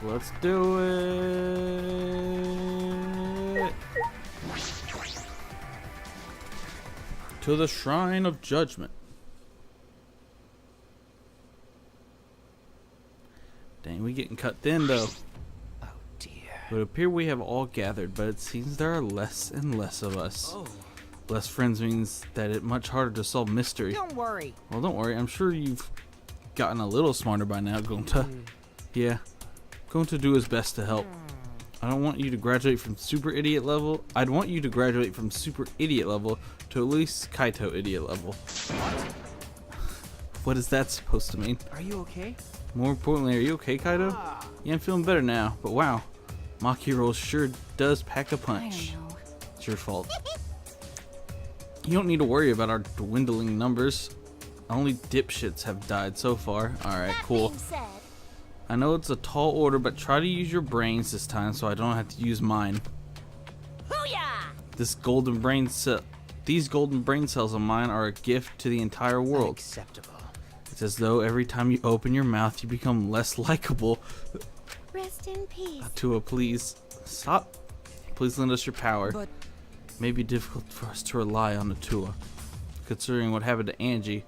Let's do it. To the Shrine of Judgment. Dang, we getting cut thin though. Oh dear. It would appear we have all gathered, but it seems there are less and less of us. Oh. Less friends means that it's much harder to solve mystery. Don't worry. Well, don't worry. I'm sure you've gotten a little smarter by now, Gonta. Yeah. Going to do his best to help. I don't want you to graduate from super idiot level. I'd want you to graduate from super idiot level to at least Kaito idiot level. What? What is that supposed to mean? Are you okay? More importantly, are you okay, Kaito? Yeah, I'm feeling better now, but wow. Makiro sure does pack a punch. I don't know. It's your fault. You don't need to worry about our dwindling numbers. Only dipshits have died so far. Alright, cool. Being said, I know it's a tall order, but try to use your brains this time so I don't have to use mine. booyah! These golden brain cells of mine are a gift to the entire world. Unacceptable. It's as though every time you open your mouth, you become less likable. Rest in peace. Atua, please stop. Please lend us your power. But It may be difficult for us to rely on Atua, considering what happened to Angie,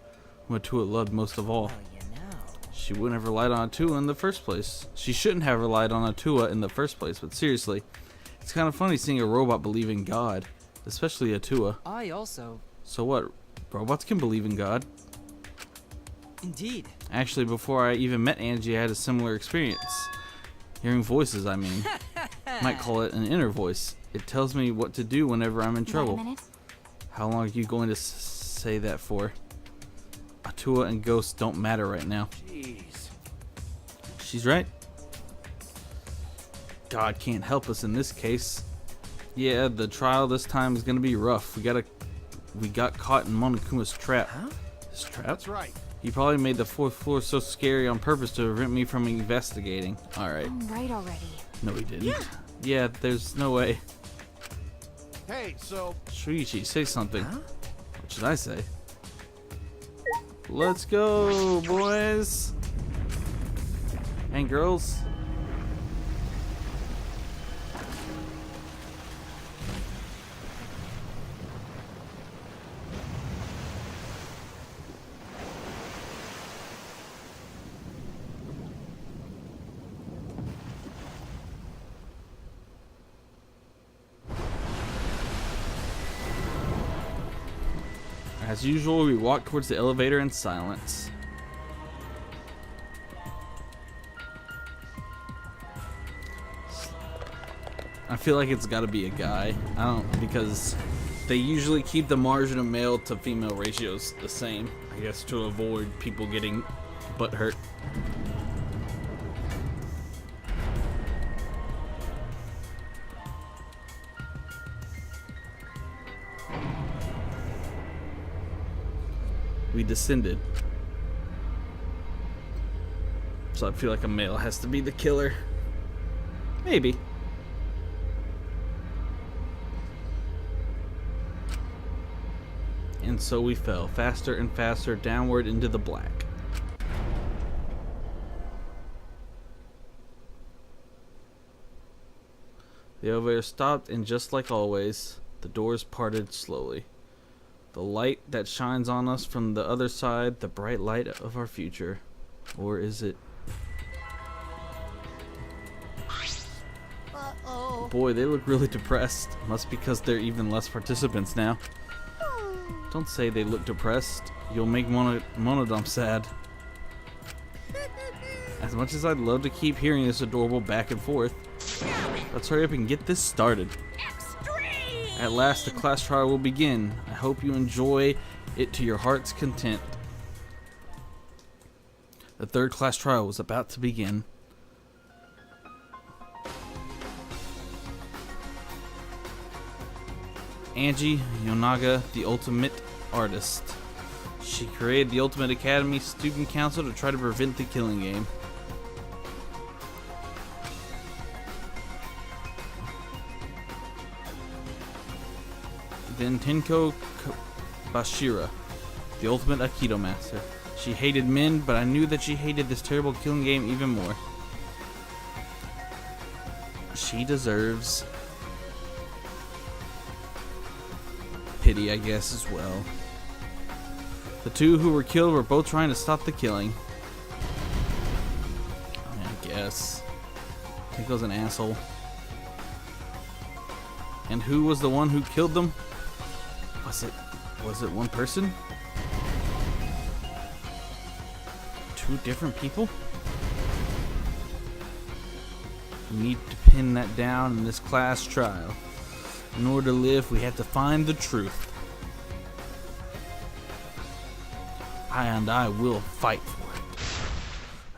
whom Atua loved most of all. well, you know. She wouldn't have relied on Atua in the first place. She shouldn't have relied on Atua in the first place, but seriously, it's kind of funny seeing a robot believe in God, especially Atua. I also. So what? Robots can believe in God. Indeed. Actually, before I even met Angie, I had a similar experience. Hearing voices, I mean. Might call it an inner voice. It tells me what to do whenever I'm in Wait a trouble. minute. How long are you going to say that for? Atua and ghosts don't matter right now. Jeez. She's right. God can't help us in this case. Yeah, the trial this time is gonna be rough. We got caught in Monokuma's trap. Huh? His trap? That's right. He probably made the fourth floor so scary on purpose to prevent me from investigating. Alright. I'm right already. No, he didn't. Yeah, there's no way. Hey, so Shuichi, say something. Huh? What should I say? Let's go, boys and girls. As usual, we walk towards the elevator in silence. I feel like it's gotta be a guy. Because they usually keep the margin of male to female ratios the same. I guess to avoid people getting butt hurt. We descended. So I feel like a male has to be the killer. Maybe. And so we fell, faster and faster, downward into the black. The elevator stopped, and just like always, the doors parted slowly. The light that shines on us from the other side, the bright light of our future. Or is it? Uh-oh. Boy, they look really depressed. Must be because there are even less participants now. Don't say they look depressed. You'll make Monodom sad. As much as I'd love to keep hearing this adorable back and forth, let's hurry up and get this started. Extreme! At last, the class trial will begin. I hope you enjoy it to your heart's content. The third class trial was about to begin. Angie Yonaga, the ultimate artist. She created the Ultimate Academy Student Council to try to prevent the killing game. Then Tenko Bashira, the ultimate Aikido master. She hated men, but I knew that she hated this terrible killing game even more. she deserves pity, I guess, as well. The two who were killed were both trying to stop the killing. I mean, I guess. Tenko's an asshole. And who was the one who killed them? Was it one person? Two different people? We need to pin that down in this class trial. In order to live, we have to find the truth. I will fight for it.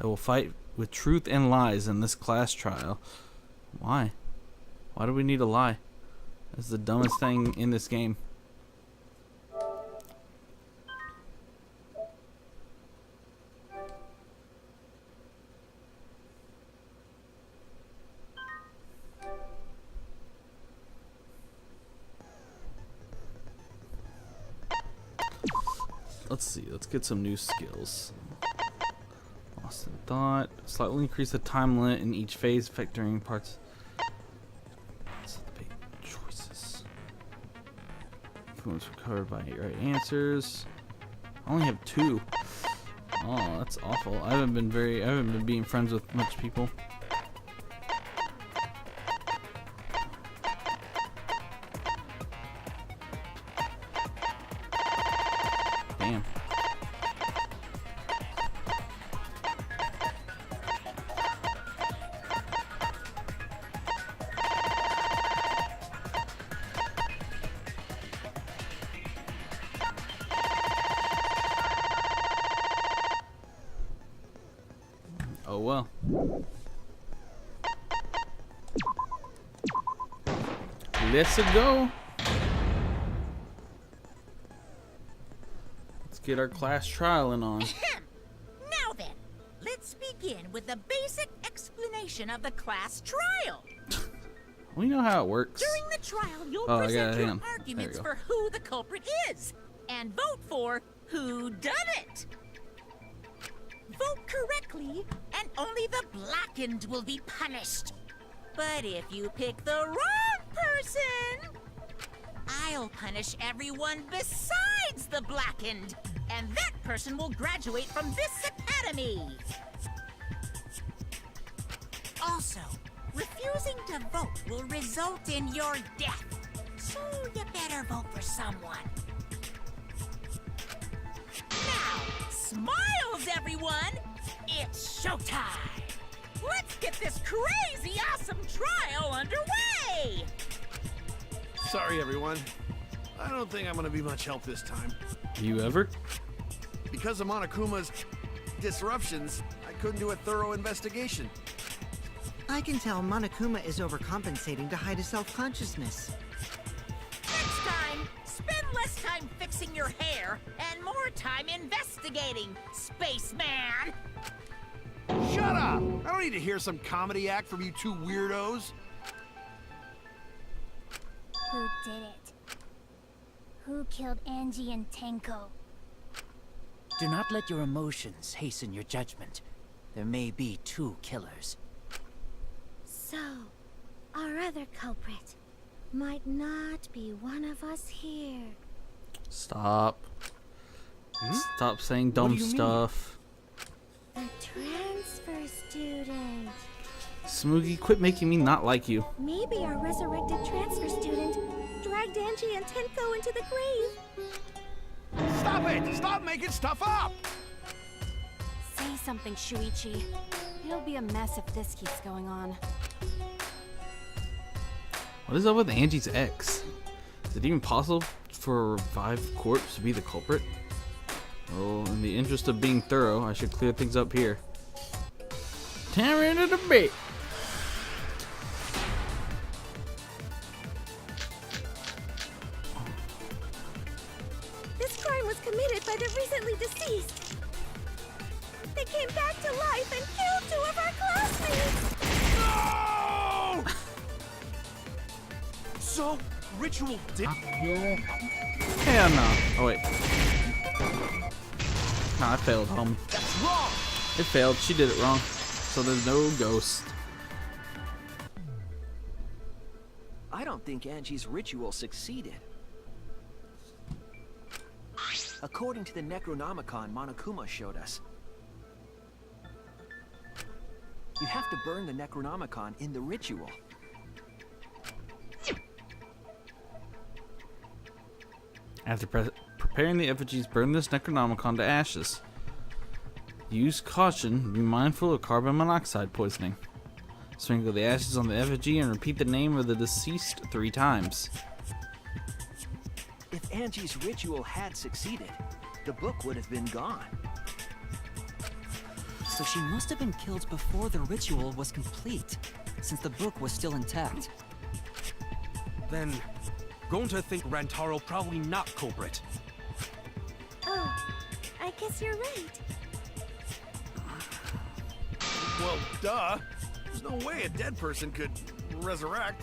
I will fight with truth and lies in this class trial. Why? Why do we need a lie? That's the dumbest thing in this game. Let's see. Let's get some new skills. Lost in thought. Slightly increase the time limit in each phase, factoring parts. Choices. Influence recovered by right answers. I only have 2. Oh, that's awful. I haven't been being friends with much people. Damn. Oh well. Let's go. Let's get our class trialing on. Now then, let's begin with the basic explanation of the class trial. We know how it works. During the trial, you'll Oh, present hang your on. There arguments you go. for who the culprit is, and vote for who done it. Vote correctly, and only the blackened will be punished. But if you pick the wrong person, I'll punish everyone besides the blackened, and that person will graduate from this academy. Also, refusing to vote will result in your death, so you better vote for someone. Now, smiles, everyone! It's showtime! Let's get this crazy awesome trial underway! Sorry, everyone. I don't think I'm gonna be much help this time. You ever? Because of Monokuma's disruptions, I couldn't do a thorough investigation. I can tell Monokuma is overcompensating to hide his self-consciousness. Next time, spend less time fixing your hair and more time investigating, spaceman! Shut up! I don't need to hear some comedy act from you two weirdos. Who did it? Who killed Angie and Tenko? Do not let your emotions hasten your judgment. There may be 2 killers. So, our other culprit might not be one of us here. Stop. Stop saying dumb do you mean? stuff. The transfer student. Smoogie, quit making me not like you. Maybe our resurrected transfer student dragged Angie and Tenko into the grave. Stop it! Stop making stuff up! Say something, Shuichi. It'll be a mess if this keeps going on. What is up with Angie's ex? Is it even possible for a revived corpse to be the culprit? Well, in the interest of being thorough, I should clear things up here. Tear into the bit. This crime was committed by the recently deceased. They came back to life and killed 2 of our classmates. No! So, ritual did. Hell no. Oh wait. Nah, I failed home. That's wrong! It failed. She did it wrong. So there's no ghost. think Angie's ritual succeeded. According to the Necronomicon Monokuma showed us, you have to burn the Necronomicon in the ritual. After preparing the effigies, burn this Necronomicon to ashes. Use caution. Be mindful of carbon monoxide poisoning. Sprinkle the ashes on the effigy and repeat the name of the deceased 3 times. If Angie's ritual had succeeded, the book would have been gone. So she must have been killed before the ritual was complete, since the book was still intact. Then, Gonta think Rantaro probably not culprit. Oh, I guess you're right. Well, duh. There's no way a dead person could resurrect.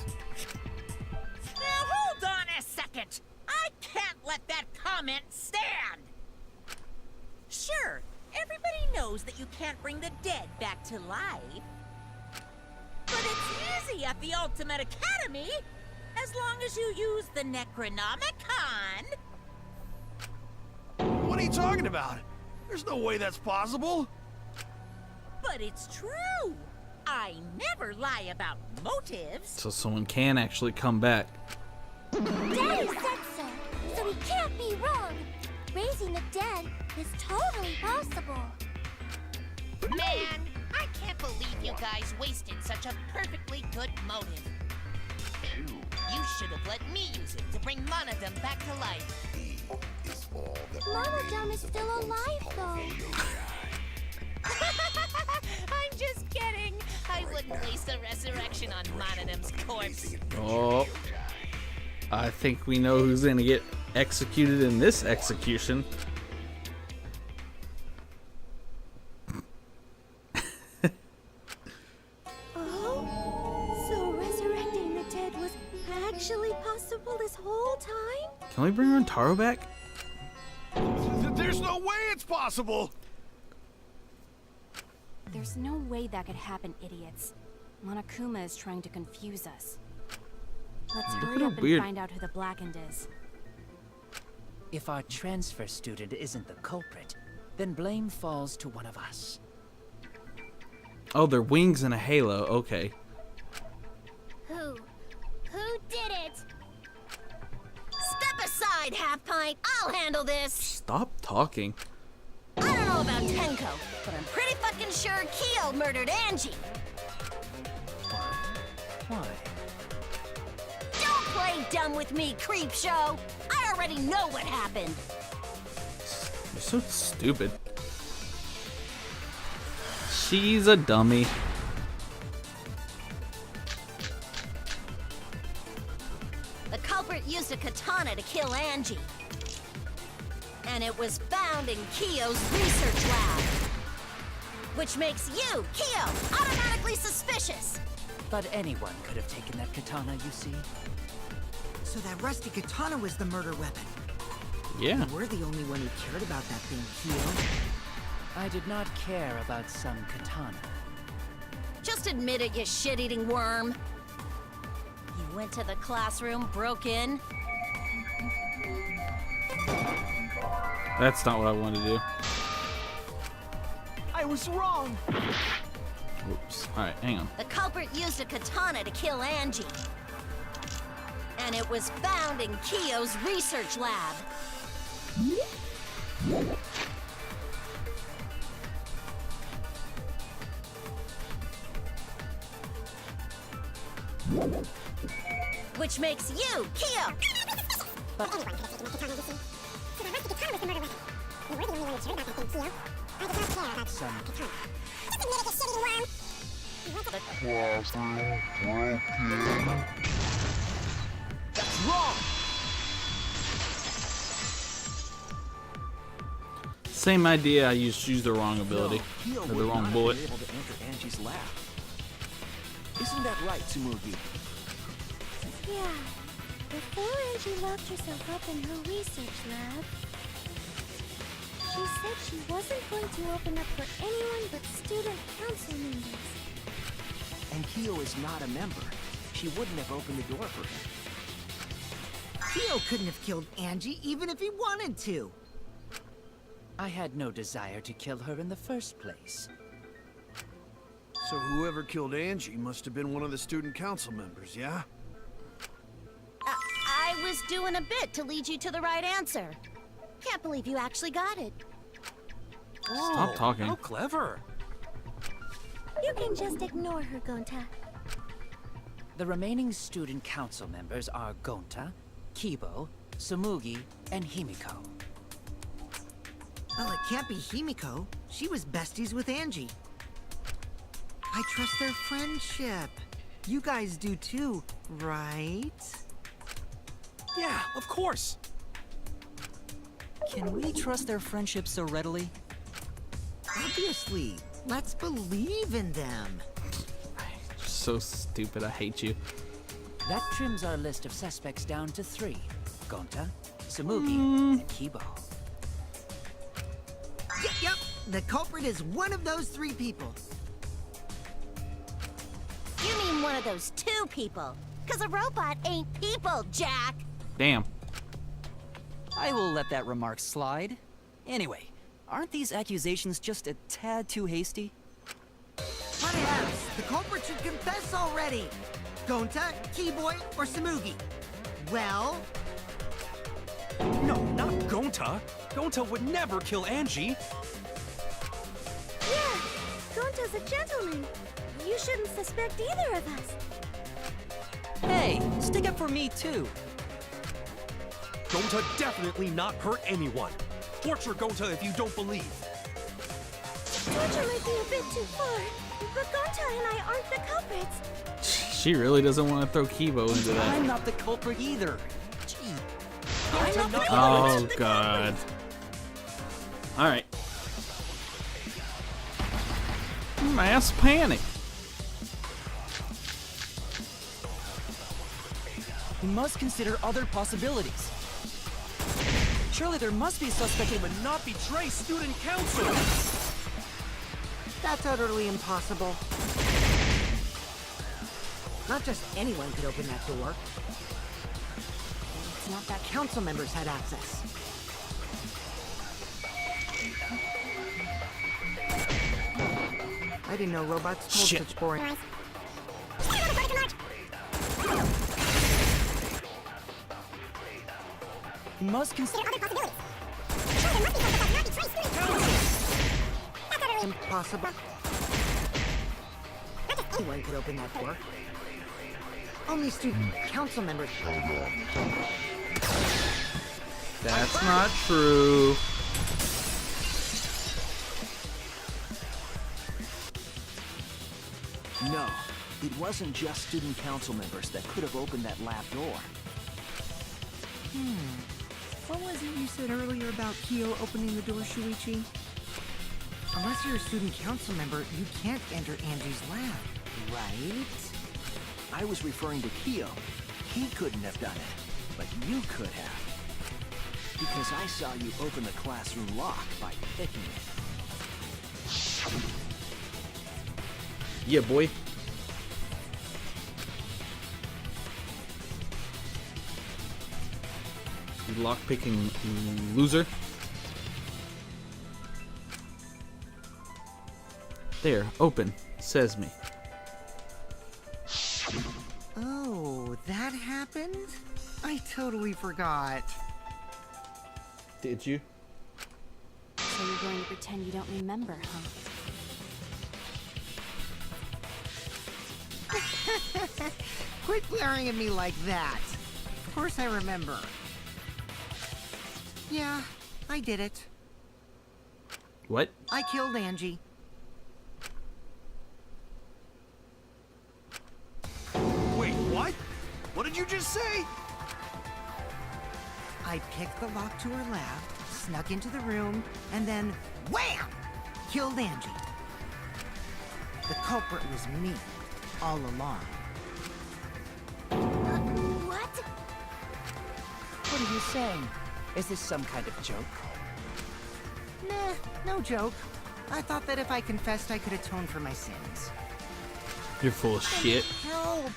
Now hold on a second. I can't let that comment stand. Sure, everybody knows that you can't bring the dead back to life. But it's easy at the Ultimate Academy, as long as you use the Necronomicon. What are you talking about? There's no way that's possible. But it's true. I never lie about motives. So someone can actually come back. Daddy said so he can't be wrong. Raising the dead is totally possible. Man, I can't believe you guys wasted such a perfectly good motive. You should have let me use it to bring Monodum back to life. Monodum is still alive, though. I'm just kidding. I wouldn't waste a resurrection on Monodum's corpse. Oh, I think we know who's gonna get executed in this execution. Oh? So resurrecting the dead was actually possible this whole time? Can we bring Rantaro back? There's no way it's possible. There's no way that could happen, idiots. Monokuma is trying to confuse us. Let's hurry up and weird. find out who the Blackened is. If our transfer student isn't the culprit, then blame falls to one of us. Oh, they're wings and a halo. Okay. Who? Who did it? Step aside, Half Pint. I'll handle this. Stop talking. I don't know about Tenko, but I'm pretty fucking sure Kyo murdered Angie. Why? Don't play dumb with me, creep show. I already know what happened. You're so stupid. She's a dummy. The culprit used a katana to kill Angie. And it was found in Kyo's research lab. Which makes you, Kyo, automatically suspicious. But anyone could have taken that katana, you see. So that rusty katana was the murder weapon. Yeah. You were the only one who cared about that thing, Kyo. I did not care about some katana. Just admit it, you shit-eating worm. You went to the classroom, broke in. That's not what I wanted to do. I was wrong. Oops. Alright, hang on. The culprit used a katana to kill Angie. And it was found in Kyo's research lab. Which makes you, Kyo! But anyone could have taken the katana, you see. So that rusty katana was the murder weapon. You were the only one who cared about that thing, Kyo. I did not care about Some katana. Just admit it, you shitty worm! You went to the That's wrong. Same idea. I just used the wrong ability. Kyo Or would the not wrong have bullet. been able to enter Angie's lab. Isn't that right, Tsumugi? Yeah. Before Angie locked herself up in her research lab, she said she wasn't going to open up for anyone but student council members. And Kyo is not a member. She wouldn't have opened the door for him. Kyo couldn't have killed Angie even if he wanted to. I had no desire to kill her in the first place. So whoever killed Angie must have been one of the student council members, yeah? I was doing a bit to lead you to the right answer. Can't believe you actually got it. Stop talking. How clever. You can just ignore her, Gonta. The remaining student council members are Gonta, Kibo, Tsumugi, and Himiko. Well, it can't be Himiko. She was besties with Angie. I trust their friendship. You guys do too, right? Yeah, of course. Can we trust their friendship so readily? Obviously. Let's believe in them. So stupid. I hate you. That trims our list of suspects down to 3. Gonta, Tsumugi, and Kibo. Yep. The culprit is one of those 3 people. You mean one of those 2 people. 'Cause a robot ain't people, Jack. Damn. I will let that remark slide. Anyway, aren't these accusations just a tad too hasty? What else? The culprit should confess already. Gonta, Keyboy, or Tsumugi? Well, No, not Gonta. Gonta would never kill Angie. Yeah, Gonta's a gentleman. You shouldn't suspect either of us. Hey, stick up for me too. Gonta definitely not hurt anyone. Torture Gonta if you don't believe. Torture might be a bit too far, but Gonta and I aren't the culprits. She really doesn't want to throw Kibo into that. I'm not the culprit either. Gee. Gonta not Oh god. Alright. Mass panic. We must consider other possibilities. Surely there must be a suspect who would not betray student council. that's utterly impossible. Not just anyone could open that door. It's not that council members had access. I didn't know robots told Shit. such boring. We must consider Other possibilities. Impossible. Not just anyone could open that door. Only student council members. That's not true. No, it wasn't just student council members that could have opened that lab door. What was it you said earlier about Kyo opening the door, Shuichi? Unless you're a student council member, you can't enter Angie's lab, right? I was referring to Kyo. He couldn't have done it, but you could have. Because I saw you open the classroom lock by picking it. Yeah, boy. You lockpicking loser. There, open. Says me. Oh, that happened? I totally forgot. Did you? So you're going to pretend you don't remember, huh? Quit glaring at me like that. Of course I remember. Yeah, I did it. What? I killed Angie. Wait, what? What did you just say? I picked the lock to her lab, snuck into the room, and then wham! Killed Angie. The culprit was me, all along. What? What are you saying? Is this some kind of joke? Nah, no joke. I thought that if I confessed, I could atone for my sins. You're full of shit. Helped.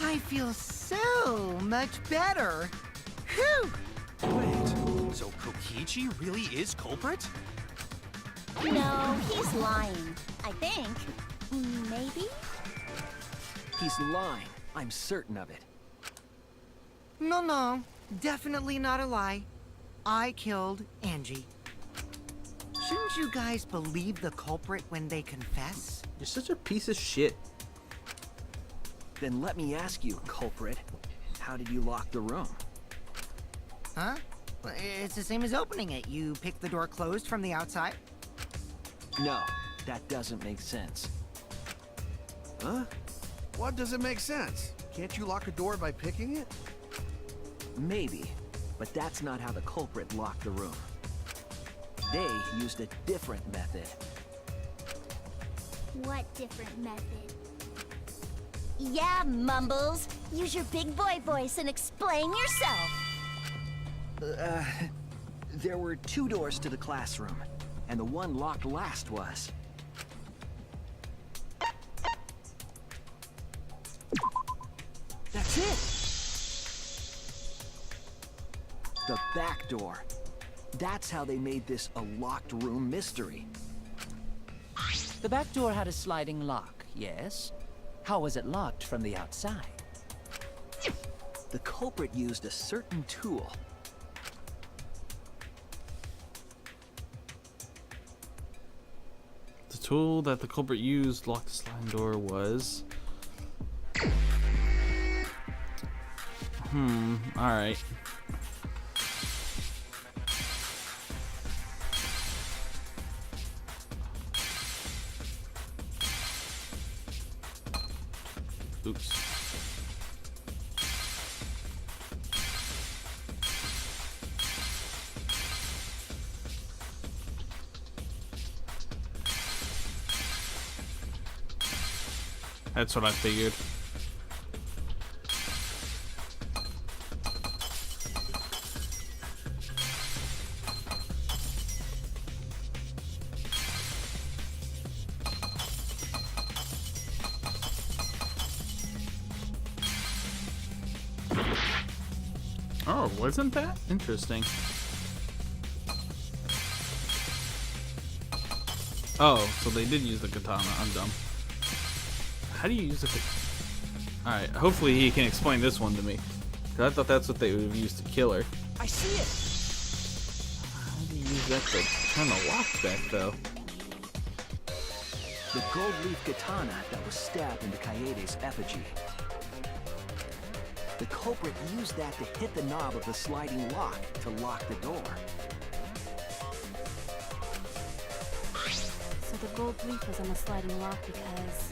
I feel so much better. Whew! Wait, so Kokichi really is culprit? No, he's lying. I think. Maybe? He's lying. I'm certain of it. No, definitely not a lie. I killed Angie. Shouldn't you guys believe the culprit when they confess? You're such a piece of shit. Then let me ask you, culprit. How did you lock the room? Huh? Well, it's the same as opening it. You pick the door closed from the outside. No, that doesn't make sense. Huh? What doesn't make sense? Can't you lock a door by picking it? Maybe, but that's not how the culprit locked the room. They used a different method. What different method? Yeah, Mumbles. Use your big boy voice and explain yourself. There were 2 doors to the classroom, and the one locked last was... That's it! The back door. That's how they made this a locked room mystery. The back door had a sliding lock, yes? How was it locked from the outside? The culprit used a certain tool. The tool that the culprit used to lock the sliding door was... alright. Oops. That's what I figured. Oh, wasn't that? Interesting. Oh, so they did use the katana. I'm dumb. How do you use a katana? Alright, hopefully he can explain this one to me. Cause I thought that's what they would have used to kill her. I see it! How do you use that to turn the lock back, though? The gold leaf katana that was stabbed into Kaede's effigy. The culprit used that to hit the knob of the sliding lock to lock the door. So the gold leaf was on the sliding lock because...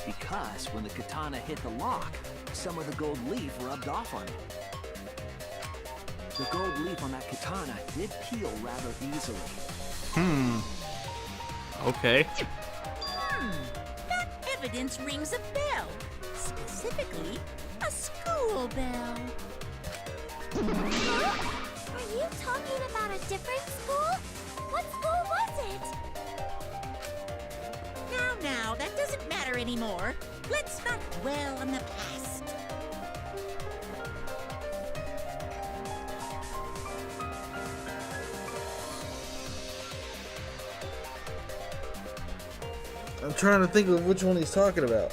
Because when the katana hit the lock, some of the gold leaf rubbed off on it. The gold leaf on that katana did peel rather easily. Okay. That evidence rings a bell. Specifically, a school bell. Huh? Are you talking about a different school? What school was it? Now, that doesn't matter anymore. Let's not dwell on the past. I'm trying to think of which one he's talking about.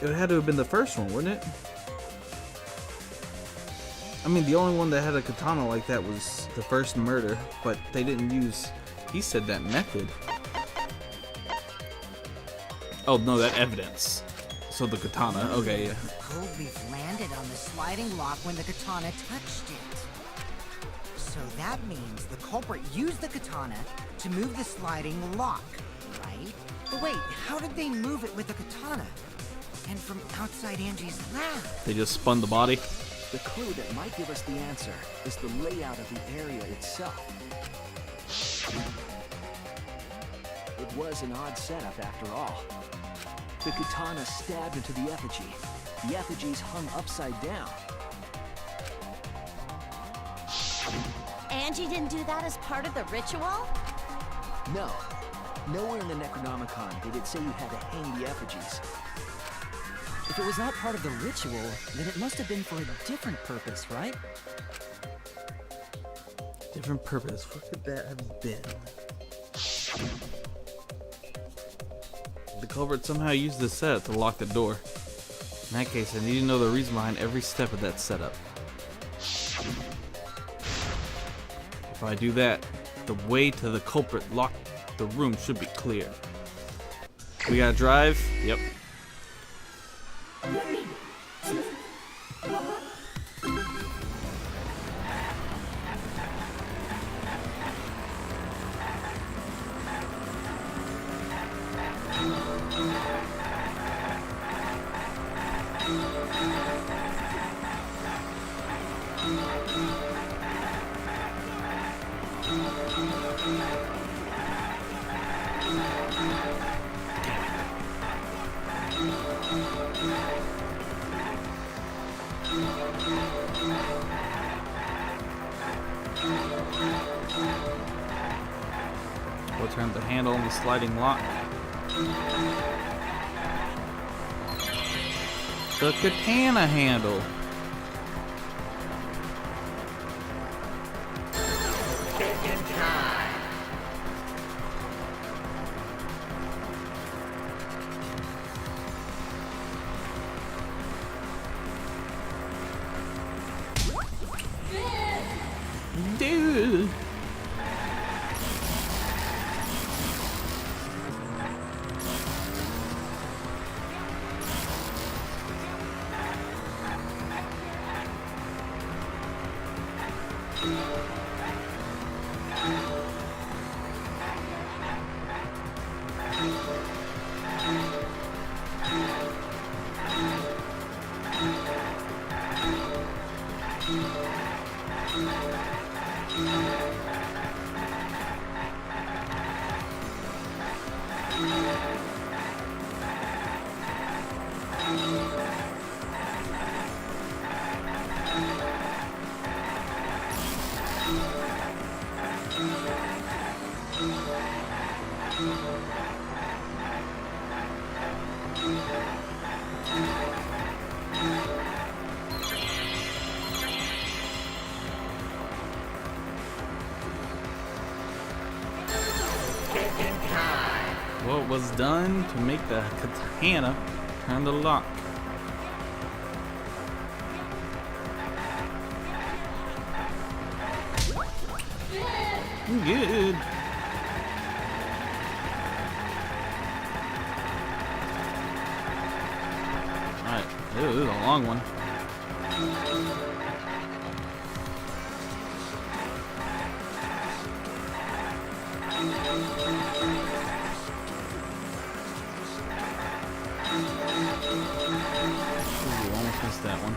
It had to have been the first one, wouldn't it? I mean, the only one that had a katana like that was the first murder, but they didn't use... He said that method. Oh, no, that evidence. So the katana, okay, yeah. Gold leaf landed on the sliding lock when the katana touched it. So that means the culprit used the katana to move the sliding lock, right? But wait, how did they move it with the katana? And from outside Angie's lab? They just spun the body. The clue that might give us the answer is the layout of the area itself. It was an odd setup after all. The katana stabbed into the effigy. The effigies hung upside down. Angie didn't do that as part of the ritual? No. Nowhere in the Necronomicon did it say you had to hang the effigies. If it was not part of the ritual, then it must have been for a different purpose, right? Different purpose. What could that have been? The culprit somehow used the setup to lock the door. In that case, I need to know the reason behind every step of that setup. If I do that, the way to the culprit lock the room should be clear. We gotta drive? Yep. We'll turn the handle on the sliding lock. The katana handle. Dude. What was done to make the katana turn the lock? Good. Alright, this is a long one. Ooh, almost missed that one.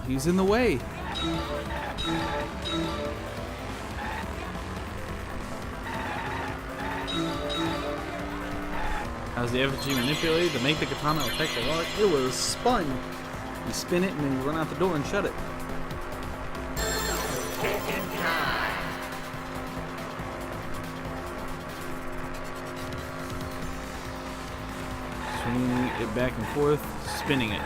He's in the way. How's the effigy manipulated to make the katana affect the lock? It was spun. You spin it and then you run out the door and shut it. Swinging it back and forth, spinning it.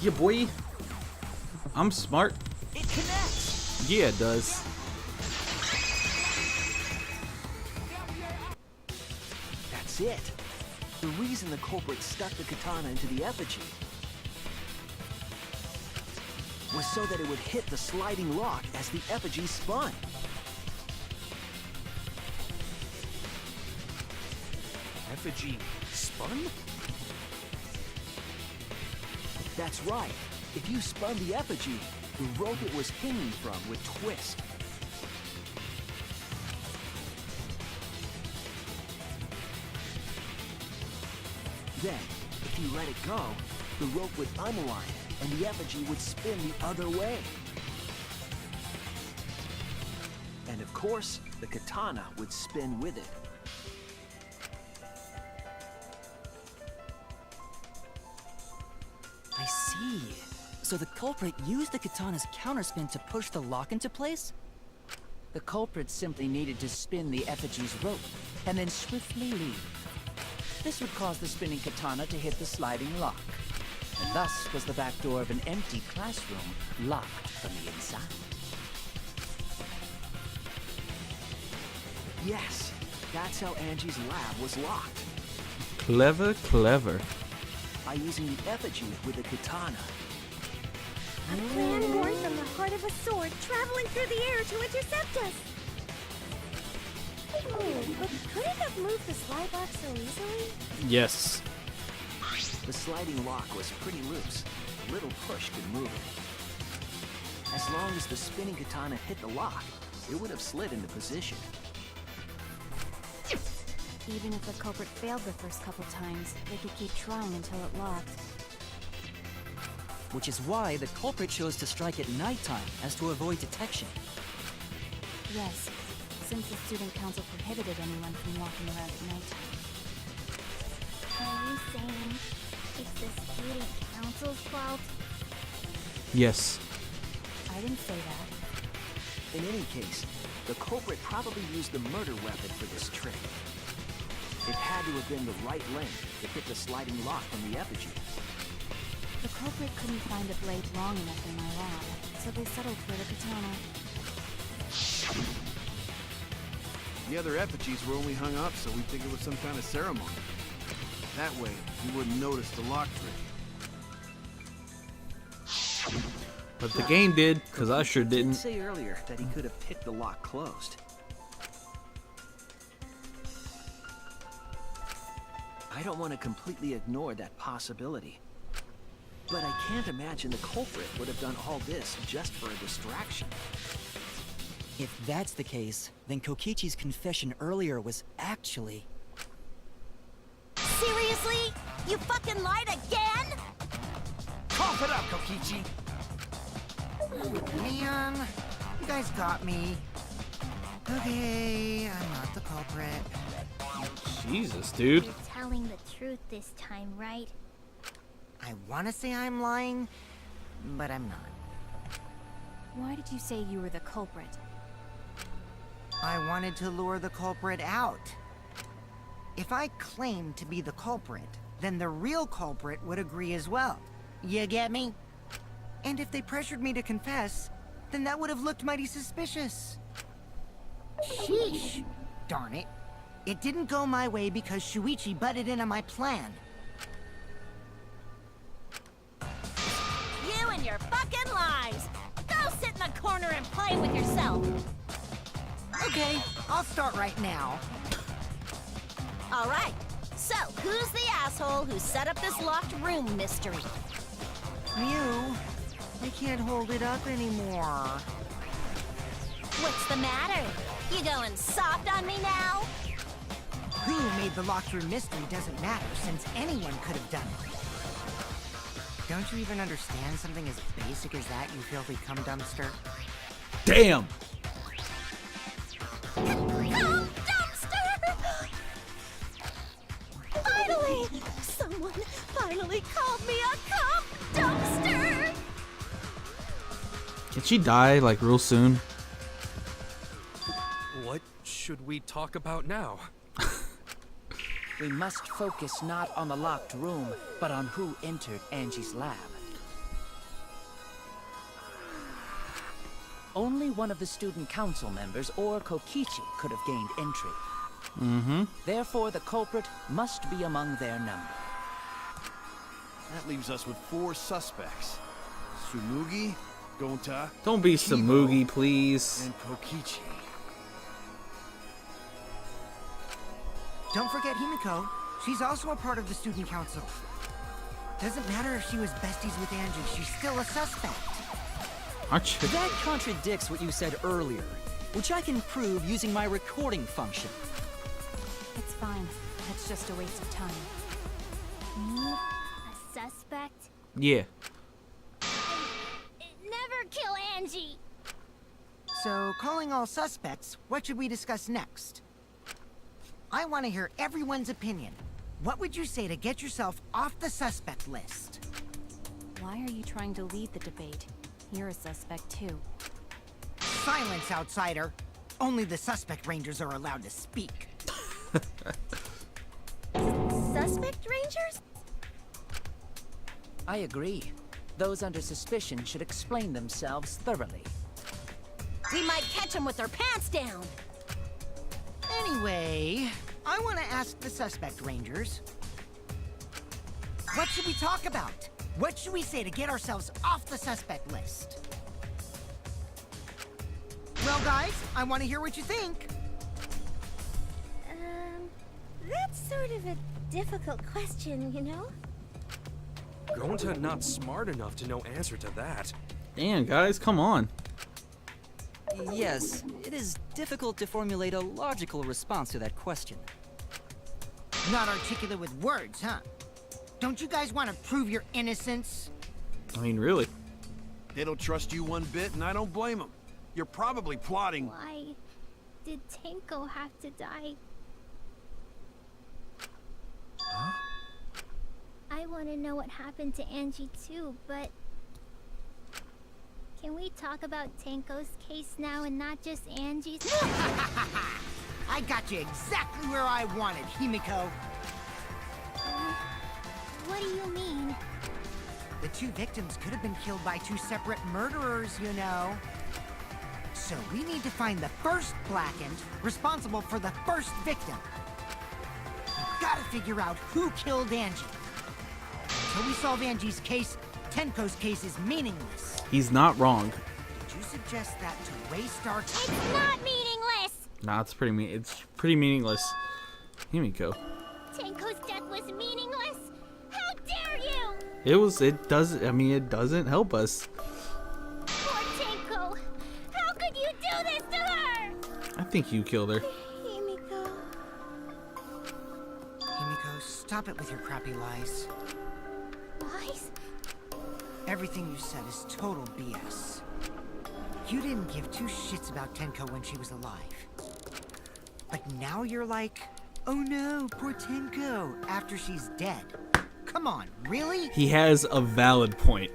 Yeah, boy. I'm smart. It connects! Yeah, it does. That's it. The reason the culprit stuck the katana into the effigy was so that it would hit the sliding lock as the effigy spun. Effigy spun? That's right. If you spun the effigy, the rope it was hanging from would twist. Then, if you let it go, the rope would unwind and the effigy would spin the other way. of course, the katana would spin with it. I see. So the culprit used the katana's counterspin to push the lock into place? The culprit simply needed to spin the effigy's rope and then swiftly leave. This would cause the spinning katana to hit the sliding lock, and thus was the back door of an empty classroom locked from the inside. Yes, that's how Angie's lab was locked. Clever, clever. By using the effigy with the katana. A plan born from the heart of a sword traveling through the air to intercept us. Oh, but could it have moved the slide lock so easily? Yes. The sliding lock was pretty loose. A little push could move it. As long as the spinning katana hit the lock, it would have slid into position. Even if the culprit failed the first couple times, they could keep trying until it locked. Which is why the culprit chose to strike at nighttime, as to avoid detection. Yes, since the student council prohibited anyone from walking around at nighttime. Are you saying it's the student council's fault? Yes. I didn't say that. In any case, the culprit probably used the murder weapon for this trick. It had to have been the right length to hit the sliding lock from the effigy. The culprit couldn't find a blade long enough in my lab, so they settled for the katana. The other effigies were only hung up so we'd think it was some kind of ceremony. That way, we wouldn't notice the lock trick. But the game did, because I sure Did didn't. say earlier that he could have picked the lock closed. I don't want to completely ignore that possibility. But I can't imagine the culprit would have done all this just for a distraction. If that's the case, then Kokichi's confession earlier was actually... Seriously? You fucking lied again? Cough it up, Kokichi! Man, you guys got me. Okay, I'm not the culprit. Jesus, dude. You're telling the truth this time, right? I want to say I'm lying, but I'm not. Why did you say you were the culprit? I wanted to lure the culprit out. If I claimed to be the culprit, then the real culprit would agree as well. You get me? And if they pressured me to confess, then that would have looked mighty suspicious. Sheesh. Darn it. It didn't go my way because Shuichi butted in on my plan. You and your fucking lies! Go sit in the corner and play with yourself! Okay, I'll start right now. Alright, so who's the asshole who set up this locked room mystery? Mew, I can't hold it up anymore. What's the matter? You going soft on me now? Who made the locked room mystery doesn't matter, since anyone could have done it. Don't you even understand something as basic as that, you filthy cum dumpster? Damn! Cum dumpster! Finally! Someone finally called me a cum dumpster! Can she die, like, real soon? What should we talk about now? We must focus not on the locked room, but on who entered Angie's lab. Only one of the student council members or Kokichi could have gained entry. Mm-hmm. Therefore, the culprit must be among their number. That leaves us with 4 suspects. Tsumugi, Gonta, Don't be Kibo, Samugi, please. and Kokichi. Don't forget Himiko. She's also a part of the student council. Doesn't matter if she was besties with Angie, she's still a suspect. Aren't you? That contradicts what you said earlier, which I can prove using my recording function. It's fine. That's just a waste of time. Me? A suspect? Yeah. Never kill Angie! So, calling all suspects, what should we discuss next? I want to hear everyone's opinion. What would you say to get yourself off the suspect list? Why are you trying to lead the debate? You're a suspect too. Silence, outsider. Only the suspect rangers are allowed to speak. Suspect rangers? I agree. Those under suspicion should explain themselves thoroughly. We might catch them with their pants down. Anyway, I want to ask the suspect rangers. What should we talk about? What should we say to get ourselves off the suspect list? Well, guys, I want to hear what you think. That's sort of a difficult question, you know? Gonta not smart enough to know answer to that. Damn, guys, come on. Yes, it is difficult to formulate a logical response to that question. Not articulate with words, huh? Don't you guys want to prove your innocence? I mean, really. They don't trust you one bit, and I don't blame them. You're probably plotting. Why did Tenko have to die? Huh? I want to know what happened to Angie too, but... Can we talk about Tenko's case now and not just Angie's? I got you exactly where I wanted, Himiko. What do you mean? The two victims could have been killed by two separate murderers, you know. So we need to find the first Blackened responsible for the first victim. We've got to figure out who killed Angie. Until we solve Angie's case, Tenko's case is meaningless. He's not wrong. Did you suggest that to waste our It's time? not meaningless! Nah, it's pretty meaningless. Himiko. Tenko's death was meaningless? How dare you! It doesn't help us. Poor Tenko! How could you do this to her? I think you killed her. Himiko... Himiko, stop it with your crappy lies. Lies? Everything you said is total BS. You didn't give two shits about Tenko when she was alive. But now you're like, oh no, poor Tenko, after she's dead. Come on, really? He has a valid point.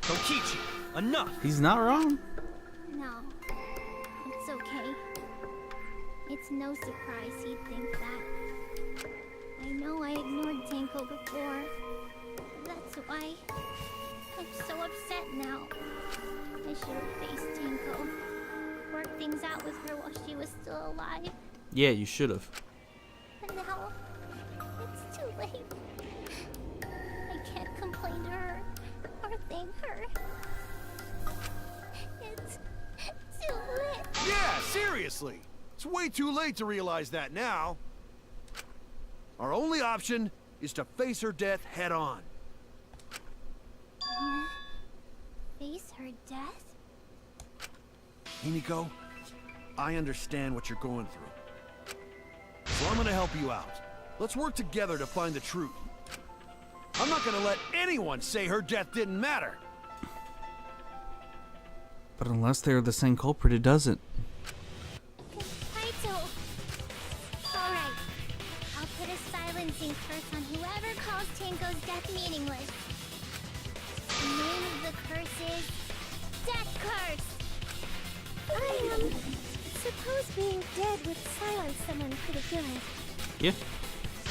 Kokichi, enough! He's not wrong. No. It's okay. It's no surprise he'd think that. I know I ignored Tenko before. That's why I'm so upset now. I should have faced Tenko. Worked things out with her while she was still alive. Yeah, you should have. But now, it's too late. I can't complain to her or thank her. It's too late. Yeah, seriously. It's way too late to realize that now. Our only option is to face her death head on. Face her death? Himiko, I understand what you're going through. So I'm gonna help you out. Let's work together to find the truth. I'm not gonna let anyone say her death didn't matter. But unless they're the same culprit, it doesn't. Kaito! Alright. I'll put a silencing curse on whoever calls Tenko's death meaningless. The name of the curse is... Death Curse! I suppose being dead would silence someone pretty good. Yeah.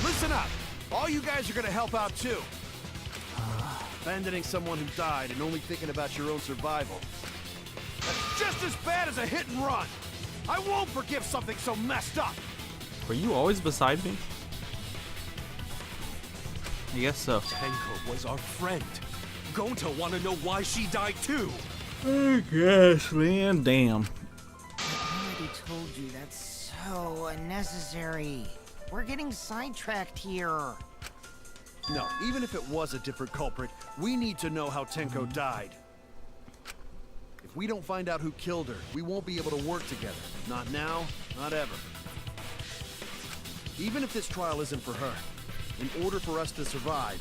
Listen up! All you guys are gonna help out too. Abandoning someone who died and only thinking about your own survival. That's just as bad as a hit and run! I won't forgive something so messed up! Were you always beside me? I guess so. Tenko was our friend. Gonta wanna know why she died too. I guess, man. Damn. I already told you that's so unnecessary. We're getting sidetracked here. No, even if it was a different culprit, we need to know how Tenko died. If we don't find out who killed her, we won't be able to work together. Not now, not ever. Even if this trial isn't for her, in order for us to survive,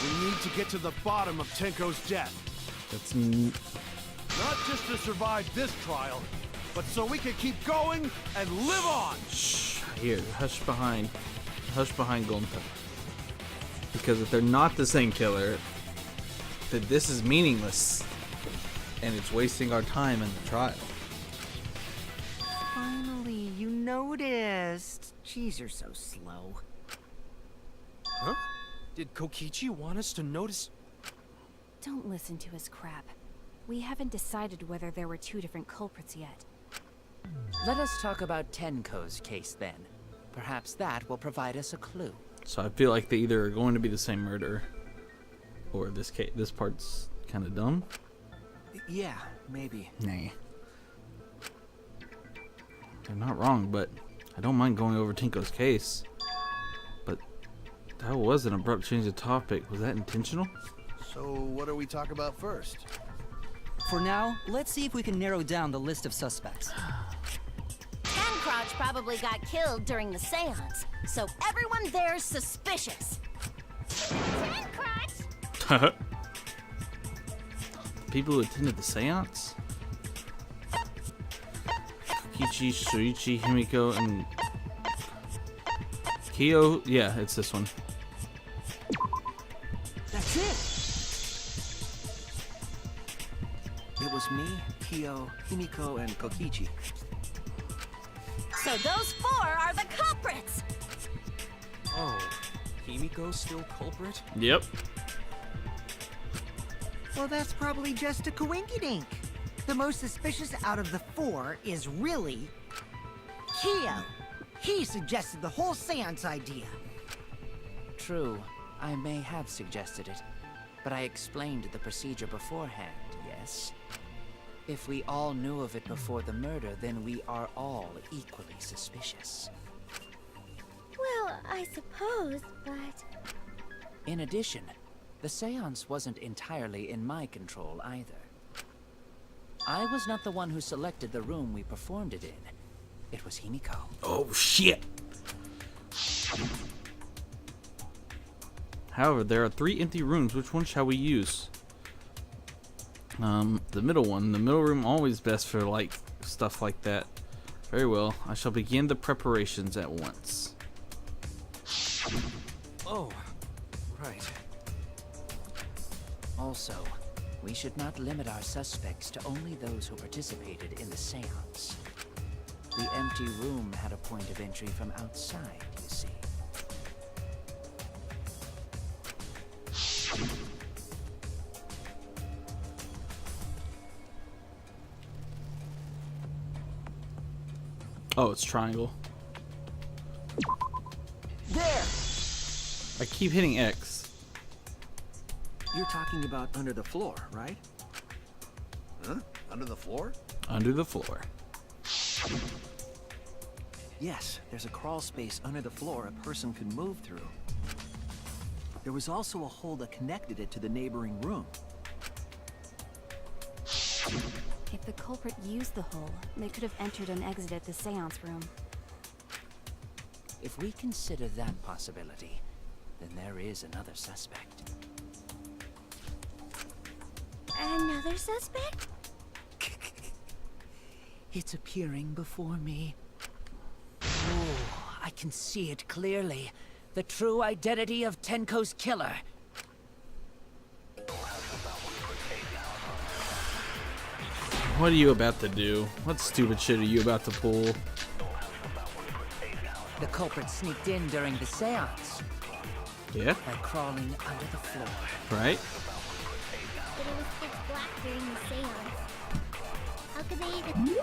we need to get to the bottom of Tenko's death. Not just to survive this trial, but so we can keep going and live on! Shh. Here, hush behind Gonta. Because if they're not the same killer, then this is meaningless. And it's wasting our time in the trial. Finally, you noticed. Jeez, you're so slow. Huh? Did Kokichi want us to notice? Don't listen to his crap. We haven't decided whether there were two different culprits yet. Let us talk about Tenko's case then. Perhaps that will provide us a clue. So I feel like they either are going to be the same murderer, or this part's kind of dumb. Yeah, maybe. Nah. They're not wrong, but I don't mind going over Tenko's case. But that was an abrupt change of topic. Was that intentional? So what do we talk about first? For now, let's see if we can narrow down the list of suspects. Crotch probably got killed during the seance, so everyone there's suspicious. Crotch! People who attended the seance? Kichi, Shuichi, Himiko, and Kyo? Yeah, it's this one. That's it! It was me, Kyo, Himiko, and Kokichi. So those four are the culprits! Oh, Himiko's still culprit? Yep. Well, that's probably just a coinkydink. The most suspicious out of the four is really Kyo. He suggested the whole seance idea. True, I may have suggested it, but I explained the procedure beforehand, yes? If we all knew of it before the murder, then we are all equally suspicious. Well, I suppose, but... In addition, the seance wasn't entirely in my control either. I was not the one who selected the room we performed it in. It was Himiko. Oh, shit. However, there are 3 empty rooms. Which one shall we use? The middle one. The middle room always best for, like, stuff like that. Very well. I shall begin the preparations at once. Oh, right. Also, we should not limit our suspects to only those who participated in the seance. The empty room had a point of entry from outside, you see. Oh, it's triangle. There! I keep hitting X. You're talking about under the floor, right? Huh? Under the floor? Under the floor. Yes, there's a crawl space under the floor a person could move through. There was also a hole that connected it to the neighboring room. If the culprit used the hole, they could have entered and exited the seance room. If we consider that possibility, then there is another suspect. Another suspect? It's appearing before me. Oh, I can see it clearly. The true identity of Tenko's killer. What are you about to do? What stupid shit are you about to pull? The culprit sneaked in during the seance Yeah? by crawling under the floor. Right? But it was pitch black during the seance. How could they even...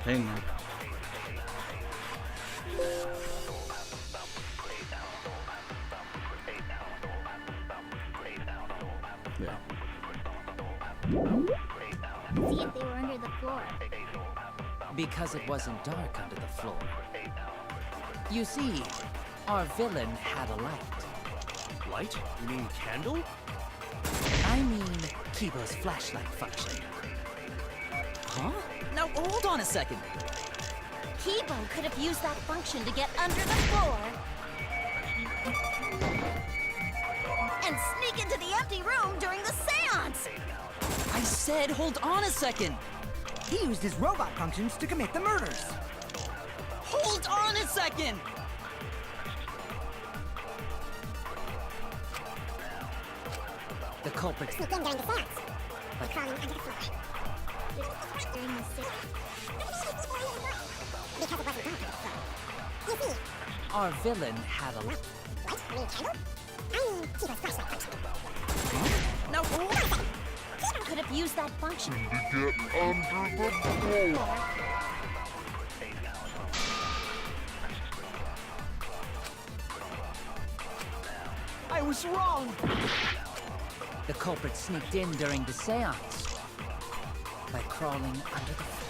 Hang on. Yeah. See if they were under the floor. Because it wasn't dark under the floor. You see, our villain had a light. Light? You mean candle? I mean, Kibo's flashlight function. Huh? Now hold on a second. Kibo could have used that function to get under the floor and sneak into the empty room during the seance. I said hold on a second. He used his robot functions to commit the murders. Hold on a second! The culprit Sneak in during the seance by crawling under the floor. During the seance. Because it wasn't dark under the floor. You see, our villain had a light. what? You mean candle? I mean, Kibo's flashlight function. Now hold on a second. Kibo could have used that function. I was wrong! The culprit sneaked in during the seance by crawling under the floor.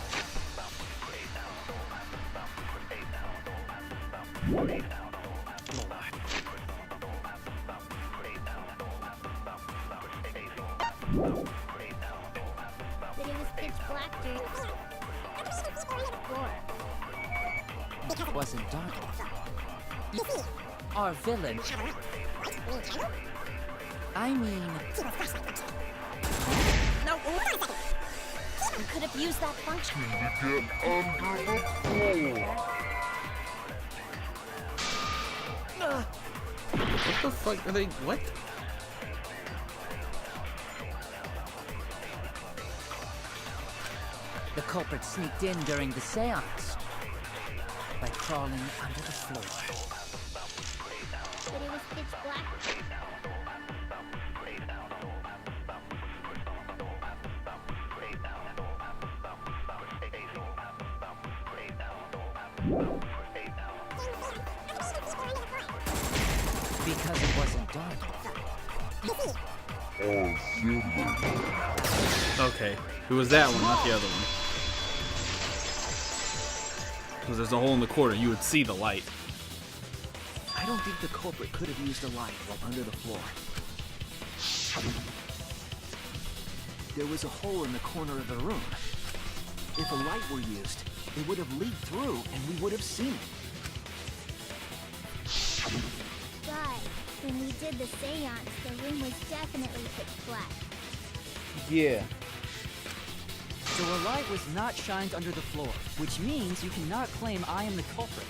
But it was pitch black during the floor. It wasn't dark enough. You see, Our villain, had a light. What? You mean candle? I mean, Kibo's flashlight function. now hold on a second. Kibo could have used that function. What the fuck are they? What? The culprit sneaked in during the seance by crawling under the floor. But it was pitch black. Because it wasn't dark. Okay, it was that one, not the other one. Because there's a hole in the corner, you would see the light. I don't think the culprit could have used a light while under the floor. There was a hole in the corner of the room. If a light were used, it would have leaked through and we would have seen it. But when we did the seance, the room was definitely pitch black. Yeah. So a light was not shined under the floor, which means you cannot claim I am the culprit.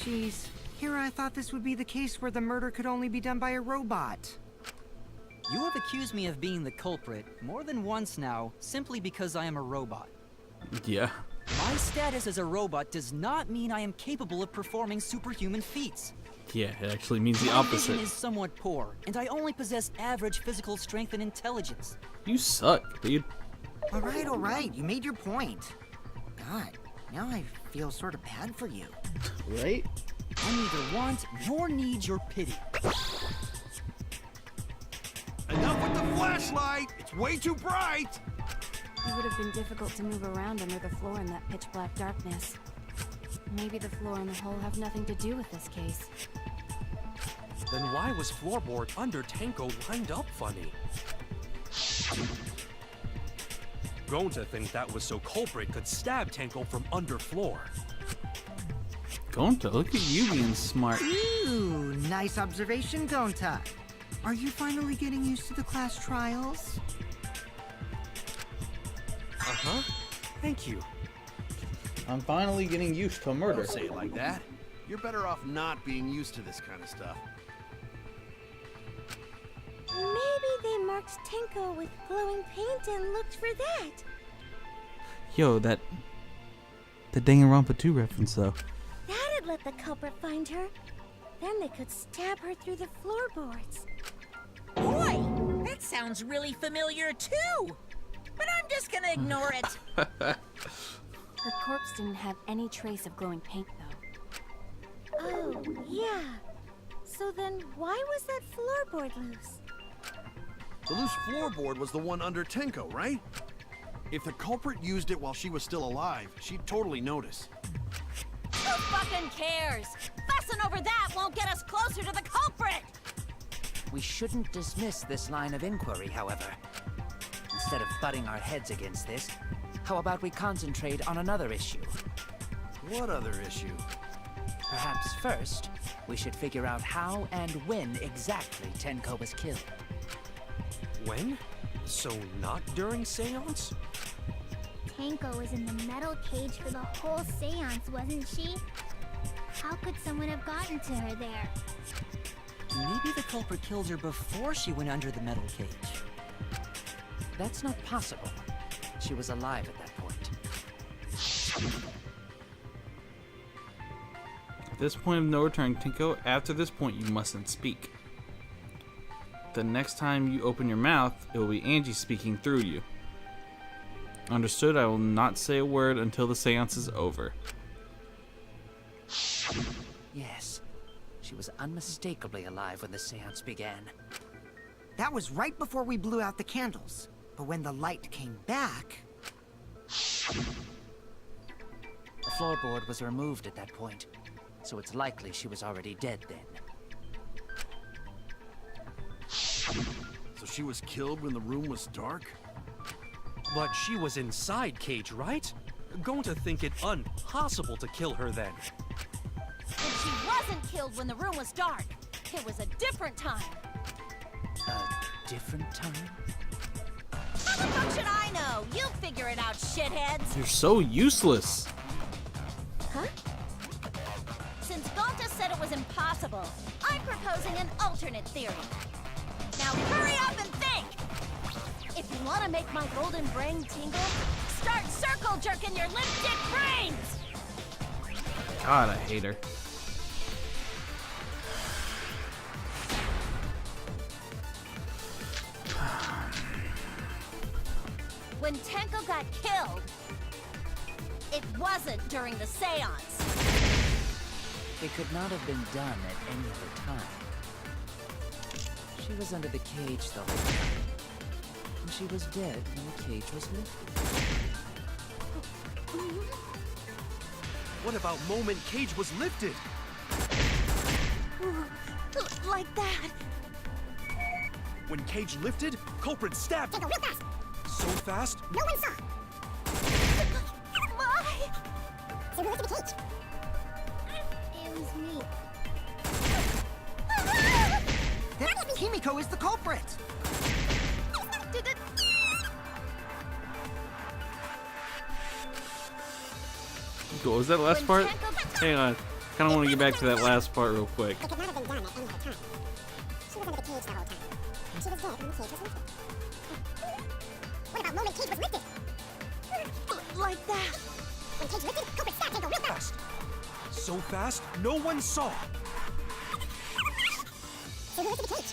Jeez, here I thought this would be the case where the murder could only be done by a robot. You have accused me of being the culprit more than once now, simply because I am a robot. Yeah. My status as a robot does not mean I am capable of performing superhuman feats. Yeah, it actually means the My opposite. vision is somewhat poor, and I only possess average physical strength and intelligence. You suck, dude. All right, you made your point. God, now I feel sort of bad for you. Right? I neither want nor need your pity. Enough with the flashlight! It's way too bright! It would have been difficult to move around under the floor in that pitch black darkness. Maybe the floor and the hole have nothing to do with this case. Then why was floorboard under Tenko lined up funny? Gonta think that was so culprit could stab Tenko from underfloor. Gonta, look at you being smart. Ooh, nice observation, Gonta. Are you finally getting used to the class trials? Uh-huh. Thank you. I'm finally getting used to murder. Don't say it like that. You're better off not being used to this kind of stuff. Maybe they marked Tenko with glowing paint and looked for that. Yo, the Danganronpa 2 reference though. That'd let the culprit find her. Then they could stab her through the floorboards. Boy, that sounds really familiar too. But I'm just gonna ignore it. Her corpse didn't have any trace of glowing paint, though. Oh, yeah. So then why was that floorboard loose? The loose floorboard was the one under Tenko, right? If the culprit used it while she was still alive, she'd totally notice. Who fucking cares? Fussing over that won't get us closer to the culprit! We shouldn't dismiss this line of inquiry, however. Instead of butting our heads against this, how about we concentrate on another issue? What other issue? Perhaps first, we should figure out how and when exactly Tenko was killed. When? So not during seance? Tenko was in the metal cage for the whole seance, wasn't she? How could someone have gotten to her there? Maybe the culprit killed her before she went under the metal cage. That's not possible. She was alive at that point. At this point of no return, Tenko, after this point you mustn't speak. The next time you open your mouth, it will be Angie speaking through you. Understood? I will not say a word until the seance is over. Yes, she was unmistakably alive when the seance began. That was right before we blew out the candles. But when the light came back... The floorboard was removed at that point, so it's likely she was already dead then. So she was killed when the room was dark? But she was inside Cage, right? Going to think it impossible to kill her then. And she wasn't killed when the room was dark. It was a different time. A different time? How the fuck should I know? You figure it out, shitheads. You're so useless. Huh? Since Gonta said it was impossible, I'm proposing an alternate theory. Now hurry up and think! If you want to make my golden brain tingle, start circle jerking your limp dick brains! God, I hate her. When Tenko got killed, it wasn't during the seance. It could not have been done at any other time. She was under the cage the whole time. And she was dead when the cage was lifted. What about moment Cage was lifted? Like that. When Cage lifted, culprit stabbed. Tenko, real fast! So fast? No one saw! Why? So who lifted the cage? It was me. That Himiko is the culprit! What was that last part? Hang on. Kind of want to get back to that last part real quick. It could not have been done at any other time. She was under the cage the whole time. And she was dead when the cage was lifted. What about moment Cage was lifted? Like that. When Cage lifted, culprit stabbed Tenko real fast! So fast, no one saw. So who lifted the cage?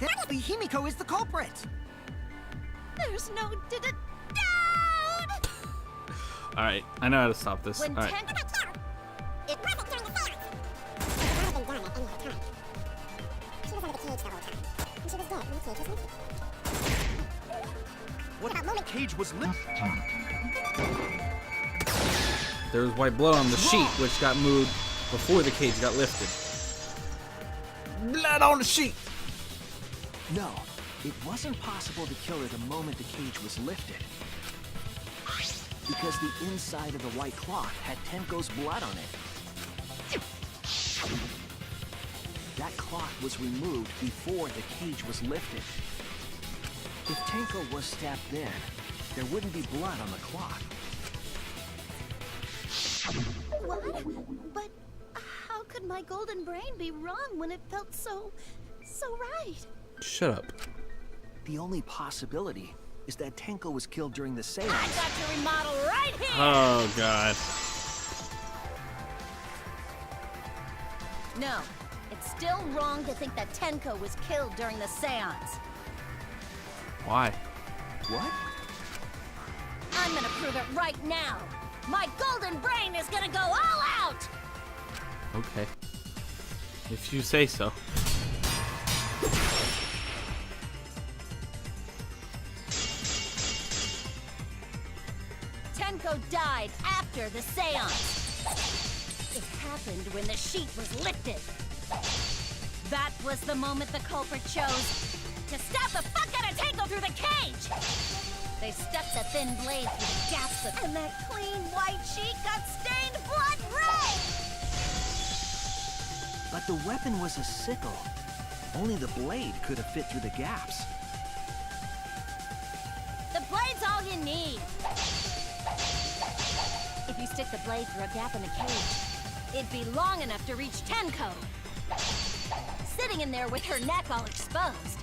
That Himiko is the culprit! There's no doubt. Alright, I know how to stop this. When Alright. Tenko... It wasn't during the seance! It could not have been done at any other time. She was under the cage the whole time. And she was dead when the cage was lifted. What about moment Cage was lifted? There was white blood on the sheet, which got moved before the cage got lifted. Blood on the sheet! No, it wasn't possible to kill her the moment the cage was lifted. Because the inside of the white cloth had Tenko's blood on it. That cloth was removed before the cage was lifted. If Tenko was stabbed then, there wouldn't be blood on the cloth. What? But how could my golden brain be wrong when it felt so right? Shut up. The only possibility is that Tenko was killed during the I seance. got your remodel right here! Oh, God. No, it's still wrong to think that Tenko was killed during the seance. Why? What? I'm gonna prove it right now. My golden brain is gonna go all out! Okay. If you say so. Tenko died after the seance. It happened when the sheet was lifted. That was the moment the culprit chose to stab the fuck out of Tenko through the cage. They stepped the thin blade through the gaps of, and that clean white sheet got stained blood red. But the weapon was a sickle. Only the blade could have fit through the gaps. The blade's all you need. If you stick the blade through a gap in the cage, it'd be long enough to reach Tenko. Sitting in there with her neck all exposed.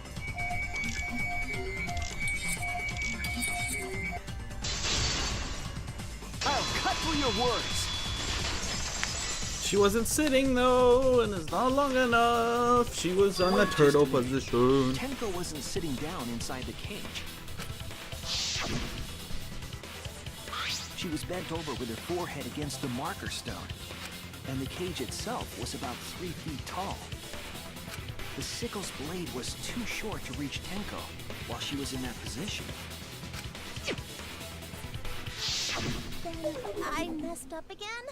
I'll cut through your words. She wasn't sitting though, and it's not long enough. She was on the turtle position. Tenko wasn't sitting down inside the cage. She was bent over with her forehead against the marker stone, and the cage itself was about 3 feet tall. The sickle's blade was too short to reach Tenko while she was in that position. Then I messed up again?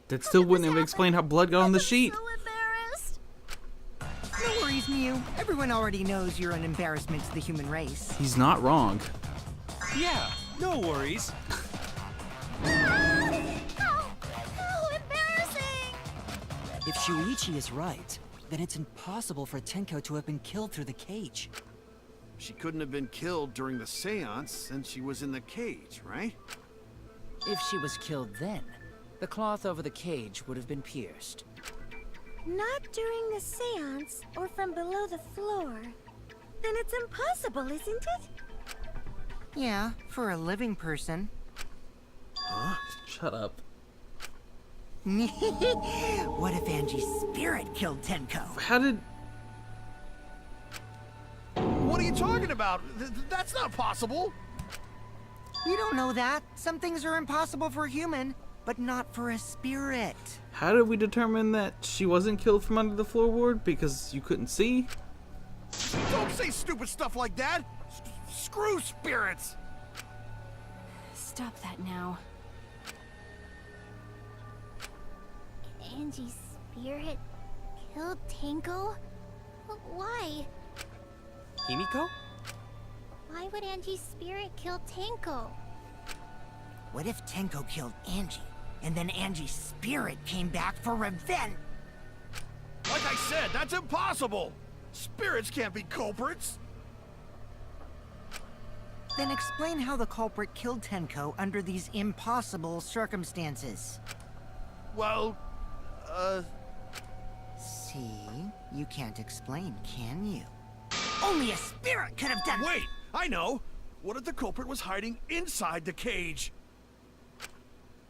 That still wouldn't have explained how blood got on the sheet. So embarrassed. No worries, Mew. Everyone already knows you're an embarrassment to the human race. He's not wrong. Yeah, no worries. How embarrassing! If Shuichi is right, then it's impossible for Tenko to have been killed through the cage. She couldn't have been killed during the seance since she was in the cage, right? If she was killed then, the cloth over the cage would have been pierced. Not during the seance or from below the floor. Then it's impossible, isn't it? Yeah, for a living person. Shut up. What if Angie's spirit killed Tenko? How did... What are you talking about? That's not possible. You don't know that. Some things are impossible for a human, but not for a spirit. How did we determine that she wasn't killed from under the floorboard? Because you couldn't see? Don't say stupid stuff like that. Screw spirits. Stop that now. Angie's spirit killed Tenko? Why? Himiko? Why would Angie's spirit kill Tenko? What if Tenko killed Angie, and then Angie's spirit came back for revenge? Like I said, that's impossible. Spirits can't be culprits. Then explain how the culprit killed Tenko under these impossible circumstances. Well, See? You can't explain, can you? Only a spirit could have done— Wait! I know! What if the culprit was hiding inside the cage?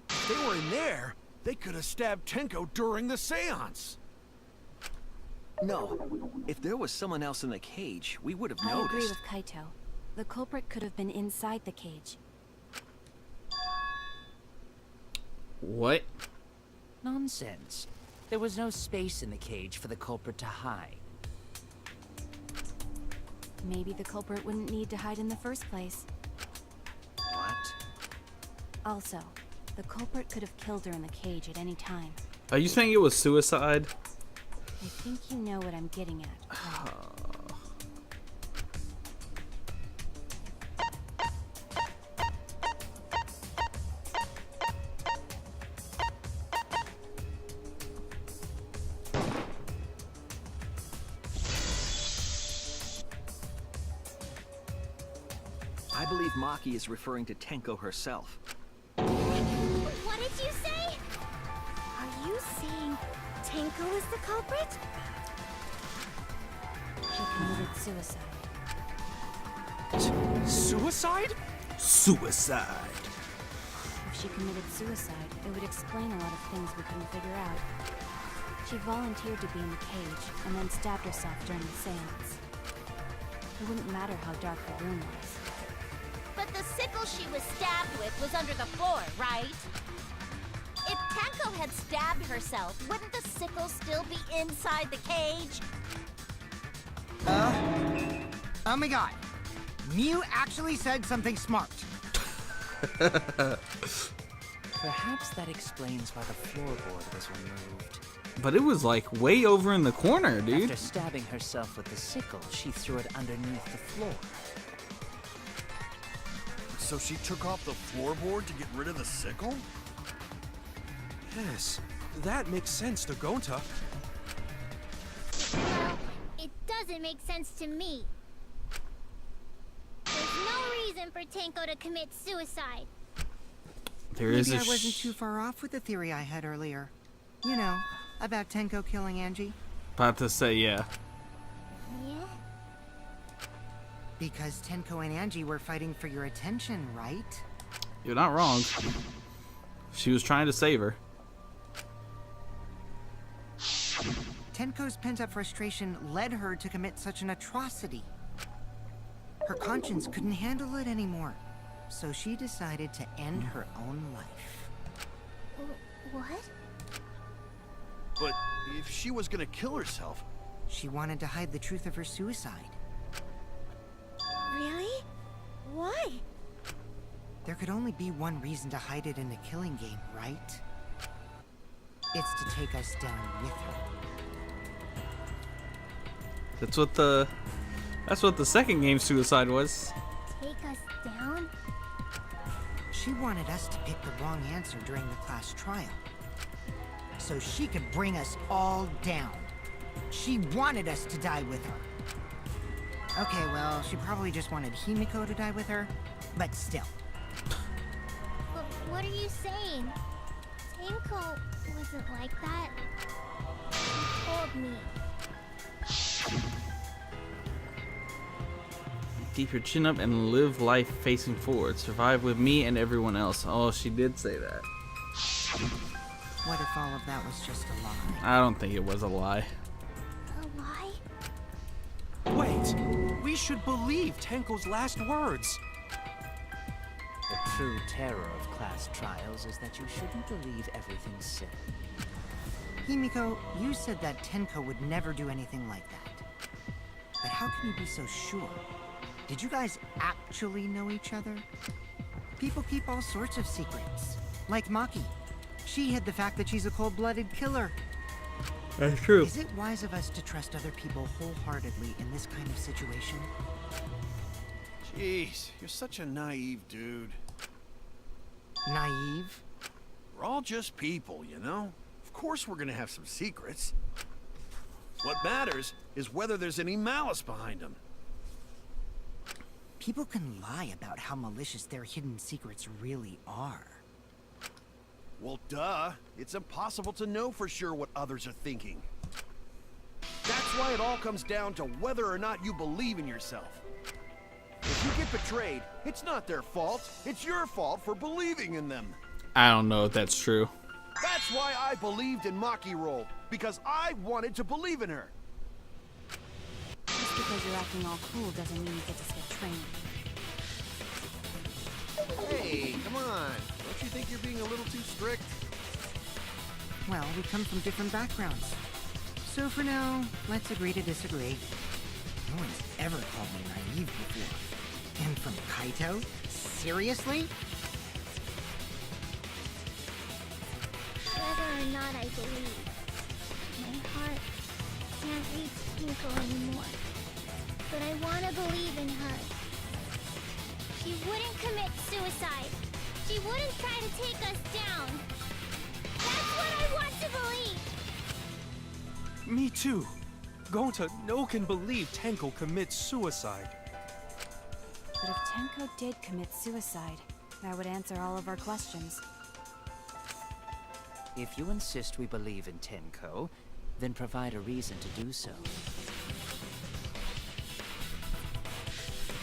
If they were in there, they could have stabbed Tenko during the seance. No. If there was someone else in the cage, we would have I agree noticed. with Kaito. The culprit could have been inside the cage. What? Nonsense. There was no space in the cage for the culprit to hide. Maybe the culprit wouldn't need to hide in the first place. What? Also, the culprit could have killed her in the cage at any time. Are you saying it was suicide? I think you know what I'm getting at. Right? I believe Maki is referring to Tenko herself. What did you say? Are you saying Tenko is the culprit? She committed suicide. Suicide? Suicide. If she committed suicide, it would explain a lot of things we couldn't figure out. She volunteered to be in the cage and then stabbed herself during the seance. It wouldn't matter how dark the room was. But the sickle she was stabbed with was under the floor, right? If Tenko had stabbed herself, wouldn't the sickle still be inside the cage? Oh my god. Mew actually said something smart. Perhaps that explains why the floorboard was removed. But it was like way over in the corner, dude. After stabbing herself with the sickle, she threw it underneath the floor. So she took off the floorboard to get rid of the sickle? Yes, that makes sense to Gonta. Well, it doesn't make sense to me. There's no reason for Tenko to commit suicide. There is Maybe a I wasn't too far off with the theory I had earlier. You know, about Tenko killing Angie. about to say, yeah. Yeah? Because Tenko and Angie were fighting for your attention, right? You're not wrong. She was trying to save her. Tenko's pent-up frustration led her to commit such an atrocity. Her conscience couldn't handle it anymore, so she decided to end her own life. What? But if she was gonna kill herself, She wanted to hide the truth of her suicide. Really? Why? There could only be one reason to hide it in a killing game, right? It's to take us down with her. That's what the second game suicide was. Take us down? She wanted us to pick the wrong answer during the class trial, so she could bring us all down. She wanted us to die with her. Okay, well, she probably just wanted Himiko to die with her, but still. What are you saying? Tenko wasn't like that. She told me. Keep your chin up and live life facing forward. Survive with me and everyone else. Oh, she did say that. What if all of that was just a lie? I don't think it was a lie. A lie? Wait, we should believe Tenko's last words. The true terror of class trials is that you shouldn't believe everything said. Himiko, you said that Tenko would never do anything like that. But how can you be so sure? Did you guys actually know each other? People keep all sorts of secrets. Like Maki. She hid the fact that she's a cold-blooded killer. That's true. Is it wise of us to trust other people wholeheartedly in this kind of situation? jeez, you're such a naive dude. Naive? We're all just people, you know? Of course we're gonna have some secrets. What matters is whether there's any malice behind them. People can lie about how malicious their hidden secrets really are. Well, duh. It's impossible to know for sure what others are thinking. That's why it all comes down to whether or not you believe in yourself. If you get betrayed, it's not their fault. It's your fault for believing in them. I don't know if that's true. That's why I believed in Maki Roll, because I wanted to believe in her. Just because you're acting all cool doesn't mean you get to skip training. Hey, come on. Don't you think you're being a little too strict? Well, we come from different backgrounds. So for now, let's agree to disagree. No one's ever called me naive before. And from Kaito? Seriously? Whether or not I believe, my heart can't reach Himiko anymore. But I want to believe in her. She wouldn't commit suicide. She wouldn't try to take us down. That's what I want to believe. Me too. Gonta, no one can believe Tenko commits suicide. But if Tenko did commit suicide, that would answer all of our questions. If you insist we believe in Tenko, then provide a reason to do so.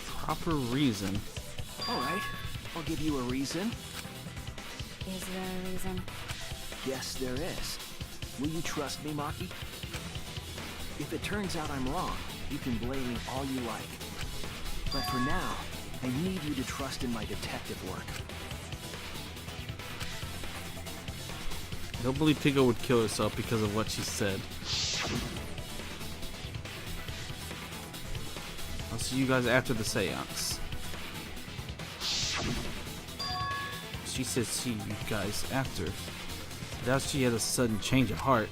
Proper reason. All right, I'll give you a reason. Is there a reason? Yes, there is. Will you trust me, Maki? If it turns out I'm wrong, you can blame me all you like. But for now, I need you to trust in my detective work. I don't believe Tinko would kill herself because of what she said. I'll see you guys after the seance. She said see you guys after. I doubt she had a sudden change of heart.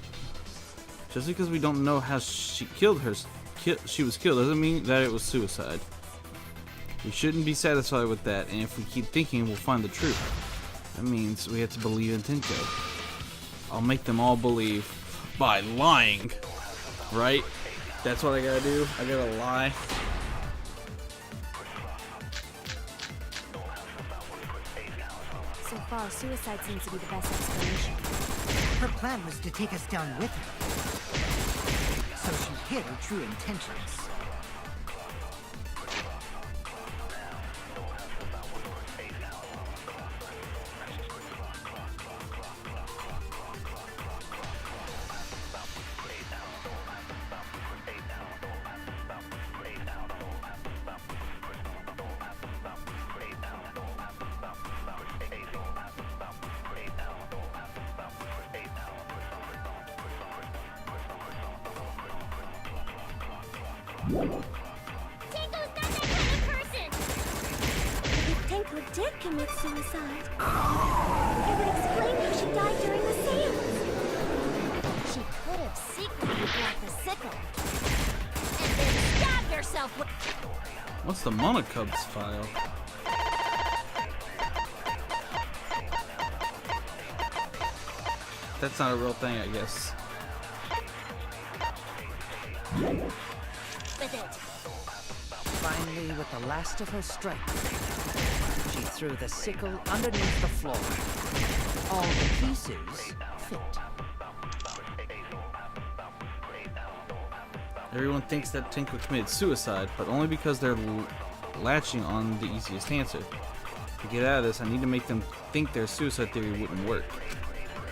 Just because we don't know how she killed her, she was killed doesn't mean that it was suicide. We shouldn't be satisfied with that, and if we keep thinking, we'll find the truth. That means we have to believe in Tinko. I'll make them all believe by lying. Right? That's what I gotta do. I gotta lie. So far, suicide seems to be the best explanation. Her plan was to take us down with her. So she hid her true intentions. Tenko's not that kind of person! If Tenko did commit suicide, it would explain how she died during the seance. She could have secretly blocked the sickle. And then stabbed herself with... What's the Monocubs file? That's not a real thing, I guess. with it. Finally, with the last of her strength, she threw the sickle underneath the floor. All the pieces fit. Everyone thinks that Tinko committed suicide, but only because they're latching on the easiest answer. To get out of this, I need to make them think their suicide theory wouldn't work.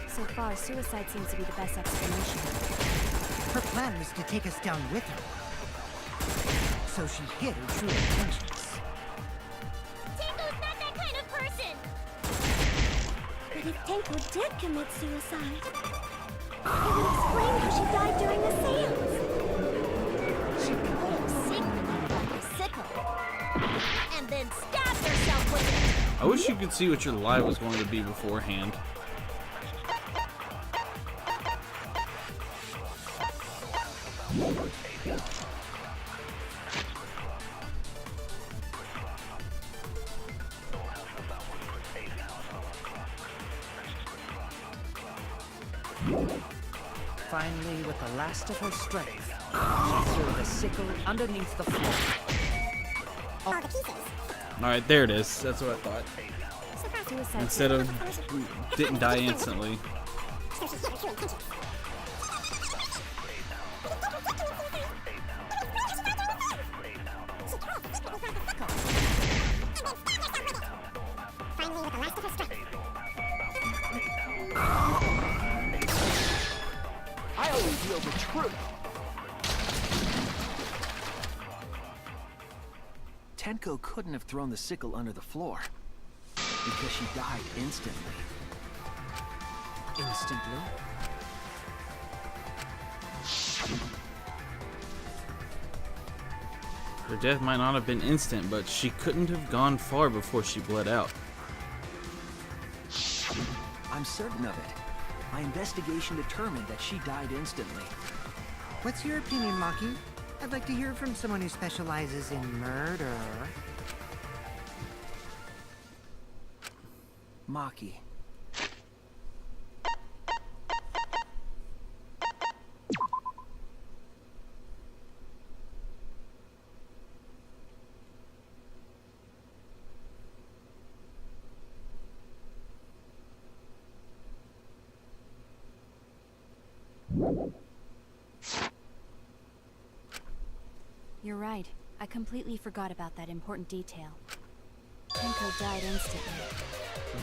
So far, suicide seems to be the best explanation. Her plan was to take us down with her. So she hid her true intentions. Tenko's not that kind of person! But if Tenko did commit suicide, it would explain how she died during the seance. She could have secretly blocked the sickle. And then stabbed herself with it. I wish you could see what your lie was going to be beforehand. Finally, with the last of her strength, she threw the sickle underneath the floor. All the pieces. Alright, there it is. That's what I thought. Suicide Instead of didn't die instantly. So she hid her true intentions. Finally, with the last of her strength. I'll reveal the truth. Tenko couldn't have thrown the sickle under the floor because she died instantly. Instantly, Her death might not have been instant, but she couldn't have gone far before she bled out. I'm certain of it. My investigation determined that she died instantly. What's your opinion, Maki? I'd like to hear from someone who specializes in murder. Maki. You're right. I completely forgot about that important detail. Tenko died instantly.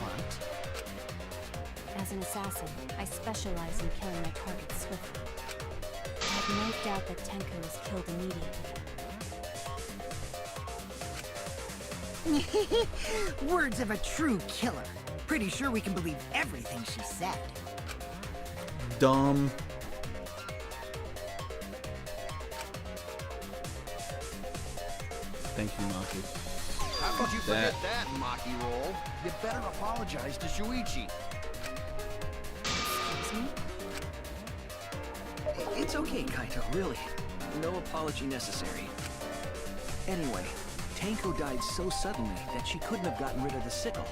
what? As an assassin, I specialize in killing my targets swiftly. I have no doubt that Tenko was killed immediately. Words of a true killer. Pretty sure we can believe everything she said. Dumb. Thank you, Maki. How could you That- forget that, Maki roll? You better apologize to Shuichi. Excuse me? It's okay, Kaito, really. No apology necessary. Anyway, Tenko died so suddenly that she couldn't have gotten rid of the sickle.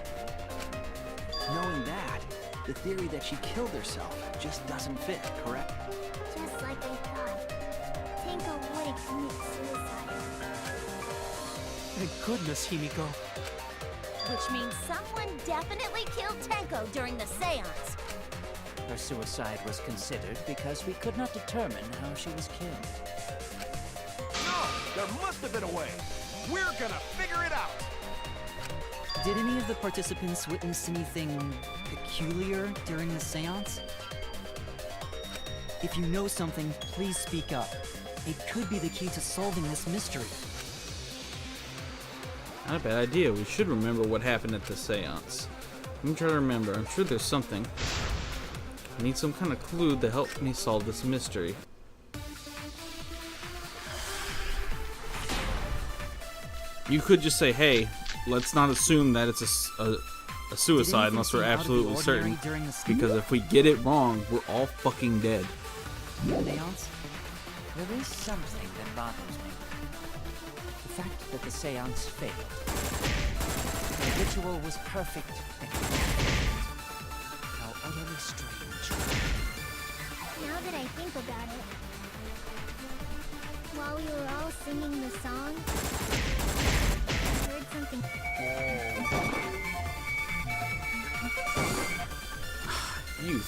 Knowing that, the theory that she killed herself just doesn't fit, correct? Just like I thought. Tenko wouldn't commit suicide. Thank goodness, Himiko. Which means someone definitely killed Tenko during the seance. Her suicide was considered because we could not determine how she was killed. No! There must have been a way! We're gonna figure it out! Did any of the participants witness anything peculiar during the seance? If you know something, please speak up. It could be the key to solving this mystery. Not a bad idea. We should remember what happened at the seance. Let me try to remember. I'm sure there's something. I need some kind of clue to help me solve this mystery. You could just say, hey, let's not assume that it's a suicide unless we're absolutely certain. Because if we get it wrong, we're all fucking dead. Seance? There is something that bothers me. The fact that the seance failed. The ritual was perfect. How utterly strange. Now that I think about it, while we were all singing the song, I heard something. You.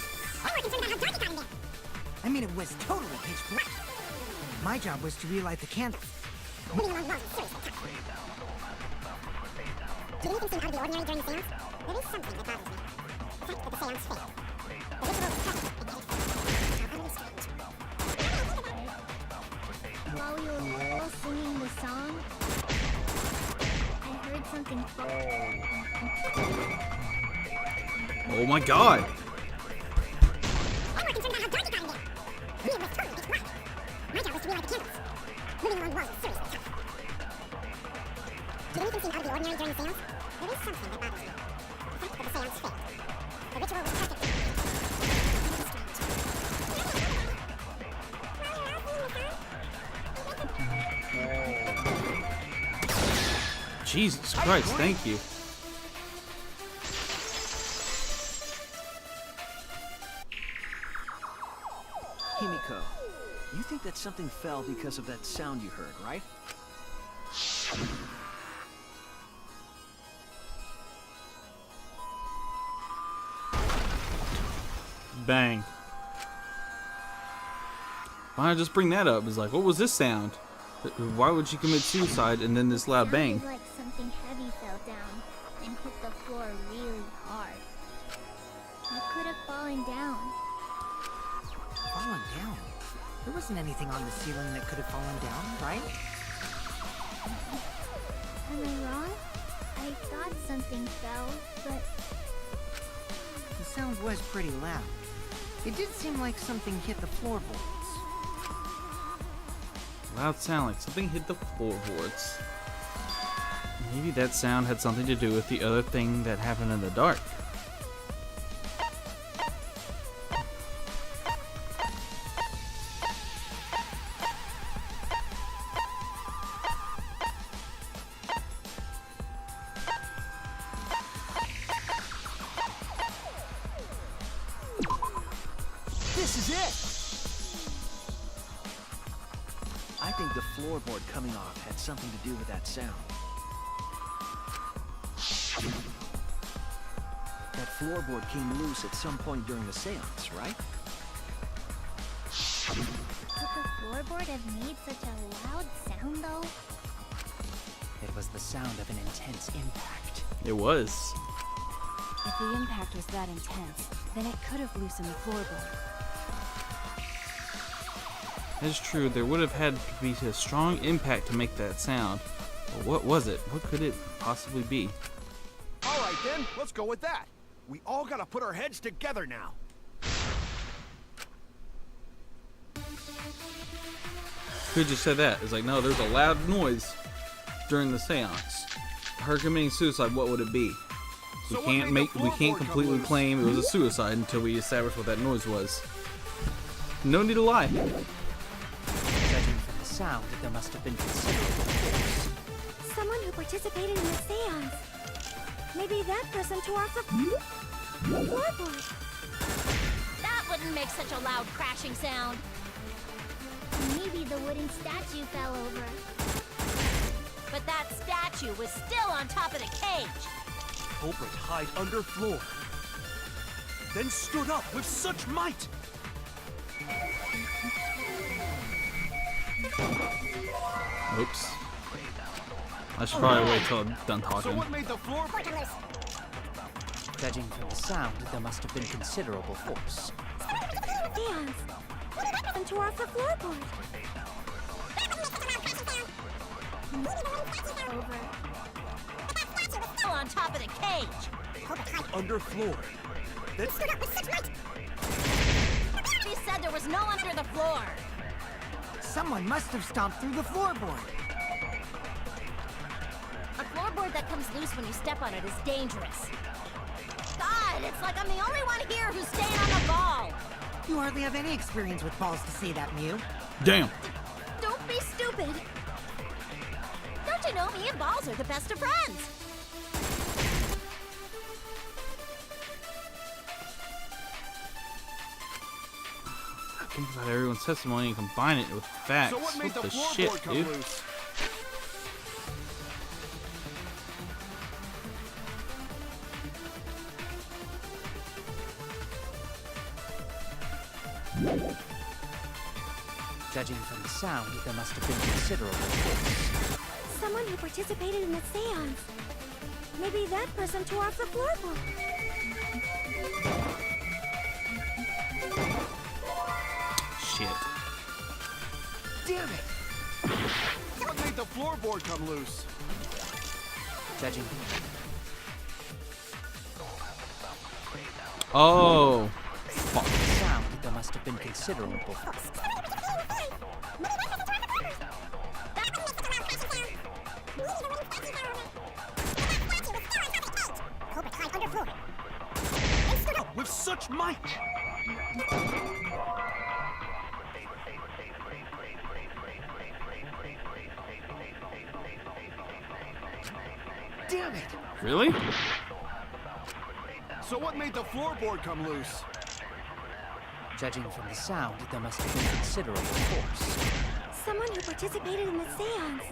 I mean, it was totally pitch black. My job was to relight the candles. Did anything seem out of the ordinary during the seance? There is something that bothers me. The fact that the seance failed. The ritual was perfect, and yet it failed. How utterly strange. While we were all singing the song, I heard something fall. Oh my god! I'm more concerned about how dark it got in there. I mean, it was totally pitch black. My job was to relight the candles. Moving along was seriously tough. Did anything seem out of the ordinary during the seance? There is something that bothers me. The fact that the seance failed. The ritual was perfect. Jesus Christ, thank you. Himiko, you think that something fell because of that sound you heard, right? Bang. Why not just bring that up? It's like, what was this sound? Why would she commit suicide and then this loud bang? Sounded like something heavy fell down and hit the floor really hard. You could have fallen down. Fallen down? There wasn't anything on the ceiling that could have fallen down, right? Am I wrong? I thought something fell, but The sound was pretty loud. It did seem like something hit the floorboards. Loud sound like something hit the floorboards. Maybe that sound had something to do with the other thing that happened in the dark. This is it! I think the floorboard coming off had something to do with that sound. That floorboard came loose at some point during the seance, right? could the floorboard have made such a loud sound though? It was the sound of an intense impact. It was. If the impact was that intense, then it could have loosened the floorboard. That's true. There would have had to be a strong impact to make that sound. What was it? What could it possibly be? All right then, let's go with that. We all gotta put our heads together now. Could just said that. It's like, no, there's a loud noise during the seance. Her committing suicide, what would it be? So We what made the can't floorboard come completely loose? claim it was a suicide until we establish what that noise was. No need to lie. Judging from the sound, there must have been considerable force. Someone who participated in the seance. Maybe that person tore off the floorboard. That wouldn't make such a loud crashing sound. Maybe the wooden statue fell over. But that statue was still on top of the cage. Culprit hide under floor. Then stood up with such might. Oops. I should probably wait till I'm done So talking. what made the floor? Judging from the sound, there must have been considerable force. Seance. And tore off the floorboard. Over. Still on top of the cage. Under floor. Then He said there was no under the floor. Someone must have stomped through the floorboard. A floorboard that comes loose when you step on it is dangerous. God, it's like I'm the only one here who's staying on the ball. You hardly have any experience with balls to say that, Mew. Damn. Don't be stupid. Don't you know me and Balls are the best of friends? Think about everyone's testimony and combine it with facts. So what made the the floorboard shit, come dude? loose? Judging from the sound, there must have been considerable force. Someone who participated in the seance. Maybe that person tore off the floorboard. Shit. Damn it! What made the floorboard come loose? Judging. Oh. From the sound, there must have been considerable force. with such might. Damn it! Really? So what made the floorboard come loose? Judging from the sound, there must have been considerable force. Someone who participated in the seance.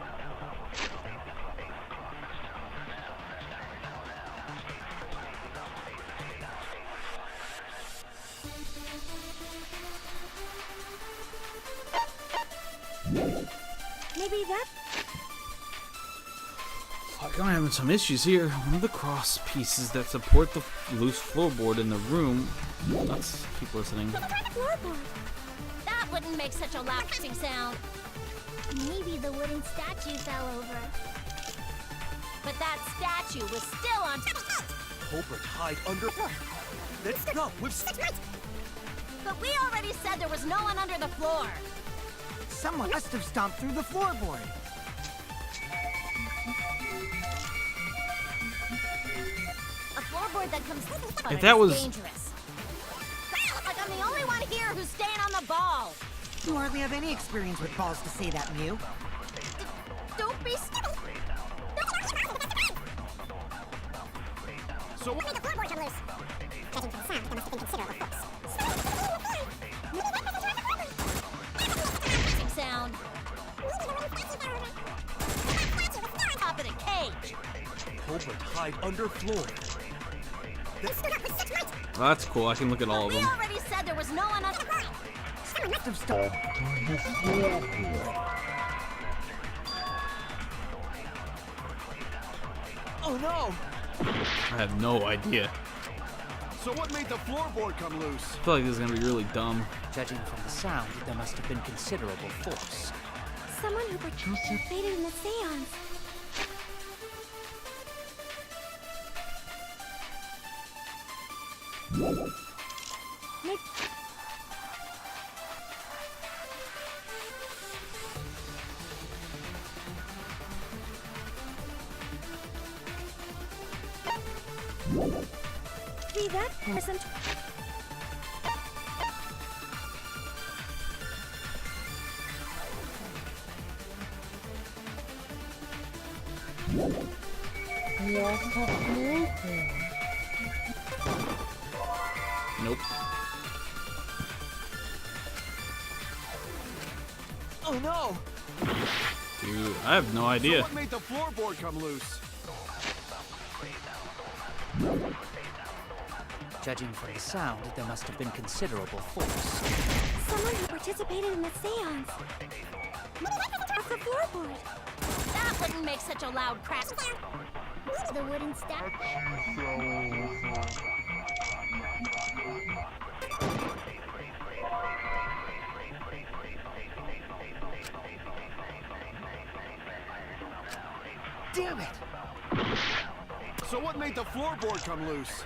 Maybe that... Fuck, I'm having some issues here. One of the cross pieces that support the loose floorboard in the room. Let's keep listening. floorboard. That wouldn't make such a loud sound. Maybe the wooden statue fell over. But that statue was still on top. Culprit hide under. Let's go with. But we already said there was no one under the floor. Someone must have stomped through the floorboard. A floorboard that comes on If it that is was- dangerous. Like I'm the only one here who's staying on the ball. You hardly have any experience with balls to say that, Mew. Don't be stupid. So what? The floorboard come loose. Judging from the sound, there must have been considerable force. Sound. Top of the cage. Culprit hide under floor. Oh, that's cool. I can look at all of We them. already said there was no one under the floor. Someone must have stomped. Oh no! I have no idea. So what made the floorboard come loose? I feel like this is gonna be really dumb. Judging from the sound, there must have been considerable force. Someone who participated in the seance. Maybe that person. Nope. Oh no! Dude, I have no So idea. what made the floorboard come loose? Judging from the sound, there must have been considerable force. Someone who participated in the seance. Off the floorboard. That wouldn't make such a loud crash. The wooden stack. Damn it! So what made the floorboard come loose?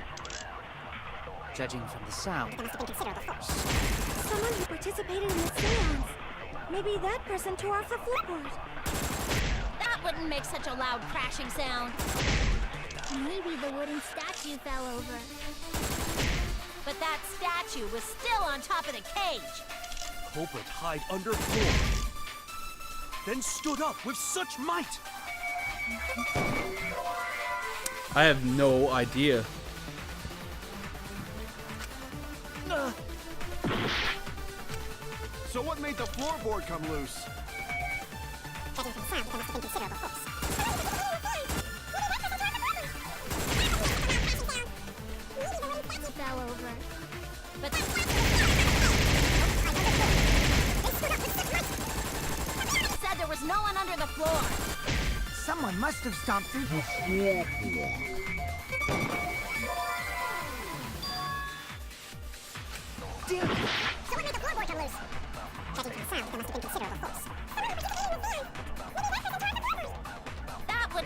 Judging from the sound, Someone who participated in the seance. Maybe that person tore off the floorboard. That wouldn't make such a loud crashing sound. Maybe the wooden statue fell over. But that statue was still on top of the cage. Culprit hide under floor. Then stood up with such might. I have no idea. So what made the floorboard come loose? Fell over. But said there was no one under the floor. Someone must have stomped through the Damn it! So what made the floorboard come loose? Judging from the sound, there must have been considerable force. That would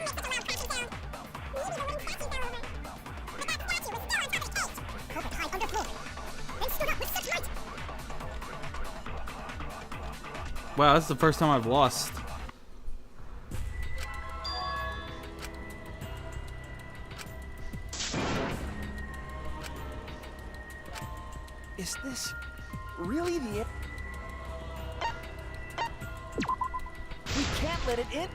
Wow, that's the first time I've lost. Is this really the end? We can't let it in.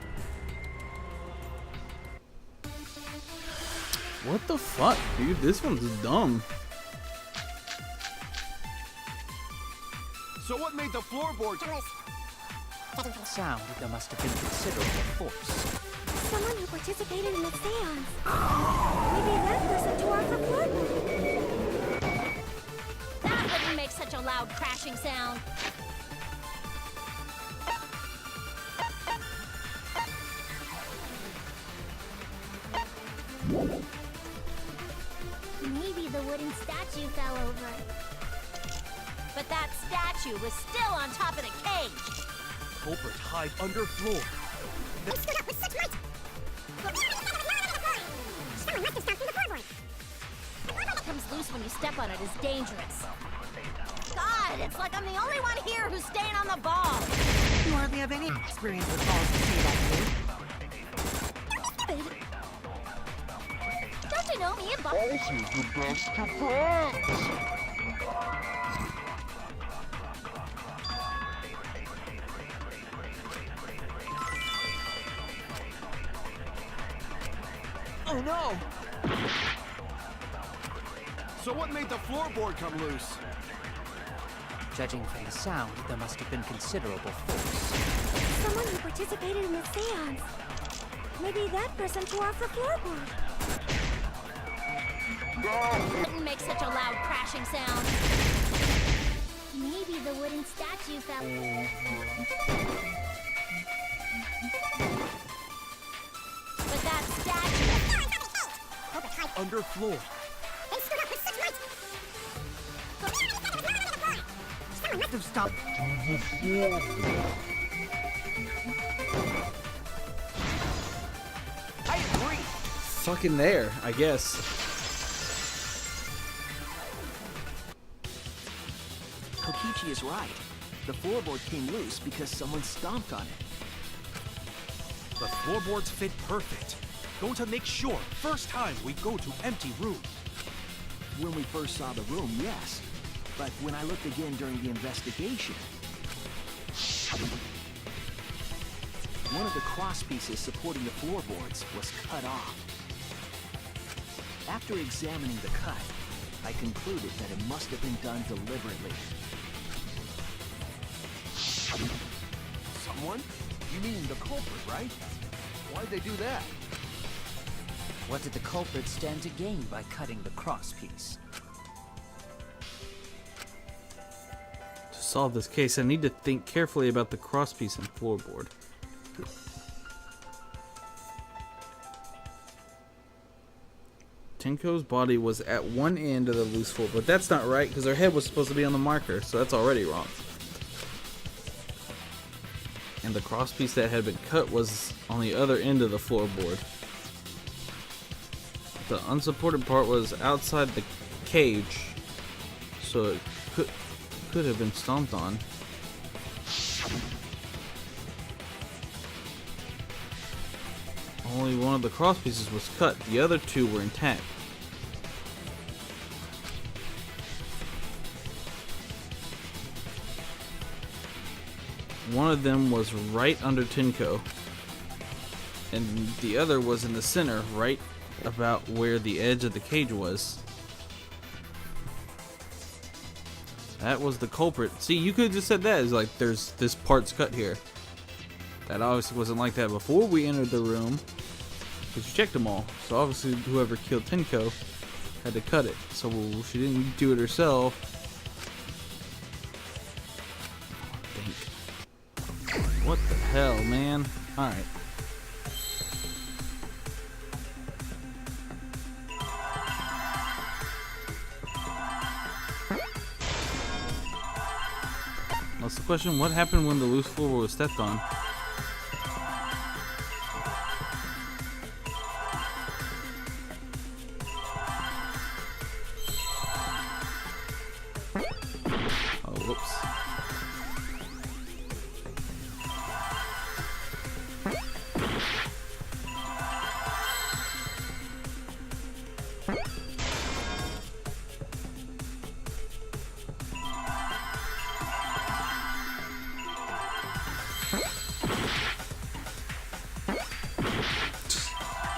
What the fuck, dude? This one's dumb. So what made the floorboard come loose? sound, there must have been considerable force. Someone who participated in the seance. Maybe that person tore off the floorboard. that wouldn't make such a loud crashing sound. Maybe the wooden statue fell over. But that statue was still on top of the cage. Culprit hide under floor. They stood up with such might. Someone must have stomped through the floorboard. What comes loose when you step on it is dangerous. God, it's like I'm the only one here who's staying on the ball. You hardly have any experience with balls to say that, Don't you know me and Bob? Oh no! So what made the floorboard come loose? Judging from the sound, there must have been considerable force. Someone who participated in the seance. Maybe that person tore off the floorboard. Wouldn't make such a loud crashing sound. Maybe the wooden statue fell. But that statue Under floor. They stood up with such might. Someone must have stomped. I agree. Fucking there, I guess. Yukichi is right. The floorboard came loose because someone stomped on it. The floorboards fit perfect. Going to make sure, first time we go to empty room. When we first saw the room, yes. But when I looked again during the investigation, one of the cross pieces supporting the floorboards was cut off. After examining the cut, I concluded that it must have been done deliberately. Someone? You mean the culprit, right? Why'd they do that? What did the culprit stand to gain by cutting the crosspiece? To solve this case, I need to think carefully about the crosspiece and floorboard. Tenko's body was at one end of the loose floor, but that's not right because her head was supposed to be on the marker, so that's already wrong. And the crosspiece that had been cut was on the other end of the floorboard. The unsupported part was outside the cage, so it could have been stomped on. Only one of the crosspieces was cut, the other two were intact. One of them was right under Tenko, and the other was in the center, right about where the edge of the cage was. That was the culprit. See, you could have just said that. It's like, there's this part's cut here. That obviously wasn't like that before we entered the room, because you checked them all. So obviously whoever killed Tenko had to cut it. So she didn't do it herself. I think. What the hell, man? Alright. That's the question. What happened when the loose floor was stepped on? Oh, whoops.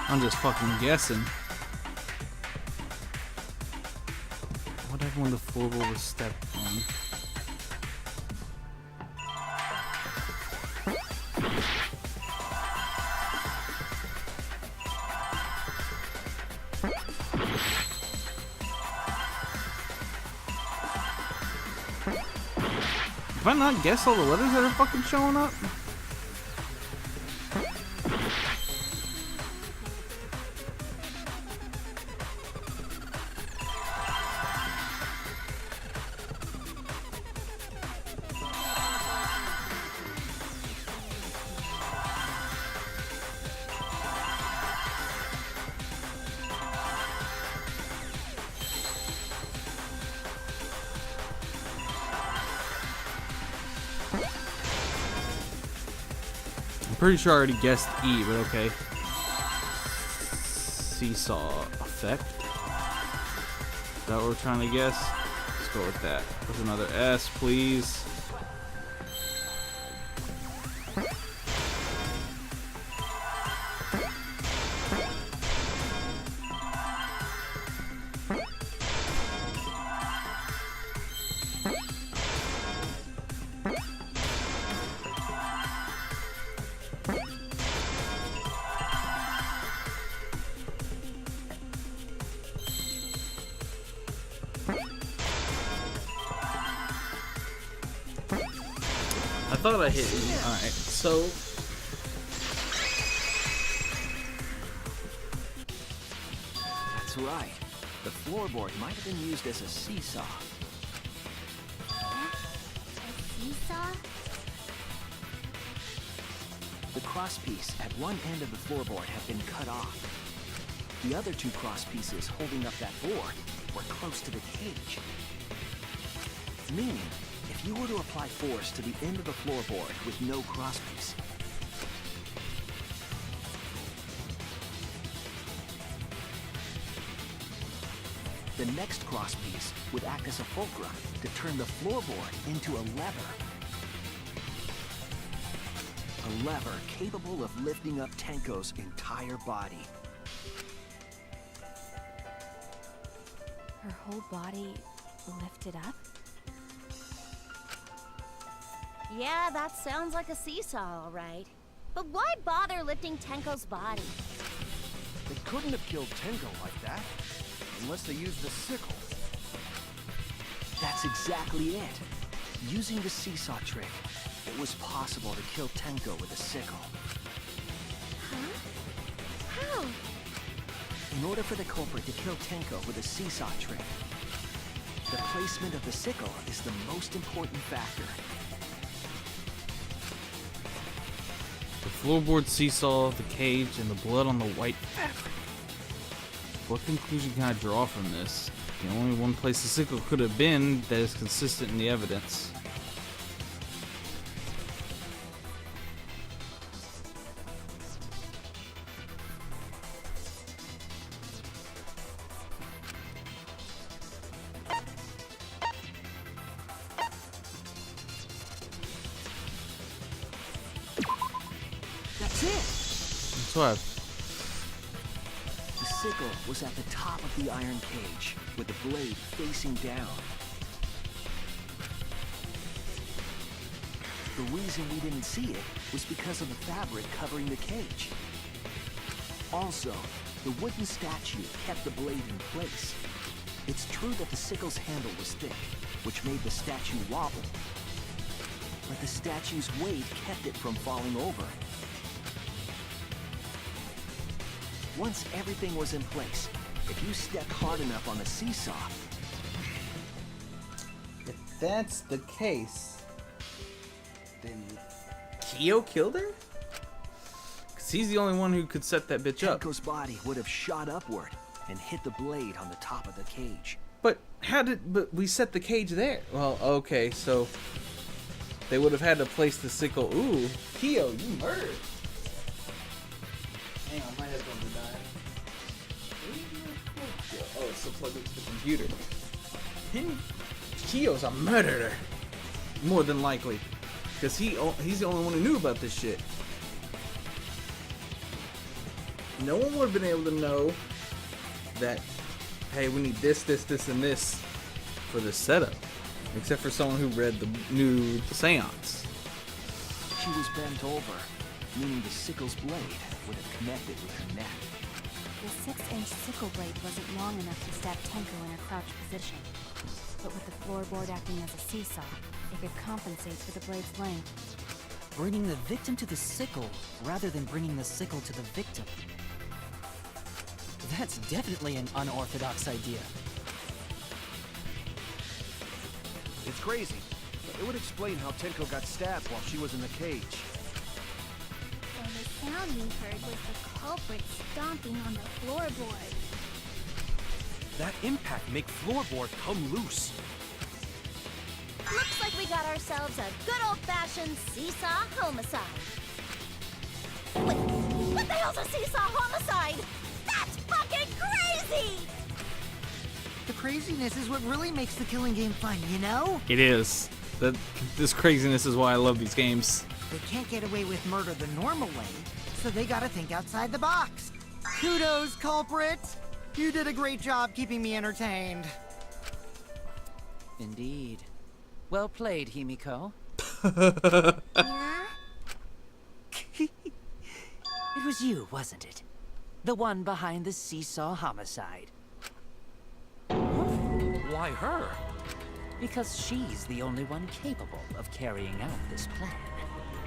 I'm just fucking guessing. What happened when the floorboard was stepped on? Have I not guessed all the letters that are fucking showing up? Pretty sure I already guessed E, but okay. Seesaw effect. Is that what we're trying to guess? Let's go with that. With another S, please. I thought I hit E. Alright, so that's right. The floorboard might have been used as a seesaw. A seesaw? The crosspiece at one end of the floorboard had been cut off. The other two crosspieces holding up that board were close to the cage. Meaning, if If you were to apply force to the end of the floorboard with no crosspiece, the next crosspiece would act as a fulcrum to turn the floorboard into a lever. A lever capable of lifting up Tenko's entire body. Her whole body lifted up? Yeah, that sounds like a seesaw, all right. But why bother lifting Tenko's body? They couldn't have killed Tenko like that. Unless they used the sickle. That's exactly it. Using the seesaw trick, it was possible to kill Tenko with a sickle. Huh? How? In order for the culprit to kill Tenko with a seesaw trick, the placement of the sickle is the most important factor. The floorboard, seesaw, the cage, and the blood on the white fabric. What conclusion can I draw from this? The only one place the sickle could have been that is consistent in the evidence. That's it! That's why The sickle was at the top of the iron cage, with the blade facing down. The reason we didn't see it was because of the fabric covering the cage. Also, the wooden statue kept the blade in place. It's true that the sickle's handle was thick, which made the statue wobble. But the statue's weight kept it from falling over. Once everything was in place, if you stepped hard enough on the seesaw... if that's the case, then Kyo killed her? Cause he's the only one who could set that bitch up. Tenko's body would have shot upward and hit the blade on the top of the cage. But but we set the cage there. Well, okay, so they would have had to place the sickle. Ooh, Kyo, you murdered. Hang on, my headphones are dying. Oh, it's still plugged into the computer. Kyo's a murderer. More than likely. Because he's the only one who knew about this shit. No one would have been able to know that, hey, we need this, and this for this setup. Except for someone who read the seance. She was bent over, meaning the sickle's blade would have connected with her neck. The 6-inch sickle blade wasn't long enough to stab Tenko in her crouch position. But with the floorboard acting as a seesaw, it could compensate for the blade's length. Bringing the victim to the sickle rather than bringing the sickle to the victim. That's definitely an unorthodox idea. It's crazy, but it would explain how Tenko got stabbed while she was in the cage. So the sound we heard was the culprit stomping on the floorboard. That impact make floorboard come loose. Looks like we got ourselves a good old-fashioned seesaw homicide. Wait, what the hell's a seesaw homicide? That's fucking crazy! The craziness is what really makes the killing game fun, you know? It is. This craziness is why I love these games. They can't get away with murder the normal way, so they gotta think outside the box. Kudos, culprit! You did a great job keeping me entertained. Indeed. Well played, Himiko. Yeah? It was you, wasn't it? The one behind the seesaw homicide. Why her? Because she's the only one capable of carrying out this plan.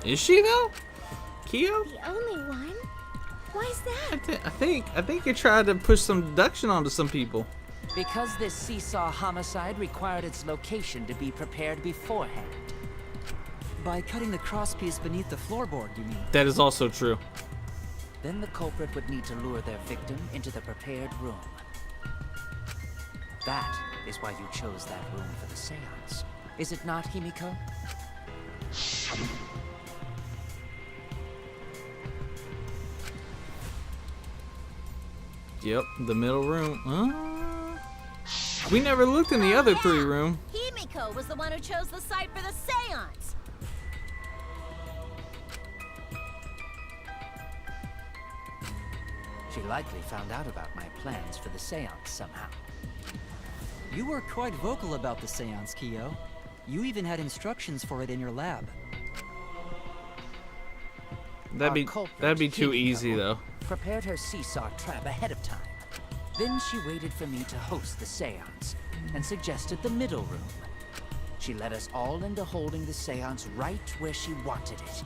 Is she though? Kyo? The only one? Why's that? I think you tried to push some deduction onto some people. Because this seesaw homicide required its location to be prepared beforehand. By cutting the crosspiece beneath the floorboard, you mean? That is also true. Then the culprit would need to lure their victim into the prepared room. That is why you chose that room for the seance. Is it not, Himiko? Yep, the middle room. We never looked in the other 3 room. Himiko was the one who chose the site for the seance. She likely found out about my plans for the seance somehow. You were quite vocal about the seance, Kyo. You even had instructions for it in your lab. That'd be too easy though. Prepared her seesaw trap ahead of time. Then she waited for me to host the seance and suggested the middle room. She led us all into holding the seance right where she wanted it.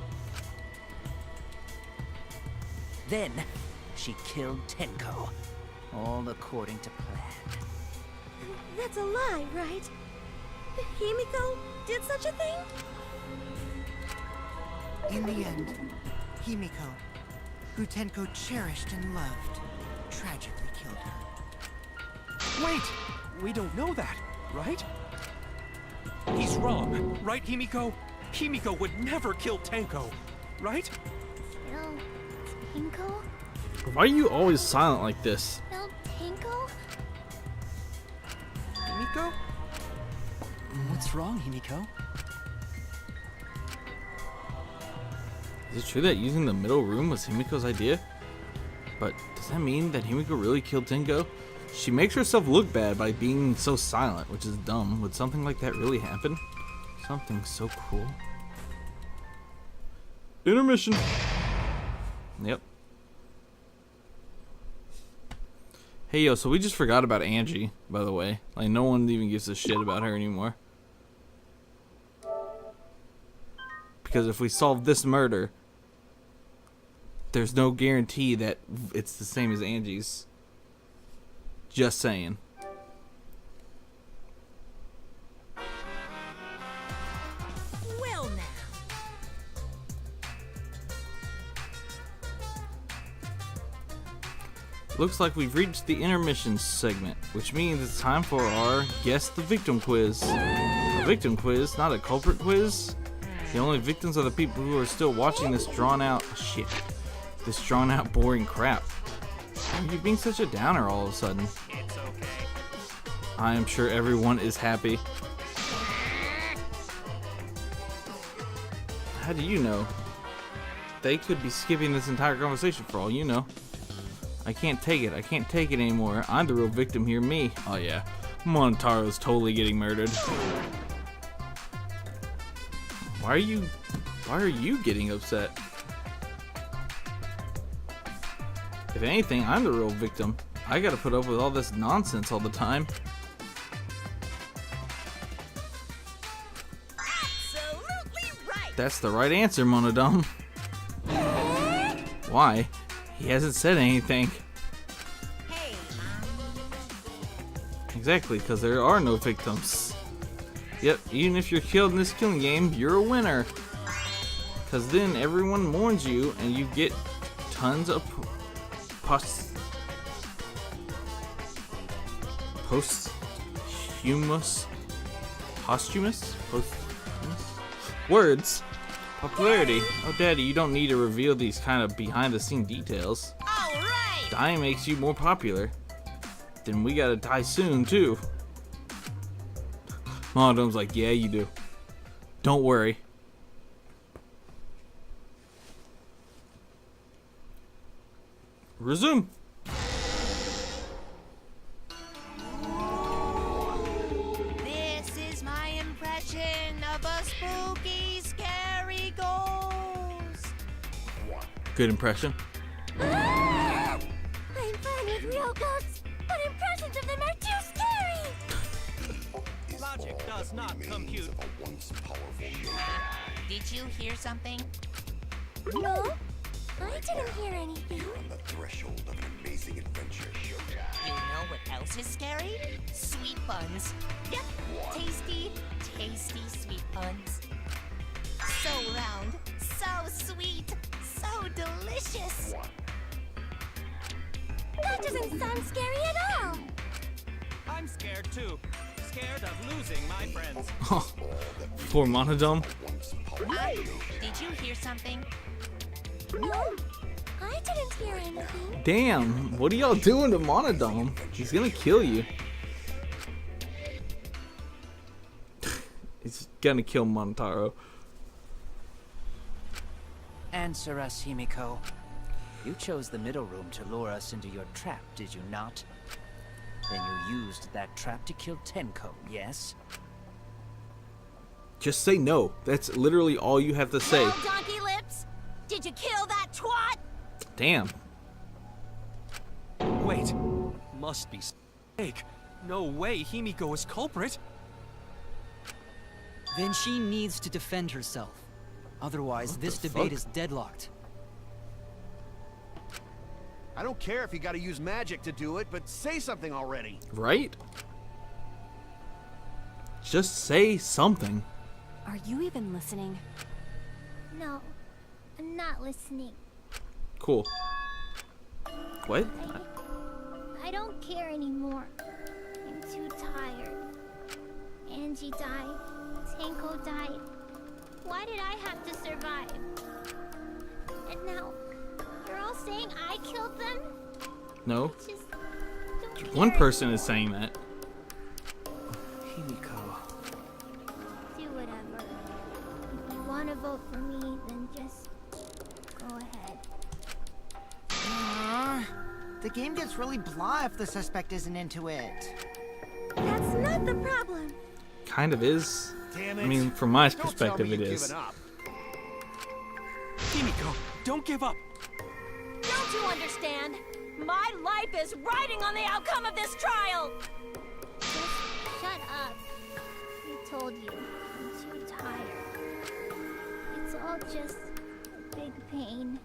Then she killed Tenko, all according to plan. That's a lie, right? Himiko did such a thing? In the end, Himiko, who Tenko cherished and loved, tragically killed her. Wait! We don't know that, right? He's wrong, right, Himiko? Himiko would never kill Tenko, right? No, Tinko? Why are you always silent like this? No, Tinko? Himiko? What's wrong, Himiko? Is it true that using the middle room was Himiko's idea? But does that mean that Himiko really killed Tenko? She makes herself look bad by being so silent, which is dumb. Would something like that really happen? Something so cruel. Intermission. Yep. Hey yo, so we just forgot about Angie, by the way. Like no one even gives a shit about her anymore. Because if we solve this murder, there's no guarantee that it's the same as Angie's. Just saying. Well now. Looks like we've reached the intermission segment, which means it's time for our Guess the Victim quiz. A victim quiz, not a culprit quiz. The only victims are the people who are still watching this drawn out boring crap. Why are you being such a downer all of a sudden? It's okay. I am sure everyone is happy. How do you know? They could be skipping this entire conversation for all you know. I can't take it. I can't take it anymore. I'm the real victim here, me. Oh yeah, Montaro's totally getting murdered. Why are you getting upset? If anything, I'm the real victim. I gotta put up with all this nonsense all the time. Absolutely right. That's the right answer, Monodome. Why? He hasn't said anything. Hey, Exactly, because there are no victims. Yep, even if you're killed in this killing game, you're a winner. Because then everyone mourns you and you get tons of posthumous words. Popularity. Oh, Daddy, you don't need to reveal these kind of behind-the-scene details. all right. Dying makes you more popular. Then we gotta die soon, too. Monodome's like, yeah, you do. Don't worry. Resume. This is my impression of a spooky, scary ghost. Good impression. I'm fine with real ghosts, but impressions of them are too scary! Logic does not compute. Did you hear something? No, I didn't hear anything. On the threshold of an amazing adventure. You know what else is scary? Sweet buns. Yep, tasty, tasty sweet buns. So round, so sweet, so delicious. That doesn't sound scary at all! I'm scared too. scared of losing my friends. Poor Monodome. Did you hear something? No, I didn't hear anything. Damn, what are y'all doing to Monodome? He's gonna kill you. He's gonna kill Montaro. Answer us, Himiko. You chose the middle room to lure us into your trap, did you not? Then you used that trap to kill Tenko, yes? Just say no. That's literally all you have to say. Well, Donkey Lips, did you kill that twat? Damn. Wait, must be fake. No way Himiko is culprit. Then she needs to defend herself. Otherwise, this debate is deadlocked. I don't care if you gotta use magic to do it, but say something already. Right? Just say something. Are you even listening? No, I'm not listening. Cool. What? I don't care anymore. I'm too tired. Angie died. Tenko died. Why did I have to survive? And now, you're all saying I killed them? No. I just don't One care person is anymore. saying that. Himiko. Do whatever. If you want to vote for me, then just go ahead. The game gets really blah if the suspect isn't into it. That's not the problem. Kind of is. Damn it. I mean, from my Don't tell perspective, me it you've is. given up. Himiko, don't give up. Don't you understand? My life is riding on the outcome of this trial! Just shut up. I told you, I'm too tired. It's all just a big pain.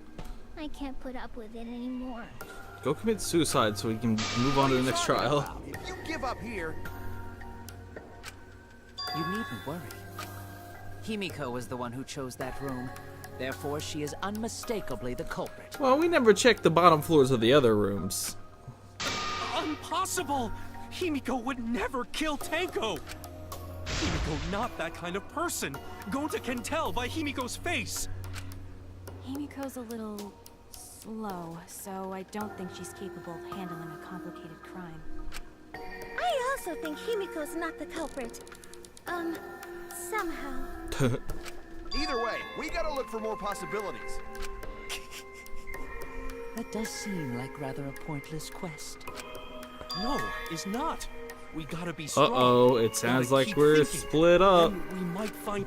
I can't put up with it anymore. Go commit suicide so we can move on to the next trial. If you give up here, You needn't worry. Himiko was the one who chose that room. Therefore, she is unmistakably the culprit. Well, we never checked the bottom floors of the other rooms. Impossible! Himiko would never kill Tenko! Himiko not that kind of person! Gonta can tell by Himiko's face! Himiko's a little slow, so I don't think she's capable of handling a complicated crime. I also think Himiko's not the culprit. Somehow. either way, we gotta look for more possibilities. That does seem like rather a pointless quest. No, it's not. We gotta be strong. Uh-oh, it Gotta sounds like keep we're thinking. split up. Then we might find...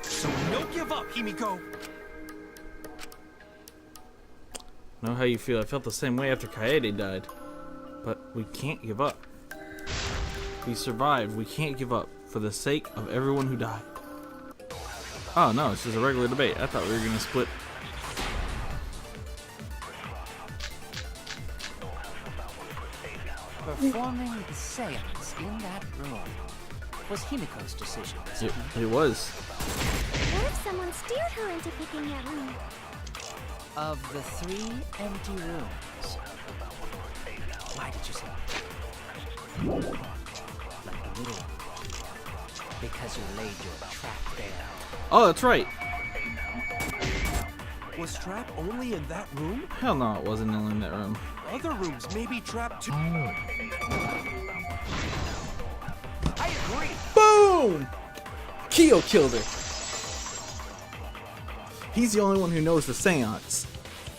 So no give up, Himiko! Know how you feel. I felt the same way after Kaede died. But we can't give up. We survived. We can't give up for the sake of everyone who died. Oh no, it's just a regular debate. I thought we were gonna split. Performing the seance in that room was Himiko's decision. It was. What if someone steered her into picking that room? Of the 3 empty rooms, why did you say like the middle one? Because you laid your trap there. Oh, that's right. Was Trap only in that room? Hell no, it wasn't only in that room. Other rooms may be trapped too. I agree. Boom! Kyo killed her. He's the only one who knows the seance.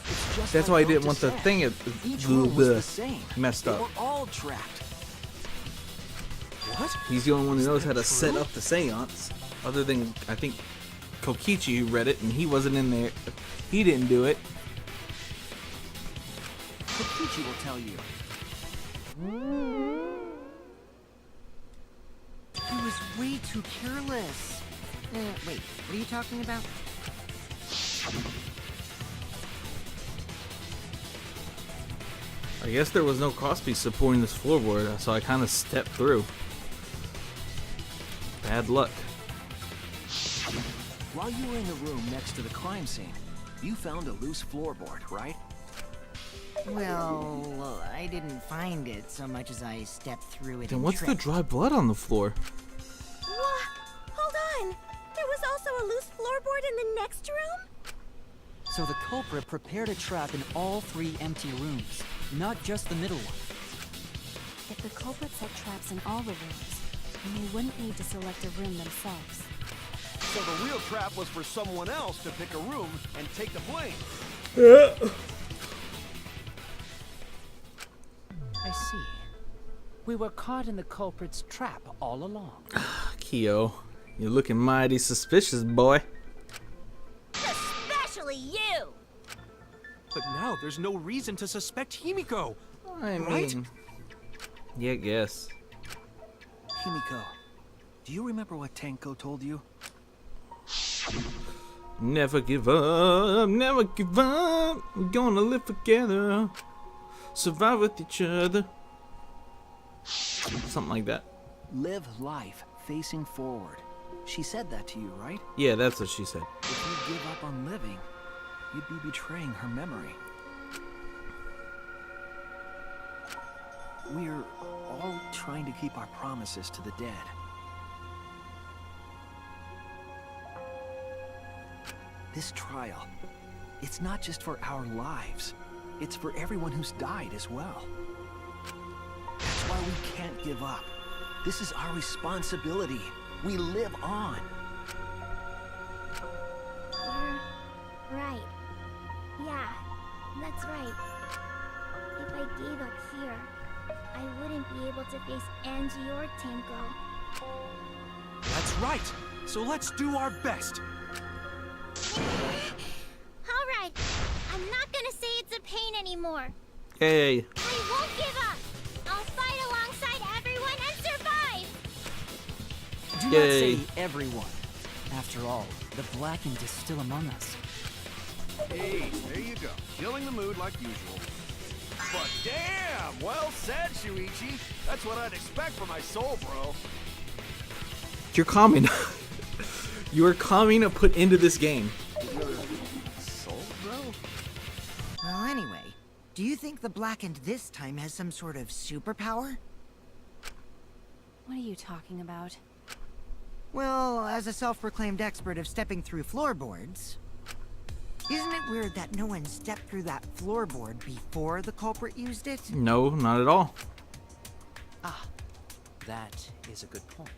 It's just That's like why I didn't Gonta want the said. thing Each room was the same. messed They up. were all trapped. What? He's the only one who knows how to that set true? up the seance. Other than, I think, Kokichi who read it, and he wasn't in there. He didn't do it. Kokichi will tell you. He was way too careless. Wait, what are you talking about? I guess there was no crosspiece supporting this floorboard, so I kind of stepped through. Bad luck. While you were in the room next to the crime scene, you found a loose floorboard, right? Well, I didn't find it so much as I stepped through it. Then and what's the tripped. dry blood on the floor? What? Hold on! There was also a loose floorboard in the next room? So the culprit prepared a trap in all 3 empty rooms, not just the middle one. If the culprit set traps in all the rooms, then they wouldn't need to select a room themselves. So the real trap was for someone else to pick a room and take the blame. I see. We were caught in the culprit's trap all along. Kyo, you're looking mighty suspicious, boy. Especially you! But now there's no reason to suspect Himiko. I mean, Right? yeah, I guess. Himiko, do you remember what Tenko told you? Never give up, never give up. We're gonna live together, survive with each other. Something like that. Live life facing forward. She said that to you, right? Yeah, that's what she said. If you give up on living, you'd be betraying her memory. We're all trying to keep our promises to the dead. This trial, it's not just for our lives. It's for everyone who's died as well. That's why we can't give up. This is our responsibility. We live on. You're right. Yeah, that's right. If I gave up here, I wouldn't be able to face Angie or Tenko. That's right. So let's do our best. Alright, I'm not gonna say it's a pain anymore. Hey, I won't give up. I'll fight alongside everyone and survive. Do Yay. not say everyone. After all, the blackened is still among us. Hey, there you go. Killing the mood like usual. But damn, well said, Shuichi. That's what I'd expect from my soul, bro. you're calming. You are calming to put into this game. Soul, bro? Well, anyway, do you think the Blackened this time has some sort of superpower? What are you talking about? Well, as a self-proclaimed expert of stepping through floorboards, isn't it weird that no one stepped through that floorboard before the culprit used it? No, not at all. Ah, that is a good point.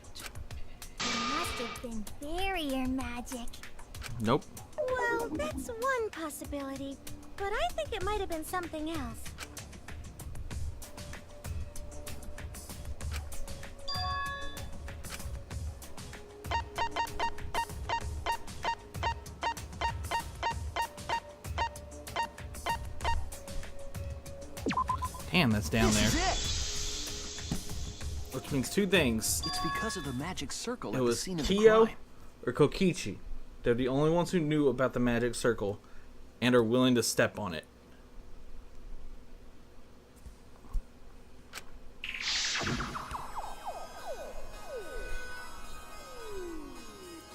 It must have been barrier magic. Nope. Well, that's one possibility, but I think it might have been something else. Damn, that's down there. This is it! Which means two things. It's because of the magic circle It at the was scene of the Kyo crime. or Kokichi. They're the only ones who knew about the magic circle and are willing to step on it.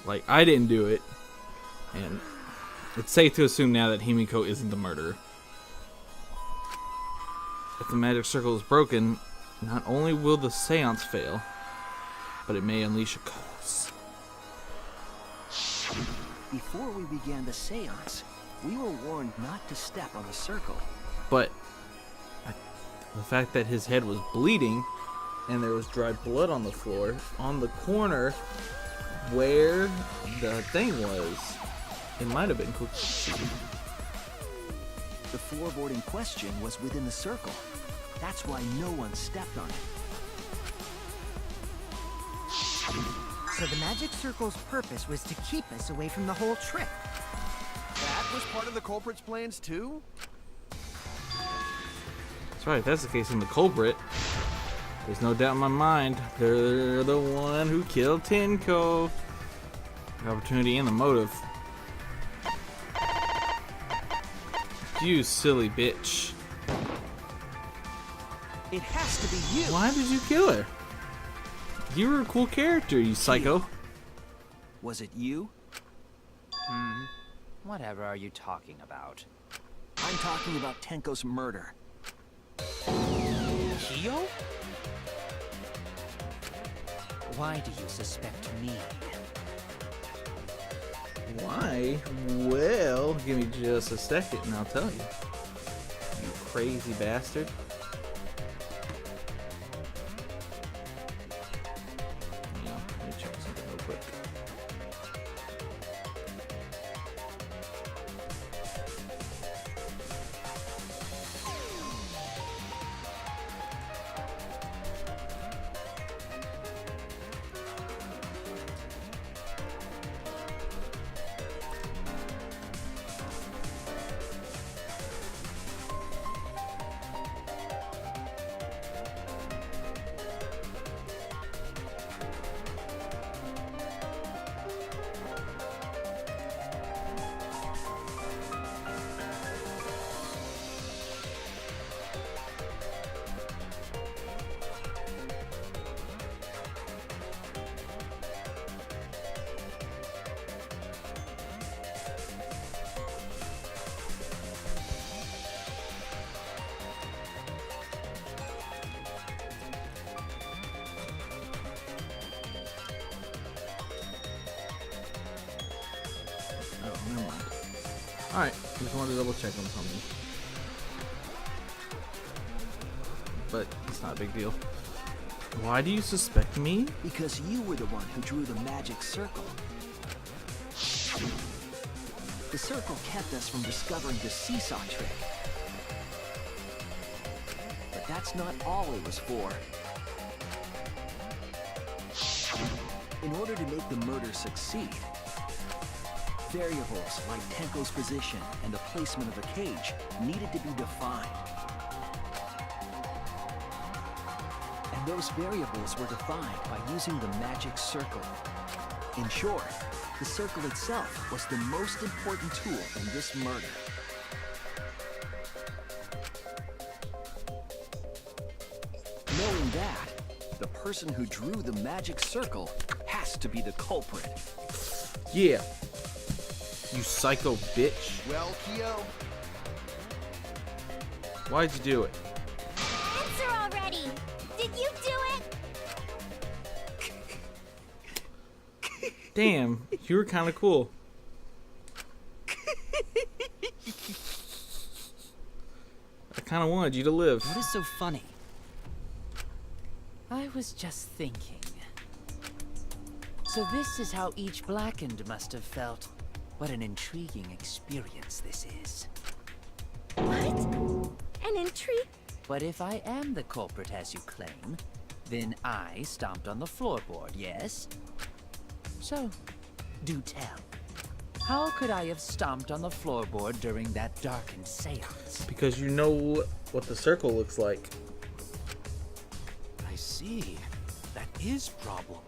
Like, I didn't do it. And it's safe to assume now that Himiko isn't the murderer. If the magic circle is broken, not only will the seance fail, but it may unleash a curse. Before we began the seance, we were warned not to step on the circle. But the fact that his head was bleeding and there was dried blood on the floor, on the corner where the thing was, it might have been Kokichi. The floorboard in question was within the circle. That's why no one stepped on it. So the magic circle's purpose was to keep us away from the whole trip. That was part of the culprit's plans too? That's right, if that's the case in the culprit, there's no doubt in my mind, they're the one who killed Tenko. The opportunity and the motive. You silly bitch. It has to be you! Why did you kill her? You were a cool character, you psycho. Was it you? Whatever are you talking about? I'm talking about Tenko's murder. Kyo? Why do you suspect me? Why? Well, give me just a second and I'll tell you. You crazy bastard. Yeah, let me check something real quick. Oh, never mind. Alright, just wanted to double check on something. But it's not a big deal. Why do you suspect me? Because you were the one who drew the magic circle. The circle kept us from discovering the seesaw trick. But that's not all it was for. In order to make the murder succeed, variables like Tenko's position and the placement of the cage needed to be defined. And those variables were defined by using the magic circle. In short, the circle itself was the most important tool in this murder. Knowing that, the person who drew the magic circle has to be the culprit. Yeah. You psycho bitch. Well, Kyo, Why'd you do it? Answer already! Did you do it? Damn, you were kind of cool. I kind of wanted you to live. What is so funny? I was just thinking. So this is how each Blackened must have felt. What an intriguing experience this is. What? An intrigue? But if I am the culprit as you claim, then I stomped on the floorboard, yes? So, do tell. How could I have stomped on the floorboard during that darkened seance? Because you know what the circle looks like. I see. That is problem.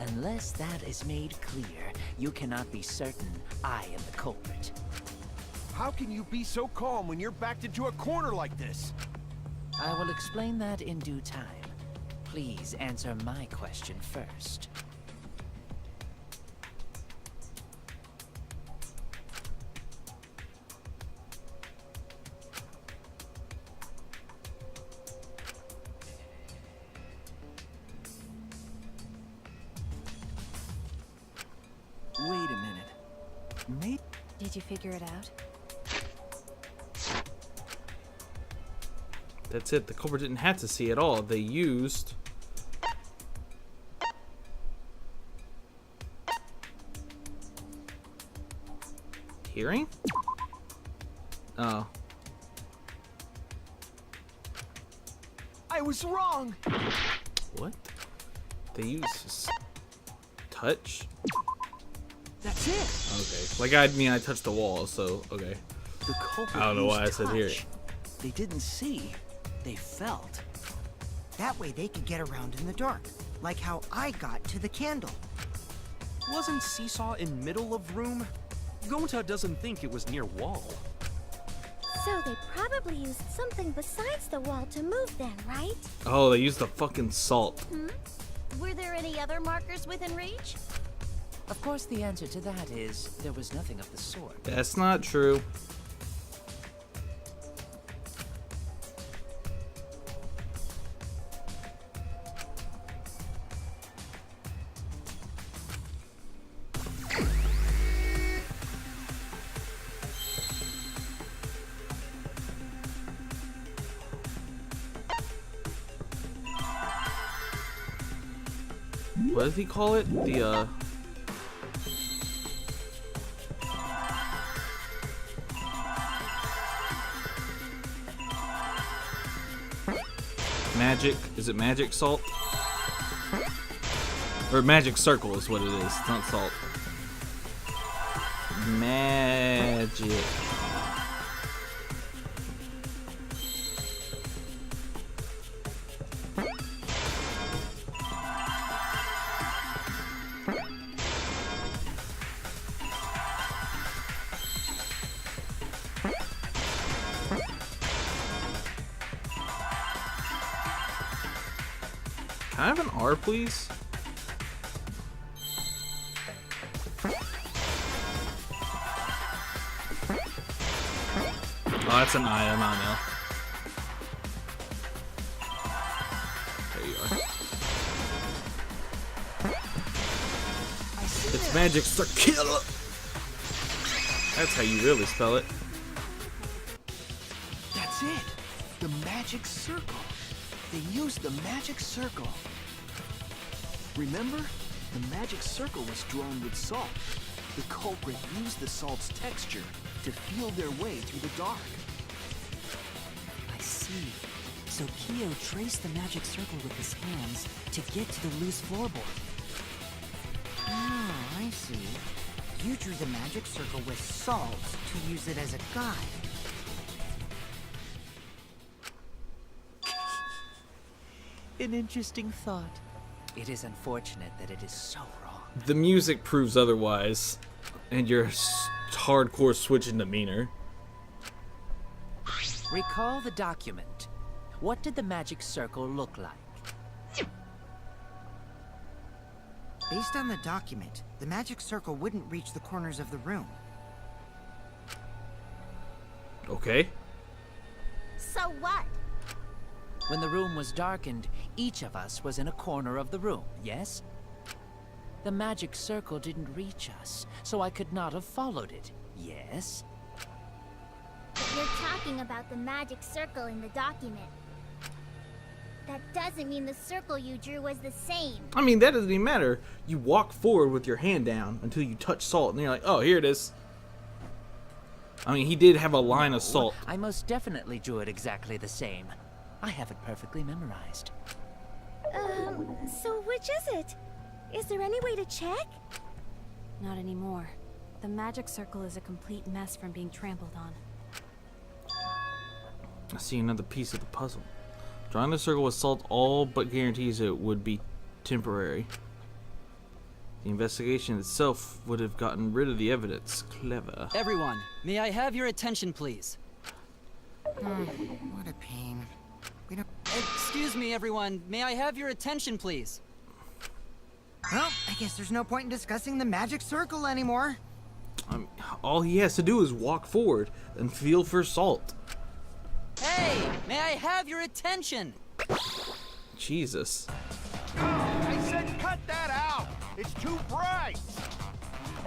Unless that is made clear, you cannot be certain I am the culprit. how can you be so calm when you're backed into a corner like this? I will explain that in due time. Please answer my question first. Wait a minute. Did you figure it out? That's it. The culprit didn't have to see at all. They used... hearing? Oh. I was wrong! What? They use touch? That's it! Okay. Like, I mean, I touched the wall, so, okay. The culprit I don't know why I used said hearing. touch. They didn't see. They felt. That way they could get around in the dark, like how I got to the candle. Wasn't Seesaw in middle of room? Gonta doesn't think it was near wall. So they probably used something besides the wall to move then, right? Oh, they used the fucking salt. Were there any other markers within reach? Of course, the answer to that is there was nothing of the sort. That's not true. What does he call it? The magic, is it magic salt? Or magic circle is what it is, it's not salt. Magic. Can I have an R, please? Oh, that's an I, not an L. There you are. It's magic circle. That's how you really spell it. That's it! The magic circle. They used the magic circle. Remember? The magic circle was drawn with salt. The culprit used the salt's texture to feel their way through the dark. I see. So Kyo traced the magic circle with his hands to get to the loose floorboard. Oh, I see. You drew the magic circle with salt to use it as a guide. An interesting thought. It is unfortunate that it is so wrong. The music proves otherwise, and your hardcore switch in demeanor. Recall the document. What did the magic circle look like? Based on the document, the magic circle wouldn't reach the corners of the room. Okay. So what? When the room was darkened, each of us was in a corner of the room, yes? The magic circle didn't reach us, so I could not have followed it, yes? But you're talking about the magic circle in the document. That doesn't mean the circle you drew was the same. I mean, that doesn't even matter. You walk forward with your hand down until you touch salt, and you're like, oh, here it is. I mean, he did have a line of salt. I most definitely drew it exactly the same. I have it perfectly memorized. So which is it? Is there any way to check? Not anymore. The magic circle is a complete mess from being trampled on. I see another piece of the puzzle. Drawing the circle with salt all but guarantees it would be temporary. The investigation itself would have gotten rid of the evidence. Clever. Everyone, may I have your attention, please? What a pain. We don't... Excuse me, everyone. May I have your attention, please? Well, I guess there's no point in discussing the magic circle anymore. All he has to do is walk forward and feel for salt. Hey, may I have your attention? Jesus. I said cut that out! It's too bright!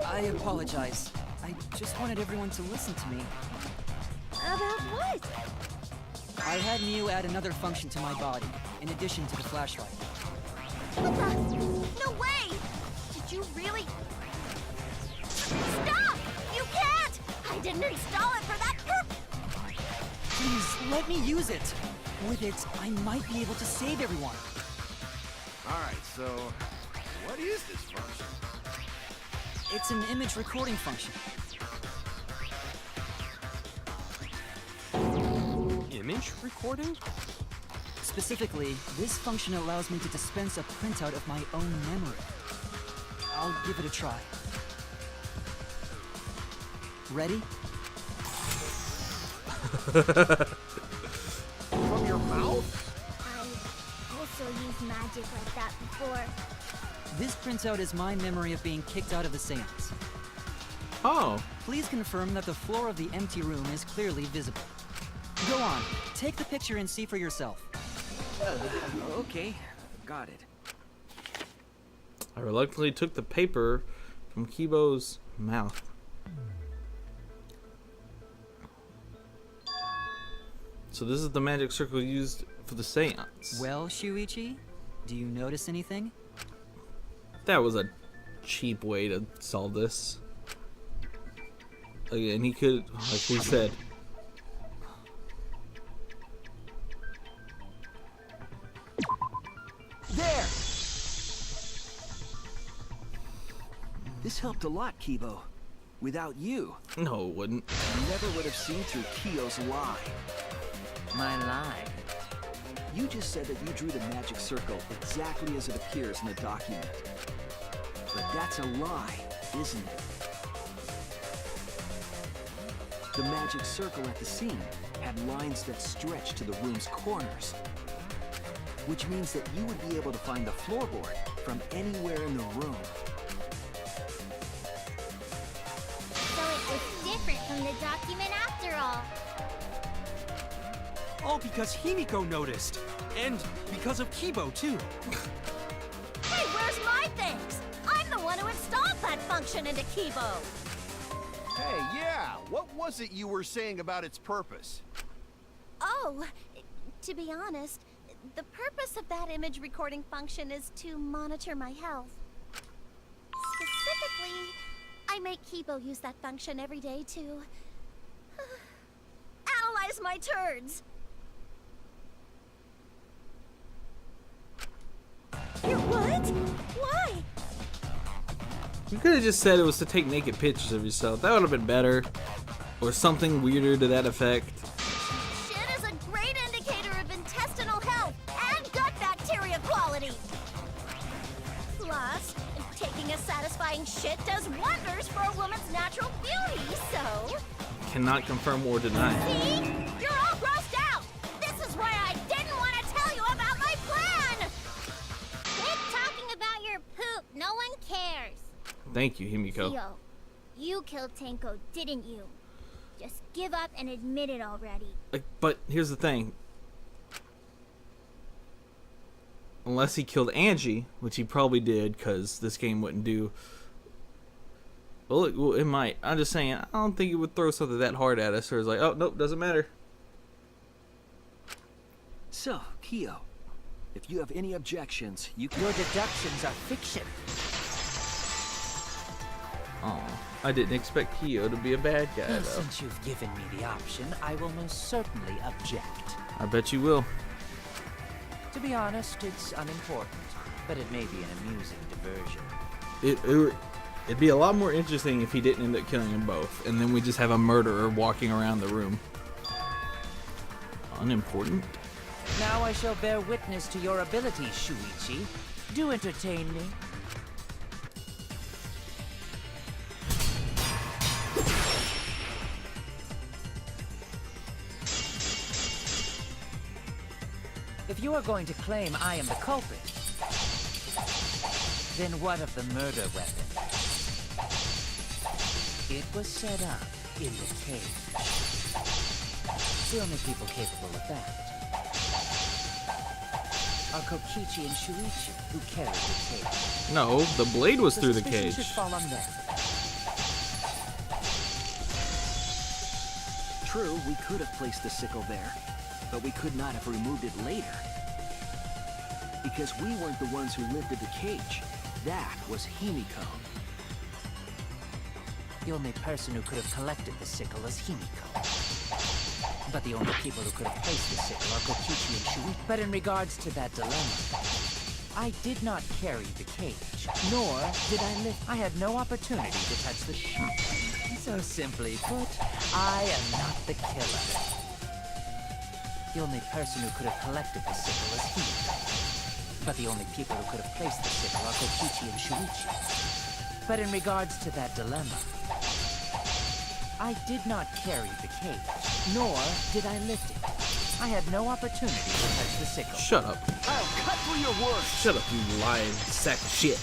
I apologize. I just wanted everyone to listen to me. About what? I had Miu add another function to my body, in addition to the flashlight. What the? No way! Did you really? Stop! You can't! I didn't install it for that purpose! Please, let me use it! With it, I might be able to save everyone. Alright, so what is this function? It's an image recording function. Image recording? Specifically, this function allows me to dispense a printout of my own memory. I'll give it a try. Ready? From your mouth? I also used magic like that before. This printout is my memory of being kicked out of the seance. Oh. Please confirm that the floor of the empty room is clearly visible. Go on, take the picture and see for yourself. Okay, got it. I reluctantly took the paper from Kibo's mouth. So this is the magic circle used for the seance. Well, Shuichi, do you notice anything? That was a cheap way to solve this. Again, he could, like we said. There! This helped a lot, Kibo. Without you, No, it wouldn't. you never would have seen through Kiyo's lie. My lie. You just said that you drew the magic circle exactly as it appears in the document. But that's a lie, isn't it? The magic circle at the scene had lines that stretched to the room's corners. Which means that you would be able to find the floorboard from anywhere in the room. So it was different from the document after all. All because Himiko noticed. And because of Kibo, too. Hey, where's my things? I'm the one who installed that function into Kibo. Hey, yeah, what was it you were saying about its purpose? Oh, to be honest, the purpose of that image recording function is to monitor my health. Specifically, I make Kibo use that function every day to analyze my turds. You what? Why? You could have just said it was to take naked pictures of yourself. That would have been better. Or something weirder to that effect. Shit is a great indicator of intestinal health and gut bacteria quality. Plus, taking a satisfying shit does wonders for a woman's natural beauty, so... Cannot confirm or deny. See? You're all grossed out! This is why I didn't want to tell you about my plan! Quit talking about your poop. No one cares. Thank you, Himiko. Kyo, you killed Tenko, didn't you? Just give up and admit it already. But here's the thing. Unless he killed Angie, which he probably did, because this game wouldn't do... Well, it might. I'm just saying, I don't think it would throw something that hard at us, or it's like, oh, nope, doesn't matter. So, Kiyo, if you have any objections, you can... Your deductions are fiction. Oh, I didn't expect Kyo to be a bad guy, Well, though. since you've given me the option, I will most certainly object. I bet you will. To be honest, it's unimportant, but it may be an amusing diversion. It'd be a lot more interesting if he didn't end up killing them both, and then we just have a murderer walking around the room. Unimportant? Now I shall bear witness to your abilities, Shuichi. Do entertain me. If you are going to claim I am the culprit, then what of the murder weapon? It was set up in the cage. The only people capable of that are Kokichi and Shuichi, who carried the cage. No, the blade was through the suspicion cage. should fall on them. True, we could have placed the sickle there, but we could not have removed it later. Because we weren't the ones who lifted the cage. That was Himiko. The only person who could have collected the sickle is Himiko. But the only people who could have placed the sickle are Kokichi and Shuichi. But in regards to that dilemma, I did not carry the cage, nor did I lift. I had no opportunity to touch the So simply put, I am not the killer. The only person who could have collected the sickle is Himiko. But the only people who could have placed the sickle are Kokichi and Shuichi. But in regards to that dilemma, I did not carry the cage, nor did I lift it. I had no opportunity to touch the sickle. Shut up. I'll cut through your words. Shut up, you lying sack of shit.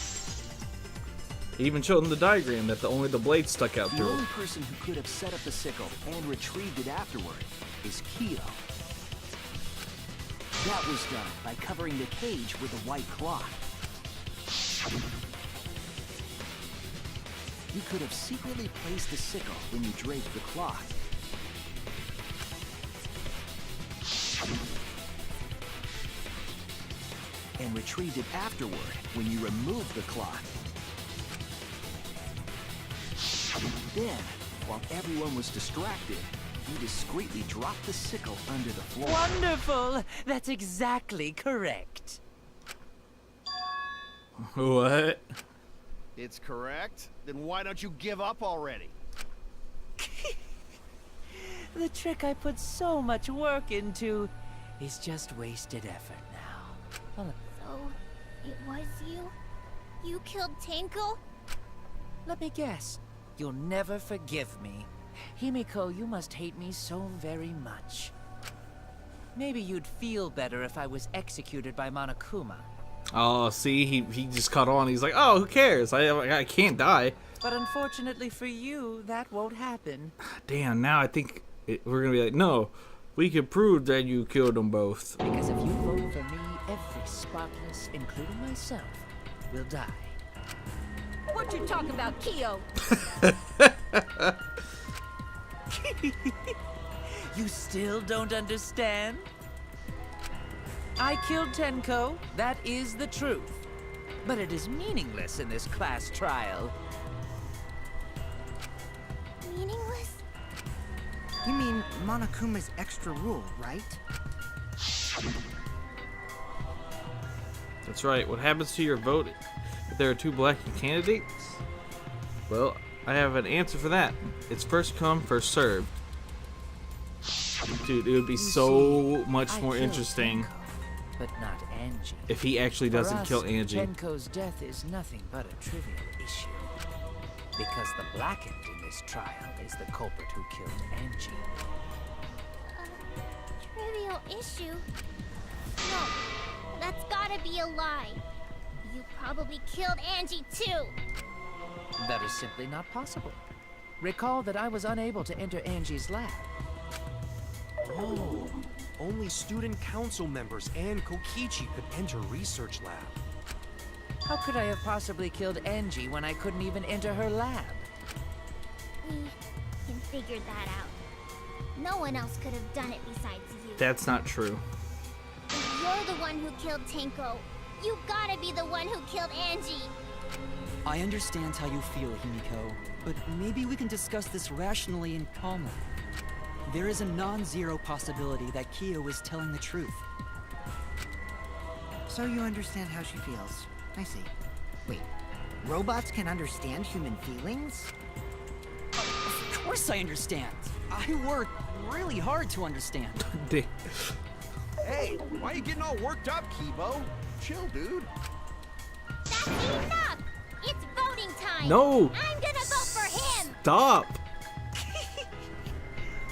He even showed him the diagram that only the blade stuck out The through. only person who could have set up the sickle and retrieved it afterward is Kyo. That was done by covering the cage with a white cloth. You could have secretly placed the sickle when you draped the cloth. And retrieved it afterward when you removed the cloth. Then, while everyone was distracted, you discreetly dropped the sickle under the floor. Wonderful! That's exactly correct. What? It's correct? Then why don't you give up already? The trick I put so much work into is just wasted effort now. So, it was you? You killed Tenko? Let me guess. You'll never forgive me. Himiko, you must hate me so very much. Maybe you'd feel better if I was executed by Monokuma. Oh, see, he just caught on. He's like, oh, who cares? I can't die. But unfortunately for you, that won't happen. Damn, now I think we're gonna be like, no, we can prove that you killed them both. Because if you vote for me, every Sparkless, including myself, will die. What you talking about, Kyo? You still don't understand? I killed Tenko, that is the truth. But it is meaningless in this class trial. Meaningless? You mean Monokuma's extra rule, right? That's right. What happens to your vote if there are two black candidates? Well, I have an answer for that. It's first come, first served. Dude, it would be so much I more killed interesting Tenko, but not Angie. if he actually doesn't For us, kill Angie. Tenko's death is nothing but a trivial issue. Because the blackened in this trial is the culprit who killed Angie. Trivial issue? No, that's gotta be a lie. You probably killed Angie too. That is simply not possible. Recall that I was unable to enter Angie's lab. Oh, only student council members and Kokichi could enter research lab. How could I have possibly killed Angie when I couldn't even enter her lab? We can figure that out. No one else could have done it besides you. That's not true. If you're the one who killed Tenko, you gotta be the one who killed Angie. I understand how you feel, Himiko, but maybe we can discuss this rationally and calmly. There is a non-zero possibility that Kyo is telling the truth. So you understand how she feels. I see. Wait, robots can understand human feelings? Of course I understand. I work really hard to understand. Damn. Hey, why are you getting all worked up, Kibo? Chill, dude. That's enough! It's voting time! No! I'm gonna vote for him! Stop!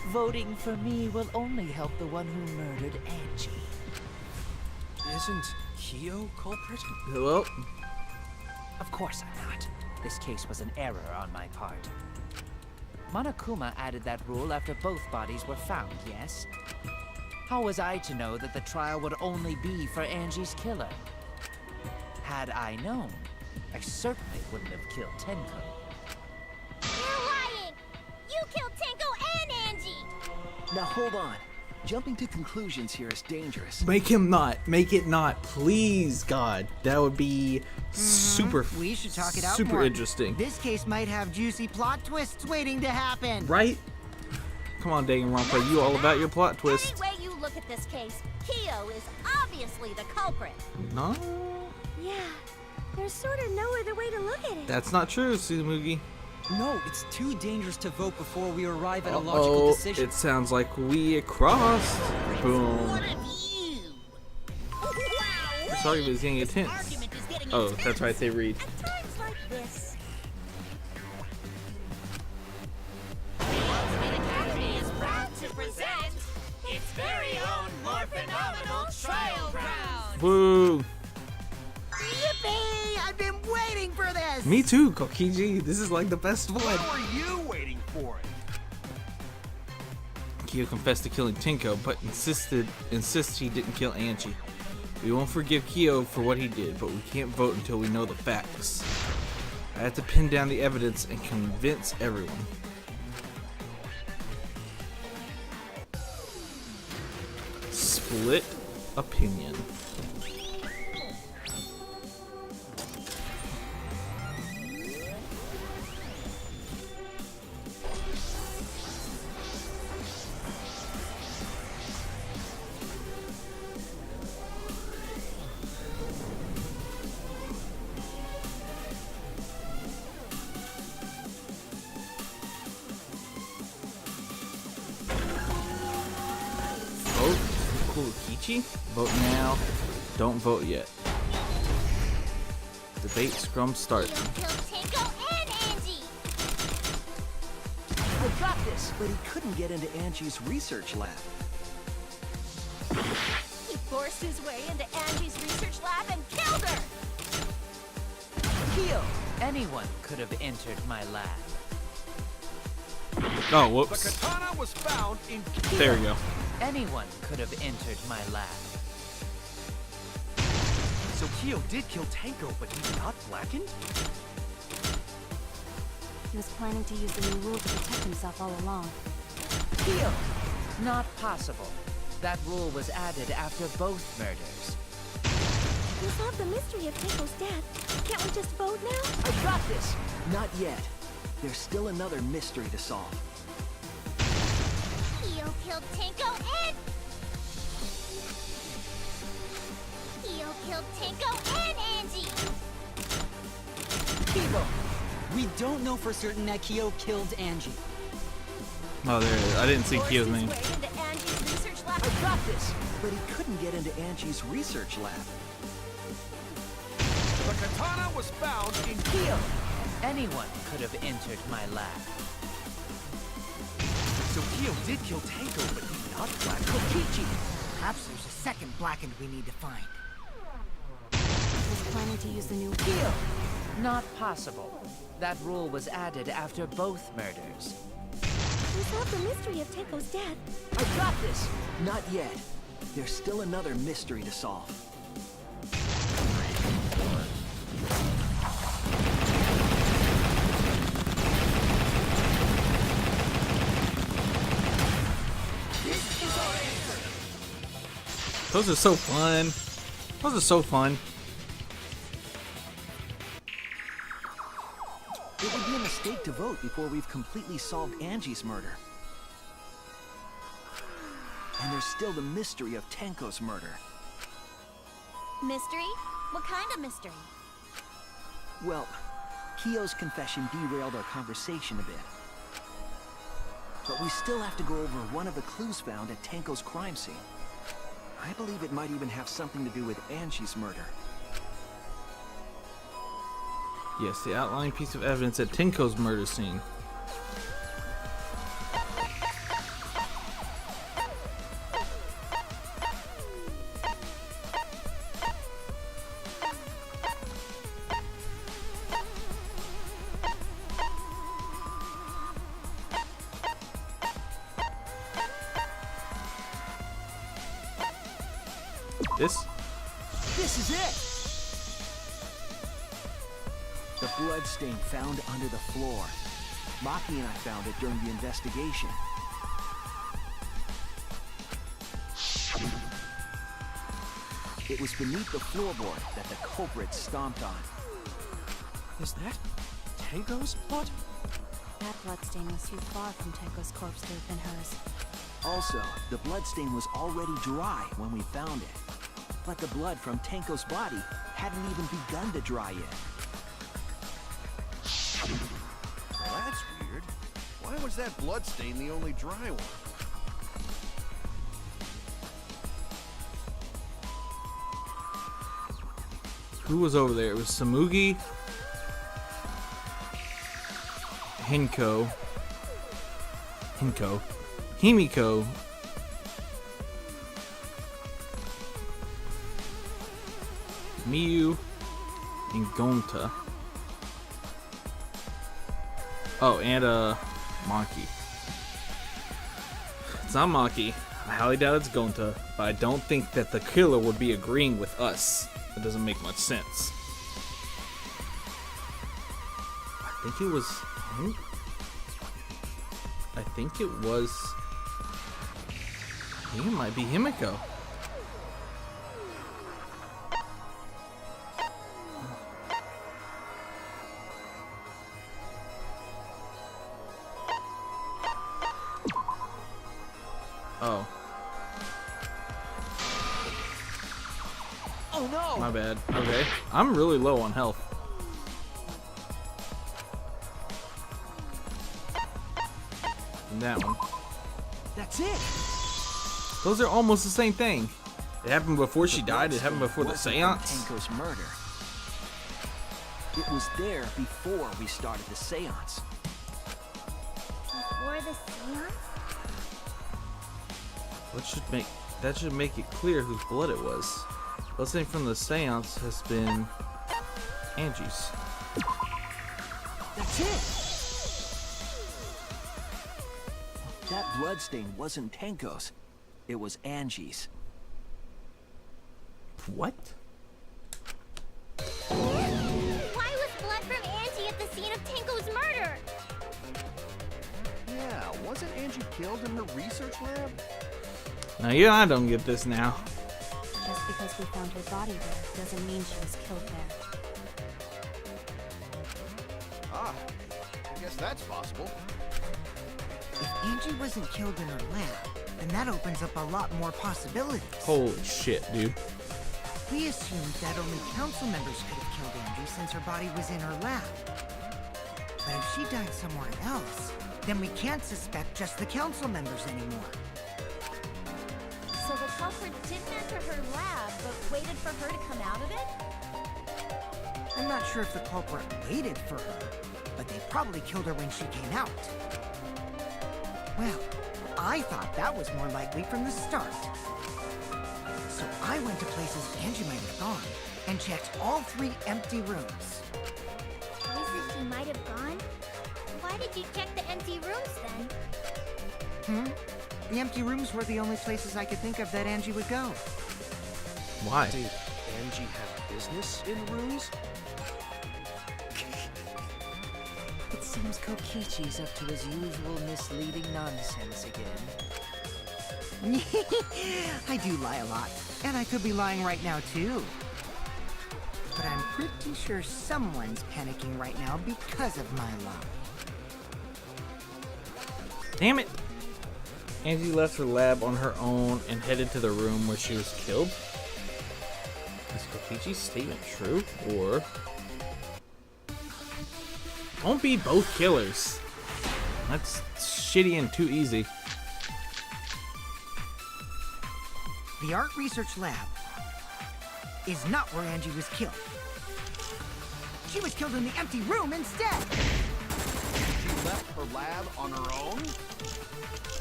Voting for me will only help the one who murdered Angie. Isn't Kyo culprit? Well, Of course I'm not. This case was an error on my part. Monokuma added that rule after both bodies were found, yes? How was I to know that the trial would only be for Angie's killer? Had I known, I certainly wouldn't have killed Tenko. You're lying! You killed Tenko and Angie! Now hold on. Jumping to conclusions here is dangerous. make him not. Make it not. Please, God. That would be super, We should talk it out super more. interesting. This case might have juicy plot twists waiting to happen. Right? Come on, Danganronpa. You all about your plot twist. Any way you look at this case, Kyo is obviously the culprit. No, Yeah, there's sort of no other way to look at it. that's not true, Suzumugi. No, it's too dangerous to vote before we arrive at a logical decision. It sounds like we crossed. Boom. What of you? Wow, This argument is getting intense. argument is getting Oh, intense. that's right, they read. At times like this, The Ultimate Academy is proud to present its very own more phenomenal trial ground. Woo! Yippee! I've been waiting for this! Me too, Kokiji. This is like the best one. How are you waiting for it? Kyo confessed to killing Tenko, but insists he didn't kill Angie. We won't forgive Kyo for what he did, but we can't vote until we know the facts. I have to pin down the evidence and convince everyone. Split opinion. Vote Kurokichi? Vote now. Don't vote yet. Debate scrum start. Kyo killed Tenko and Angie! I got this, but he couldn't get into Angie's research lab. He forced his way into Angie's research lab and killed her! Kyo, anyone could have entered my lab. Oh, The whoops. katana was found in. There we go. Anyone could have entered my lab. So Kyo did kill Tenko, but he's not blackened? He was planning to use the new rule to protect himself all along. Kyo, not possible. That rule was added after both murders. We solved the mystery of Tenko's death. Can't we just vote now? I got this! Not yet. There's still another mystery to solve. Kyo killed Tenko and... Kyo killed Tenko and Angie! Kibo, we don't know for certain that Kyo killed Angie. Oh, there it is. I didn't see Forced Kyo's his name. way into Angie's research lab. I got this! But he couldn't get into Angie's research lab. The katana was found in. Kyo, anyone could have entered my lab. So Kyo did kill Tenko, but he's not blackened? Kokichi! Perhaps there's a second blackened we need to find. He was planning to use the new Kyo, not possible. That rule was added after both murders. We solved the mystery of Tenko's death. I got this! Not yet. There's still another mystery to solve. Those are so fun. Those are so fun. It would be a mistake to vote before we've completely solved Angie's murder. And there's still the mystery of Tenko's murder. Mystery? What kind of mystery? Well, Kyo's confession derailed our conversation a bit. But we still have to go over one of the clues found at Tenko's crime scene. I believe it might even have something to do with Angie's murder. Yes, the outlying piece of evidence at Tenko's murder scene. This is it! The bloodstain found under the floor. Maki and I found it during the investigation. It was beneath the floorboard that the culprit stomped on. Is that Tenko's blood? That bloodstain was too far from Tenko's corpse to have been hers. Also, the bloodstain was already dry when we found it. But the blood from Tenko's body hadn't even begun to dry yet. Well, that's weird. Why was that bloodstain the only dry one? Who was over there? It was Samugi, Himiko, Miyu, and Gonta. Oh, and Monkey. It's not Monkey. I highly doubt it's Gonta, but I don't think that the killer would be agreeing with us. It doesn't make much sense. I think it was... I think it might be Himiko. Oh. Oh no! My bad. Okay. I'm really low on health. And that one. That's it! Those are almost the same thing. It happened before she died. It happened before the Wasn't seance. Tenko's murder. It was there before we started the seance. Before the seance? That should make it clear whose blood it was. Bloodstain from the seance has been Angie's. That's it! That bloodstain wasn't Tenko's. It was Angie's. What? Why was blood from Angie at the scene of Tenko's murder? Yeah, wasn't Angie killed in the research lab? Now, yeah, I don't get this now. Just because we found her body there doesn't mean she was killed there. Ah, I guess that's possible. If Angie wasn't killed in her lab, then that opens up a lot more possibilities. Holy shit, dude. We assumed that only council members could have killed Angie since her body was in her lab. But if she died somewhere else, then we can't suspect just the council members anymore. So the culprit didn't enter her lab, but waited for her to come out of it? I'm not sure if the culprit waited for her, but they probably killed her when she came out. Well, I thought that was more likely from the start. So I went to places Angie might have gone and checked all 3 empty rooms. Places she might have gone? Why did you check the empty rooms then? The empty rooms were the only places I could think of that Angie would go. Why? Did Angie have business in rooms? It seems Kokichi's up to his usual misleading nonsense again. I do lie a lot, and I could be lying right now too. But I'm pretty sure someone's panicking right now because of my lie. Damn it! Angie left her lab on her own and headed to the room where she was killed. Is Kokichi's statement true, or... Don't be both killers. That's shitty and too easy. The art research lab is not where Angie was killed. She was killed in the empty room instead. She left her lab on her own?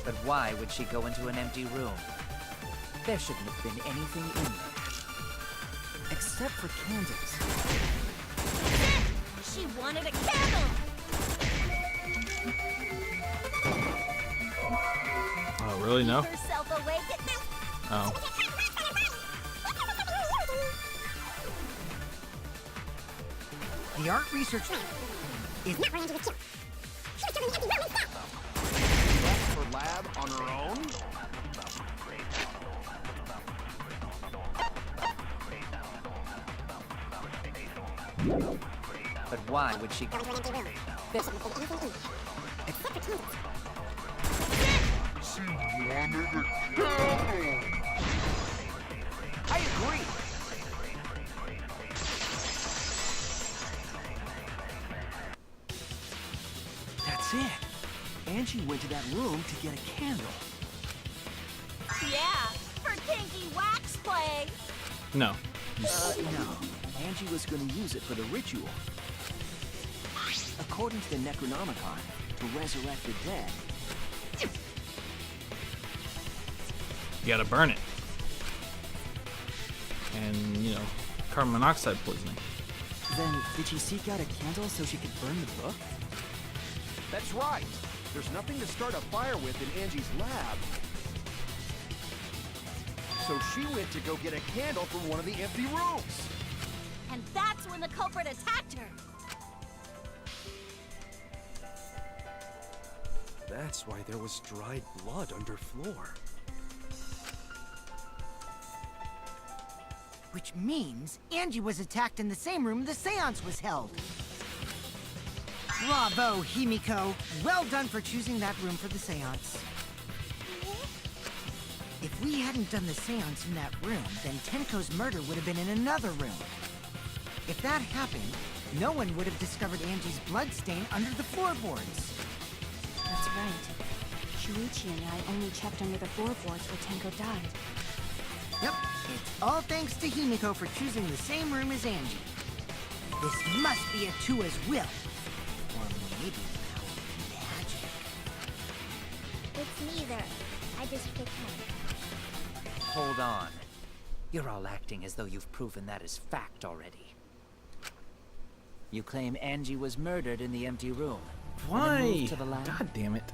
But why would she go into an empty room? There shouldn't have been anything in there. Except for candles. She wanted a candle! Oh, really? No? Keep herself awake at this. Oh. The art research is not where Angie was killed. She was killed in the empty room instead. She left her lab on her own? But why would she go into an empty room? There shouldn't have been anything in there. Except for candles. I agree! That's it. Angie went to that room to get a candle. Yeah, for kinky wax play. No. No. Angie was going to use it for the ritual. According to the Necronomicon, to resurrect the dead, You gotta burn it. And, you know, carbon monoxide poisoning. Then, did she seek out a candle so she could burn the book? That's right. There's nothing to start a fire with in Angie's lab. So she went to go get a candle from one of the empty rooms. And that's when the culprit attacked her. That's why there was dried blood underfloor. Which means Angie was attacked in the same room the seance was held. Bravo, Himiko. Well done for choosing that room for the seance. If we hadn't done the seance in that room, then Tenko's murder would have been in another room. If that happened, no one would have discovered Angie's bloodstain under the floorboards. That's right. Shuichi and I only checked under the floorboards where Tenko died. Yep, it's all thanks to Himiko for choosing the same room as Angie. This must be Atua's will. Or maybe the power of magic. It's neither. I just pretend. Hold on. You're all acting as though you've proven that as fact already. You claim Angie was murdered in the empty room. and then Why? moved to the lab? God damn it.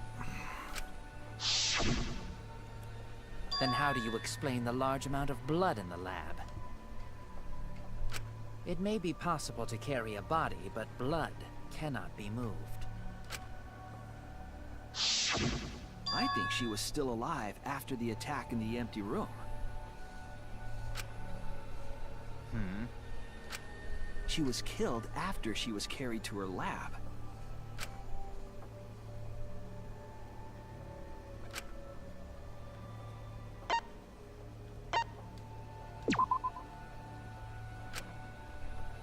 Then how do you explain the large amount of blood in the lab? It may be possible to carry a body, but blood cannot be moved. I think she was still alive after the attack in the empty room. She was killed after she was carried to her lab.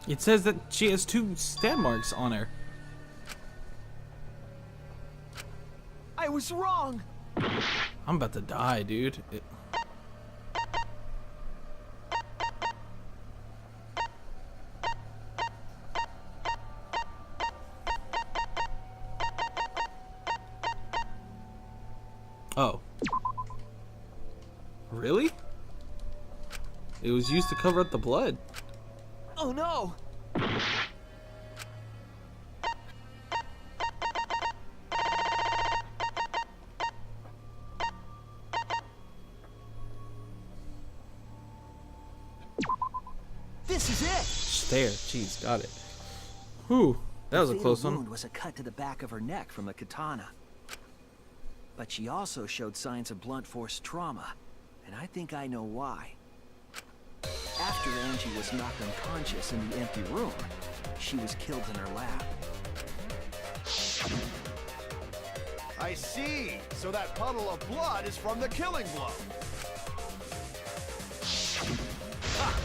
It says that she has 2 stab marks on her. I was wrong! I'm about to die, dude. Oh. Really? It was used to cover up the blood. Oh no! This is it! There, jeez, got it. Whew, that was a close The one. wound was a cut to the back of her neck from a katana. But she also showed signs of blunt force trauma, and I think I know why. After Angie was knocked unconscious in the empty room, she was killed in her lab. I see. So that puddle of blood is from the killing blow. Ha!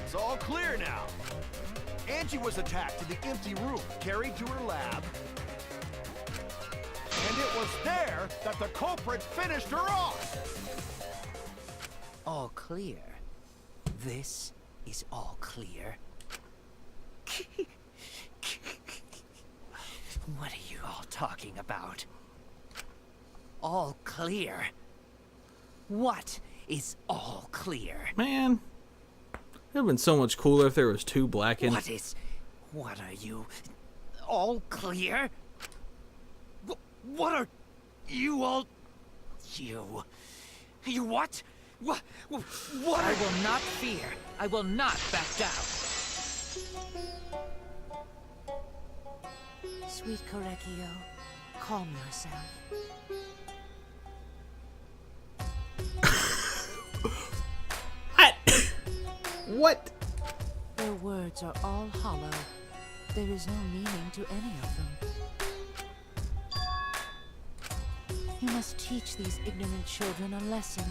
It's all clear now. Angie was attacked in the empty room, carried to her lab. And it was there that the culprit finished her off. All clear. This is all clear. What are you all talking about? All clear? What is all clear? Man, it would have been so much cooler if there was 2 blackened. What are you? All clear? What are you all? You what? What? I will not fear. I will not back down. Sweet Korekio, calm yourself. What? Their words are all hollow. There is no meaning to any of them. You must teach these ignorant children a lesson.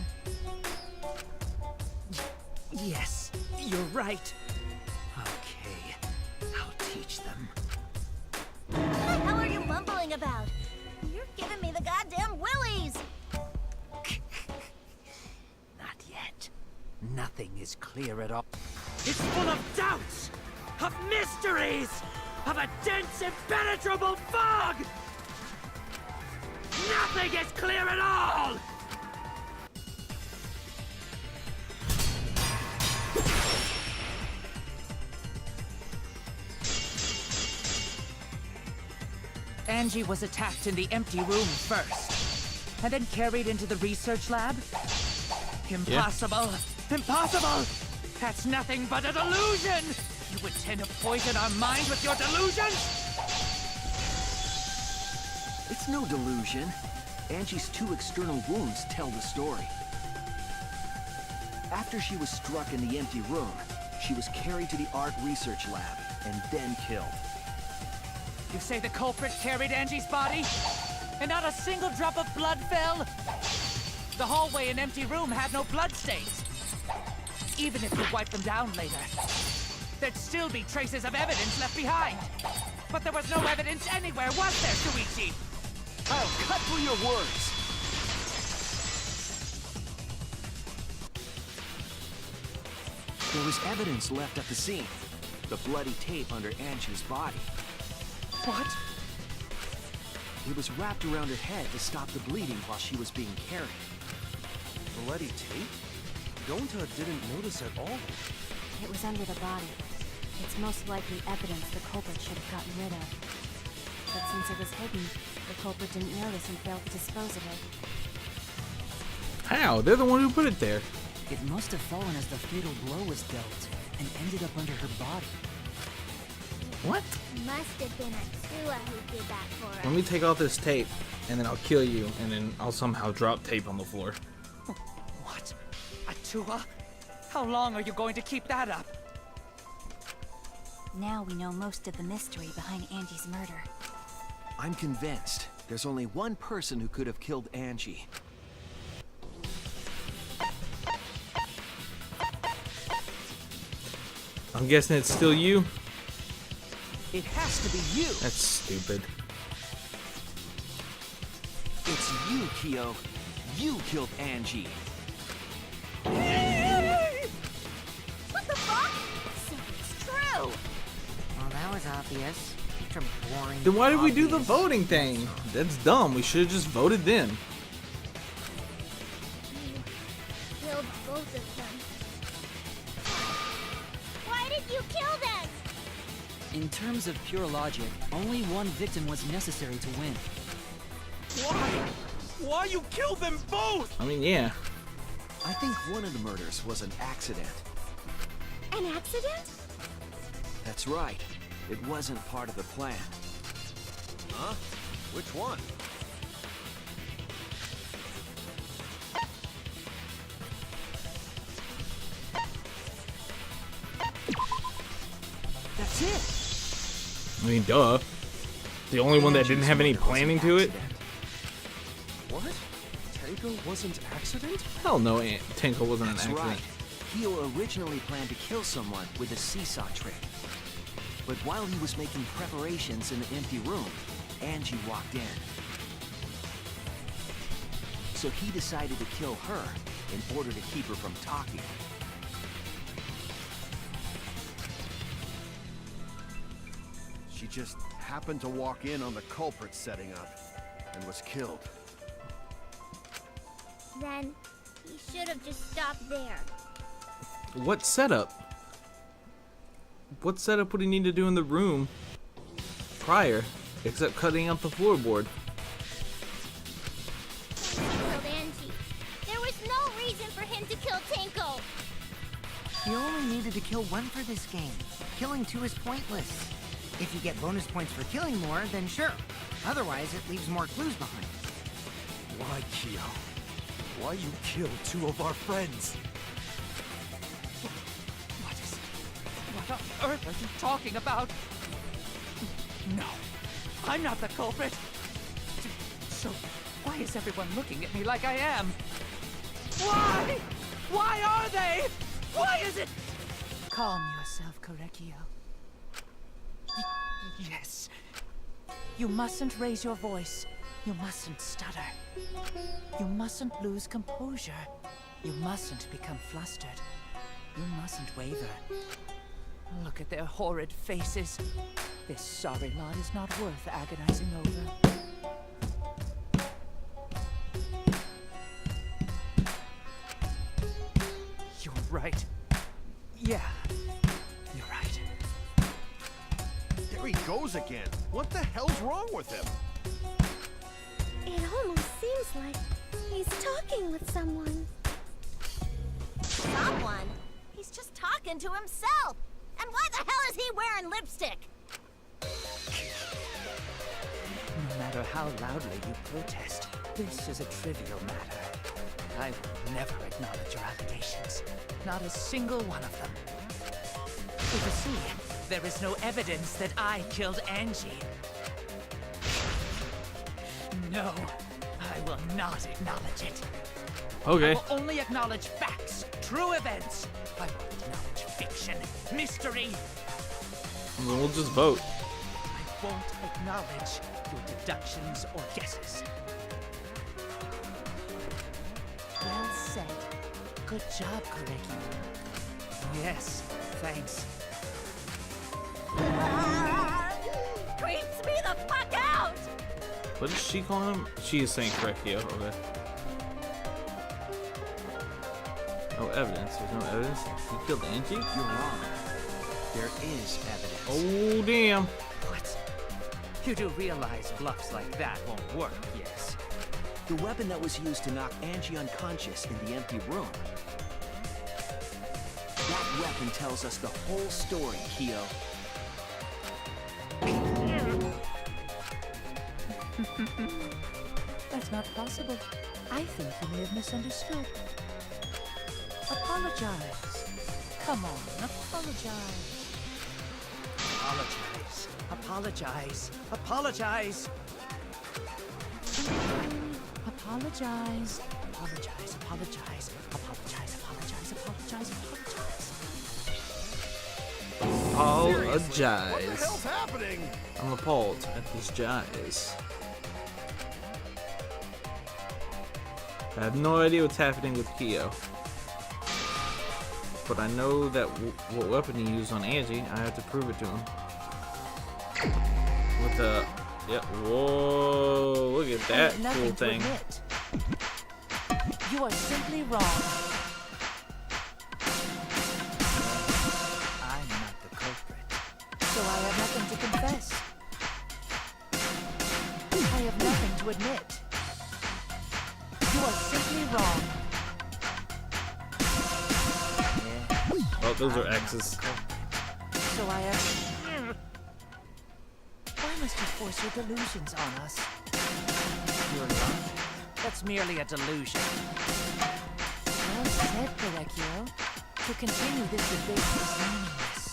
Yes, you're right. Okay, I'll teach them. What the hell are you mumbling about? You're giving me the goddamn willies! Not yet. Nothing is clear at all. It's full of doubts, of mysteries, of a dense, impenetrable fog! Nothing is clear at all! Angie was attacked in the empty room first, and then carried into the research lab? Impossible! Impossible! That's nothing but a delusion! You intend to poison our minds with your delusions? It's no delusion. Angie's 2 external wounds tell the story. After she was struck in the empty room, she was carried to the art research lab and then killed. You say the culprit carried Angie's body? And not a single drop of blood fell? The hallway and empty room had no bloodstains. Even if you wipe them down later, there'd still be traces of evidence left behind. But there was no evidence anywhere, was there, Shuichi? I'll cut through your words. There was evidence left at the scene. The bloody tape under Angie's body. What? It was wrapped around her head to stop the bleeding while she was being carried. Bloody tape? Gonta didn't notice at all. It was under the body. It's most likely evidence the culprit should have gotten rid of. But since it was hidden, the culprit didn't notice and failed to dispose of it. How? They're the one who put it there. It must have fallen as the fatal blow was dealt and ended up under her body. What? Must have been Atua who did that for us. Let me take off this tape, and then I'll kill you, and then I'll somehow drop tape on the floor. What? Atua? How long are you going to keep that up? Now we know most of the mystery behind Angie's murder. I'm convinced there's only one person who could have killed Angie. I'm guessing it's still you? It has to be you. That's stupid. It's you, Kyo. You killed Angie. What the fuck? So it's true. Well, that was obvious. Such a boring. Then why did we do the obvious. voting thing? That's dumb. We should have just voted then. Killed both of them. Why did you kill them? In terms of pure logic, only one victim was necessary to win. Why? Why you killed them both? I mean, yeah. I think one of the murders was an accident. An accident? That's right. It wasn't part of the plan. Huh? Which one? That's it. I mean, duh. The only one that didn't have any Angie's murder was planning an to it? accident. What? Tenko wasn't accident? Hell no, Tenko wasn't an That's accident. right. Kyo originally planned to kill someone with a seesaw trick. But while he was making preparations in the empty room, Angie walked in. So he decided to kill her in order to keep her from talking. She just happened to walk in on the culprit setting up and was killed. Then he should have just stopped there. What setup? What setup would he need to do in the room prior, except cutting up the floorboard? He killed Angie. There was no reason for him to kill Tenko. You only needed to kill one for this game. Killing two is pointless. If you get bonus points for killing more, then sure. Otherwise, it leaves more clues behind. Why, Kyo? Why you killed 2 of our friends? What on earth are you talking about? No, I'm not the culprit. So, why is everyone looking at me like I am? Why? Why are they? Why is it? Calm yourself, Korekio. Yes. You mustn't raise your voice. You mustn't stutter. You mustn't lose composure. You mustn't become flustered. You mustn't waver. Look at their horrid faces. This sorry lot is not worth agonizing over. You're right. Yeah, you're right. There he goes again. What the hell's wrong with him? It almost seems like he's talking with someone. Someone? He's just talking to himself. And why the hell is he wearing lipstick? No matter how loudly you protest, this is a trivial matter. I will never acknowledge your allegations. Not a single one of them. You see, there is no evidence that I killed Angie. No, I will not acknowledge it. Okay. I will only acknowledge facts, true events. I won't acknowledge fiction, mystery. We'll just vote. I won't acknowledge your deductions or guesses. Well said. Good job, Korekiyo. Yes, thanks. Creeps me the fuck out! What is she calling him? She is saying Korekiyo. Okay. No evidence. There's no evidence. You killed Angie? You're wrong. There is evidence. Oh, damn. What? You do realize bluffs like that won't work, yes? The weapon that was used to knock Angie unconscious in the empty room. That weapon tells us the whole story, Kyo. That's not possible. I think you may have misunderstood. Apologize. Come on, apologize. Apologize. Apologize. Apologize. Apologize. Apologize. Apologize. Apologize. Apologize. Apologize. Apologize. What the hell's happening? I'm appalled at this jize. I have no idea what's happening with Kyo. But I know that what weapon he used on Angie, I have to prove it to him. With the... Yep, whoa, look at that cool thing. You are simply wrong. I'm not the culprit, so I have nothing to confess. I have nothing to admit. You are simply wrong. Oh, those are X's. So I have... Why must you force your delusions on us? Your love? That's merely a delusion. Well said, Korekiyo. To continue this debate is meaningless.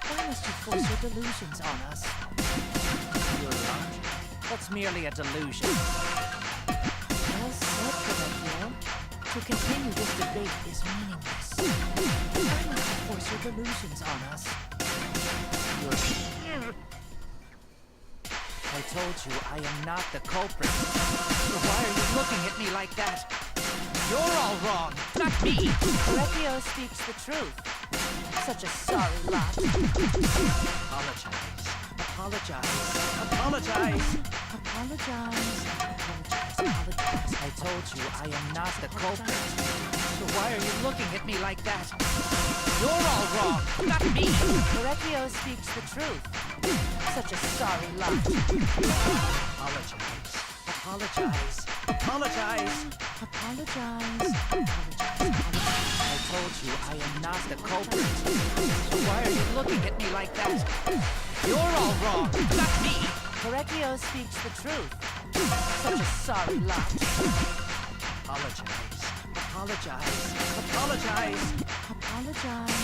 Why must you force your delusions on us? Your love? That's merely a delusion. Well said, Korekiyo. To continue this debate is meaningless. Why must you force your delusions on us? I told you I am not the culprit. So why are you looking at me like that? You're all wrong, not me! Korekiyo speaks the truth. Such a sorry lot. Apologize. Apologize. Apologize. Apologize. Apologize. I told you I am not the culprit. So why are you looking at me like that? You're all wrong, not me! Korekiyo speaks the truth. Such a sorry lot. Apologize. Apologize. Apologize. Apologize. Apologize. I told you I am not the culprit. So why are you looking at me like that? You're all wrong, not me! Korekiyo speaks the truth. Such a sorry lot. Apologize. Apologize. Apologize. Apologize.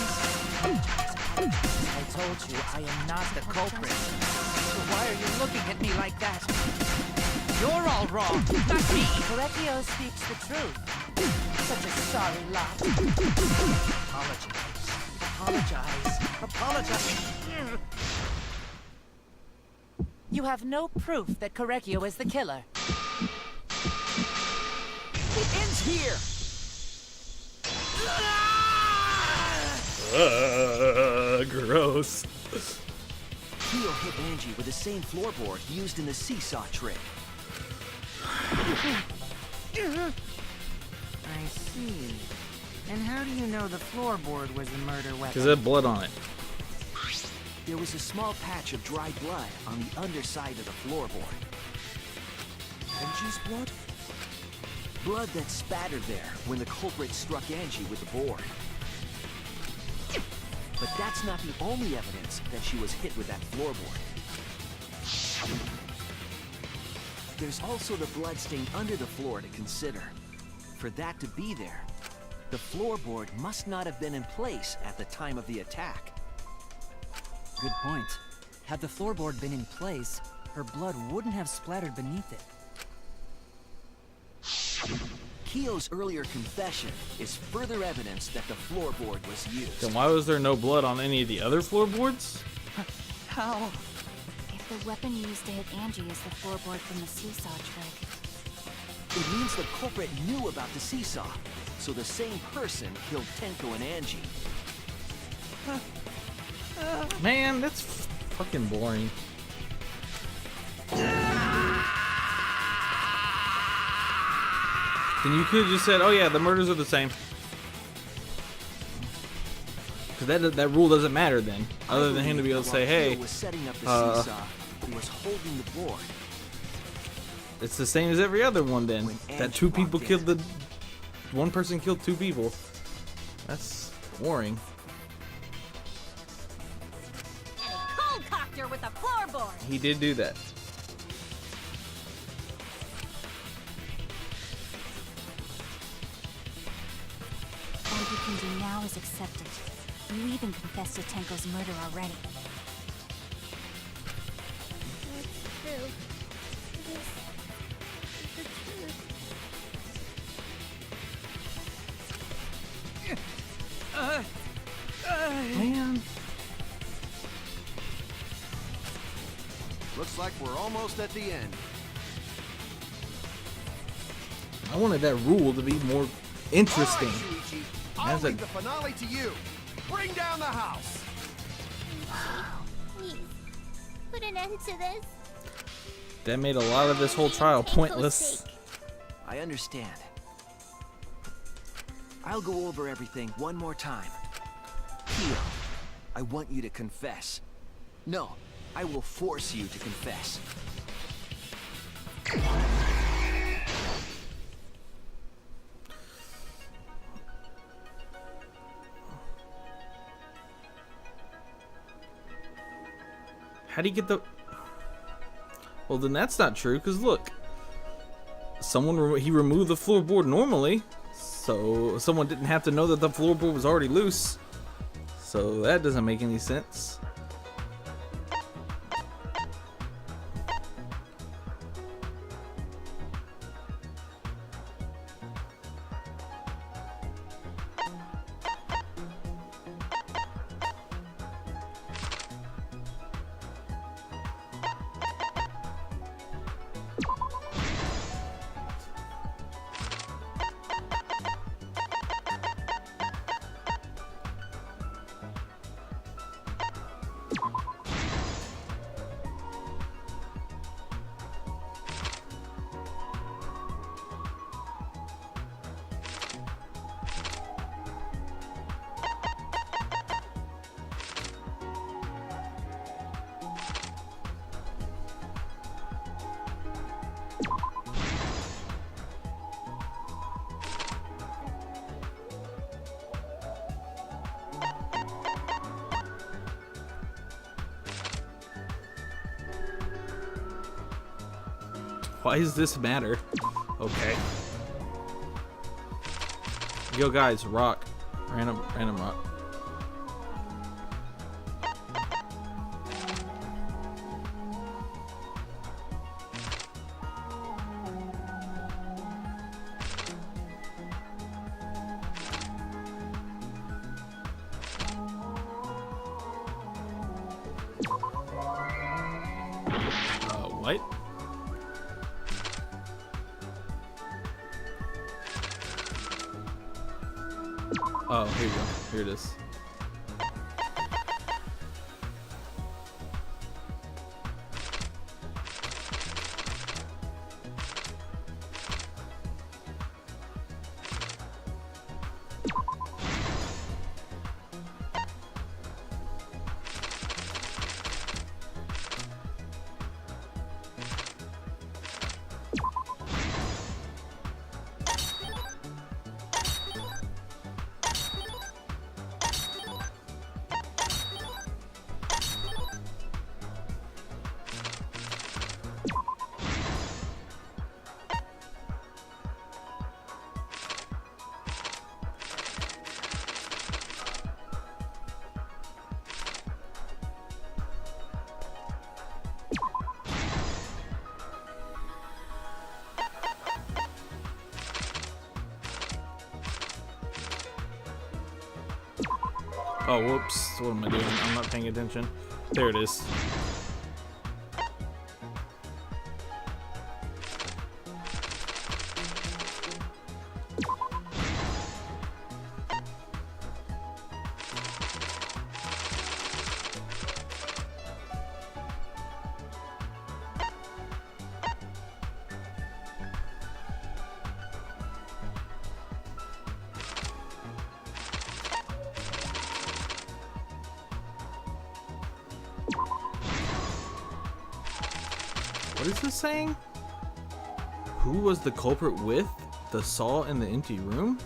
I told you I am not the culprit. So why are you looking at me like that? You're all wrong, not me! Korekiyo speaks the truth. Such a sorry lot. Apologize. Apologize. Apologize. You have no proof that Korekiyo is the killer. It ends here! Gross. Kyo hit Angie with the same floorboard used in the seesaw trick. I see. And how do you know the floorboard was the murder weapon? Because it had blood on it. There was a small patch of dry blood on the underside of the floorboard. Angie's blood? Blood that spattered there when the culprit struck Angie with the board. But that's not the only evidence that she was hit with that floorboard. There's also the bloodstain under the floor to consider. For that to be there, the floorboard must not have been in place at the time of the attack. Good point. Had the floorboard been in place, her blood wouldn't have splattered beneath it. Kyo's earlier confession is further evidence that the floorboard was used. Then why was there no blood on any of the other floorboards? How? If the weapon used to hit Angie is the floorboard from the seesaw trick, It means the culprit knew about the seesaw, so the same person killed Tenko and Angie. Man, that's fucking boring. Then you could have just said, oh yeah, the murders are the same. Because that rule doesn't matter then. Other than him to be able to say, hey, was setting up the seesaw, he was holding the board. it's the same as every other one then. When That Angie two people walked killed in. one person killed two people. That's boring. And a cold copter with a floorboard. He did do that. all you can do now is accept it. You even confessed to Tenko's murder already. That's true. This is the truth. Man. Looks like we're almost at the end. I wanted that rule to be more interesting. All right, Shuichi, I'll That's a- leave the finale to you. Bring down the house. Please, put an end to this. That made a lot of this whole trial For Tenko's pointless. sake. I understand. I'll go over everything one more time. Kyo, I want you to confess. No, I will force you to confess. How do you get the... Well, then that's not true, because look. He removed the floorboard normally, so someone didn't have to know that the floorboard was already loose. So that doesn't make any sense. Why does this matter? Okay. Yo guys, rock. Random rock. What? Oh, here you go. Here it is. Oh, whoops. What am I doing? I'm not paying attention. There it is. What is this saying? Who was the culprit with? The saw in the empty room?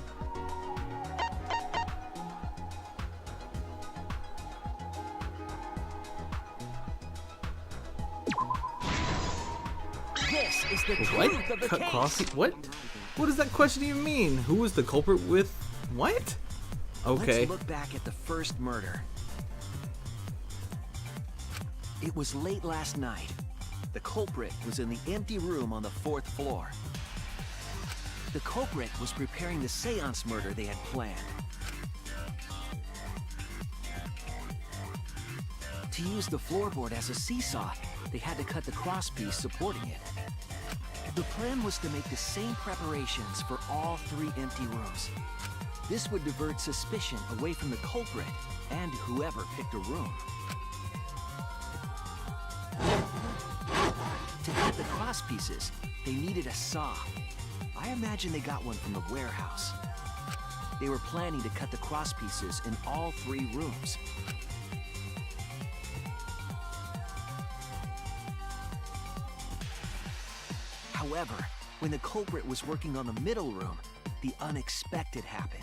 This is the What? truth of the Cut case. crossing? What? What does that question even mean? Who was the culprit with? What? Okay. Let's look back at the first murder. It was late last night. The culprit was in the empty room on the 4th floor. The culprit was preparing the seance murder they had planned. To use the floorboard as a seesaw, they had to cut the crosspiece supporting it. The plan was to make the same preparations for all 3 empty rooms. This would divert suspicion away from the culprit and whoever picked a room. To cut the cross pieces, they needed a saw. I imagine they got one from the warehouse. They were planning to cut the cross pieces in all 3 rooms. However, when the culprit was working on the middle room, the unexpected happened.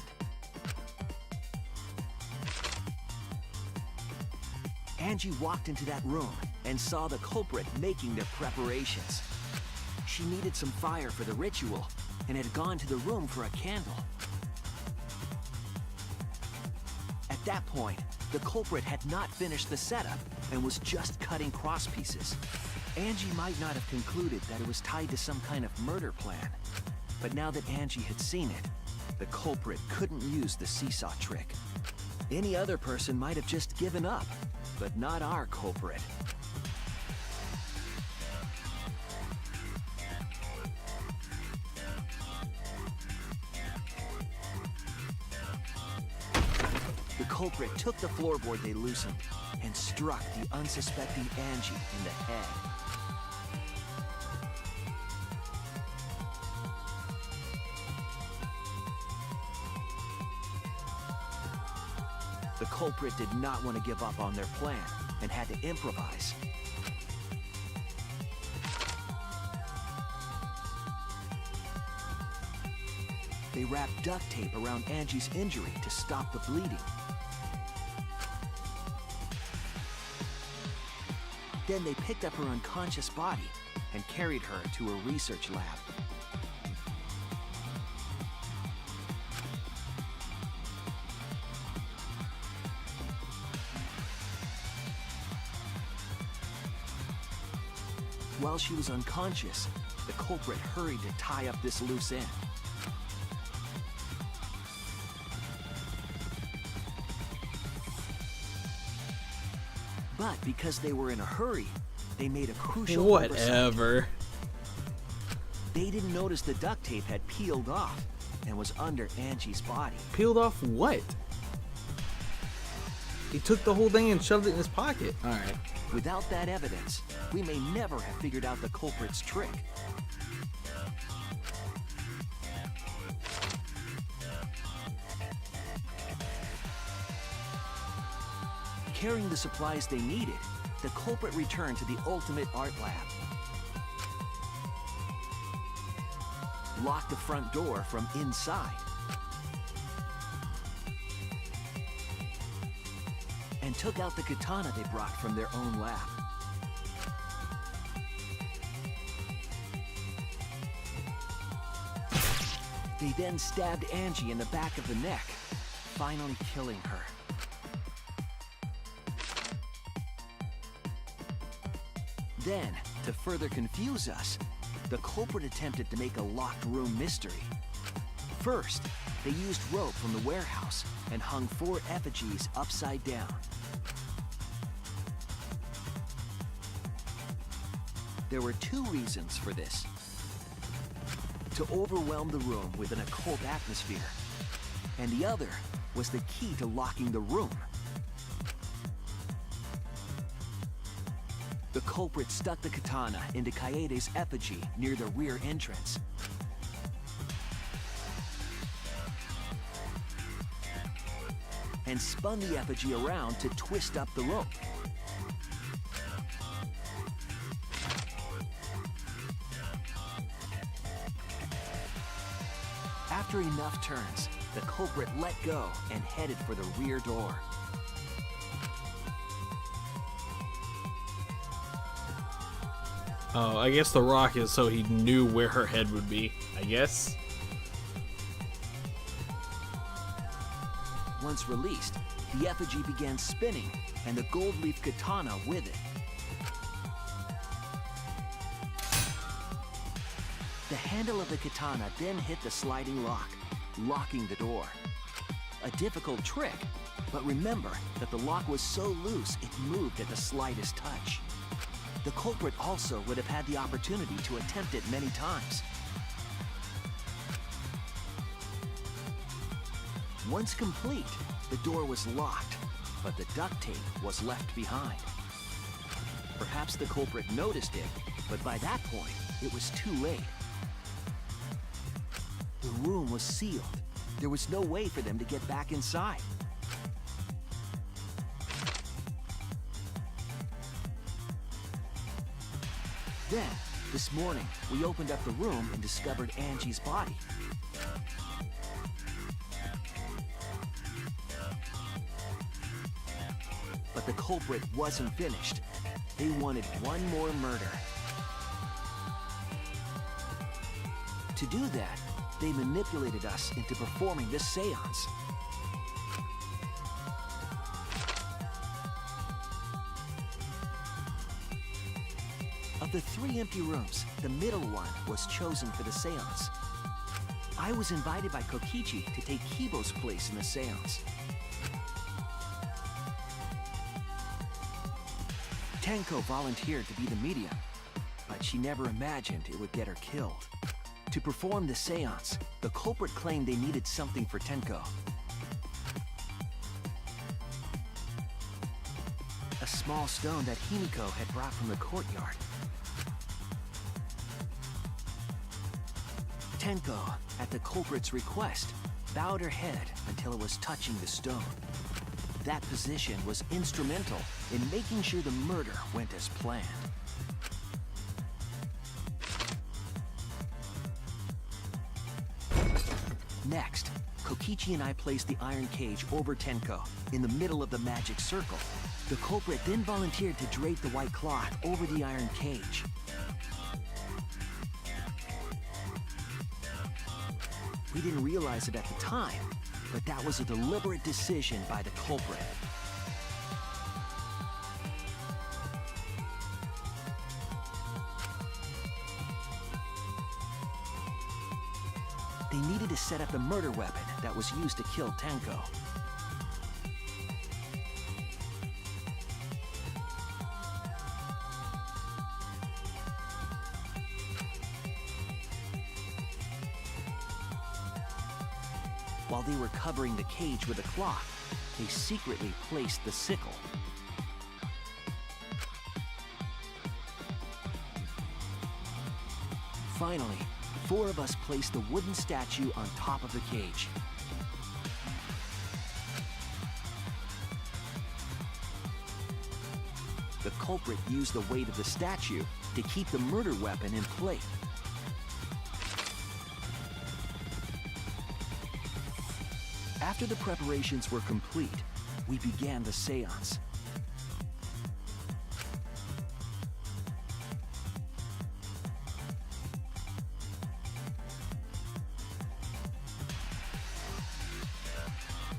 Angie walked into that room and saw the culprit making their preparations. She needed some fire for the ritual and had gone to the room for a candle. At that point, the culprit had not finished the setup and was just cutting cross pieces. Angie might not have concluded that it was tied to some kind of murder plan. But now that Angie had seen it, the culprit couldn't use the seesaw trick. Any other person might have just given up, but not our culprit. The culprit took the floorboard they loosened and struck the unsuspecting Angie in the head. The culprit did not want to give up on their plan and had to improvise. They wrapped duct tape around Angie's injury to stop the bleeding. Then they picked up her unconscious body and carried her to a research lab. While she was unconscious, the culprit hurried to tie up this loose end. But because they were in a hurry, they made a crucial oversight. Whatever. They didn't notice the duct tape had peeled off and was under Angie's body. Peeled off what? He took the whole thing and shoved it in his pocket. Alright. Without that evidence, we may never have figured out the culprit's trick. Carrying the supplies they needed, the culprit returned to the ultimate art lab. Locked the front door from inside. And took out the katana they brought from their own lab. They then stabbed Angie in the back of the neck, finally killing her. Then, to further confuse us, the culprit attempted to make a locked room mystery. First, they used rope from the warehouse and hung 4 effigies upside down. There were 2 reasons for this. To overwhelm the room with an occult atmosphere, and the other was the key to locking the room. The culprit stuck the katana into Kaede's effigy near the rear entrance. And spun the effigy around to twist up the rope. After enough turns, the culprit let go and headed for the rear door. Oh, I guess the rock is so he knew where her head would be, I guess. Once released, the effigy began spinning, and the gold leaf katana with it. The handle of the katana then hit the sliding lock, locking the door. A difficult trick, but remember that the lock was so loose it moved at the slightest touch. The culprit also would have had the opportunity to attempt it many times. Once complete, the door was locked, but the duct tape was left behind. Perhaps the culprit noticed it, but by that point, it was too late. The room was sealed. There was no way for them to get back inside. Then, this morning, we opened up the room and discovered Angie's body. But the culprit wasn't finished. They wanted one more murder. To do that, they manipulated us into performing this seance. Of the 3 empty rooms, the middle one was chosen for the seance. I was invited by Kokichi to take Kibo's place in the seance. Tenko volunteered to be the medium, but she never imagined it would get her killed. To perform the seance, the culprit claimed they needed something for Tenko. A small stone that Himiko had brought from the courtyard. Tenko, at the culprit's request, bowed her head until it was touching the stone. That position was instrumental in making sure the murder went as planned. Next, Kokichi and I placed the iron cage over Tenko, in the middle of the magic circle. The culprit then volunteered to drape the white cloth over the iron cage. We didn't realize it at the time, but that was a deliberate decision by the culprit. They needed to set up the murder weapon that was used to kill Tenko. While they were covering the cage with a cloth, they secretly placed the sickle. Finally, 4 of us placed the wooden statue on top of the cage. The culprit used the weight of the statue to keep the murder weapon in place. After the preparations were complete, we began the seance.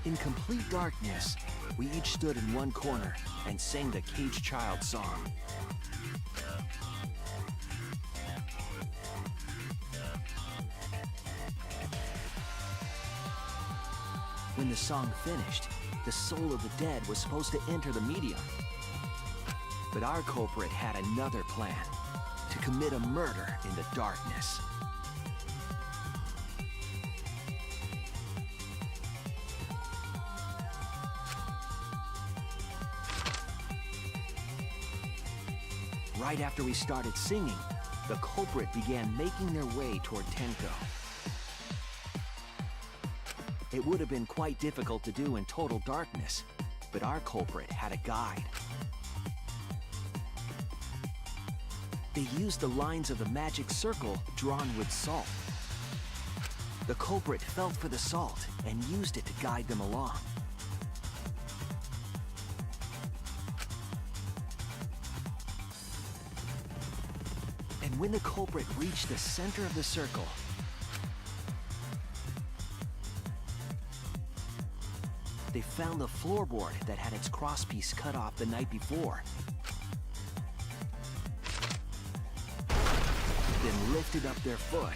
In complete darkness, we each stood in one corner and sang the Cage Child song. When the song finished, the soul of the dead was supposed to enter the medium. But our culprit had another plan, to commit a murder in the darkness. Right after we started singing, the culprit began making their way toward Tenko. It would have been quite difficult to do in total darkness, but our culprit had a guide. They used the lines of the magic circle drawn with salt. The culprit felt for the salt and used it to guide them along. And when the culprit reached the center of the circle, they found the floorboard that had its crosspiece cut off the night before. Then lifted up their foot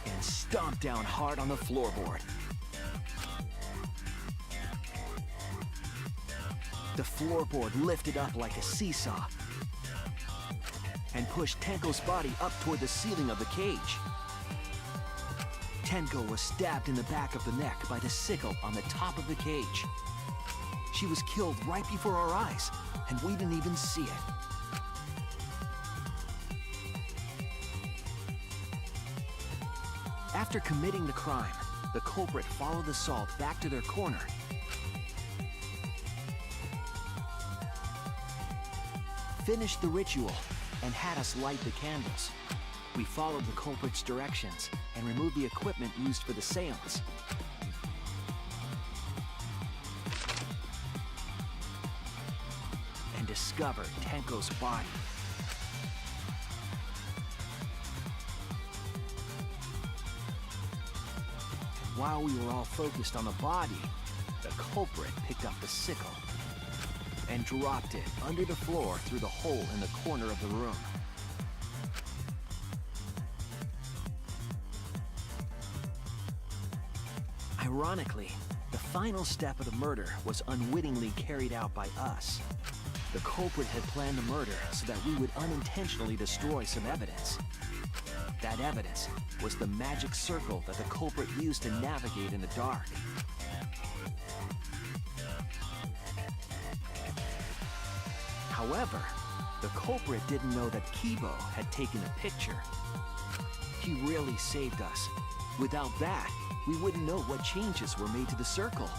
and stomped down hard on the floorboard. The floorboard lifted up like a seesaw and pushed Tenko's body up toward the ceiling of the cage. Tenko was stabbed in the back of the neck by the sickle on the top of the cage. She was killed right before our eyes, and we didn't even see it. After committing the crime, the culprit followed the salt back to their corner. Finished the ritual and had us light the candles. We followed the culprit's directions and removed the equipment used for the seance. And discovered Tenko's body. While we were all focused on the body, the culprit picked up the sickle and dropped it under the floor through the hole in the corner of the room. Ironically, the final step of the murder was unwittingly carried out by us. The culprit had planned the murder so that we would unintentionally destroy some evidence. That evidence was the magic circle that the culprit used to navigate in the dark. However, the culprit didn't know that Kibo had taken a picture. He really saved us. Without that, we wouldn't know what changes were made to the circle.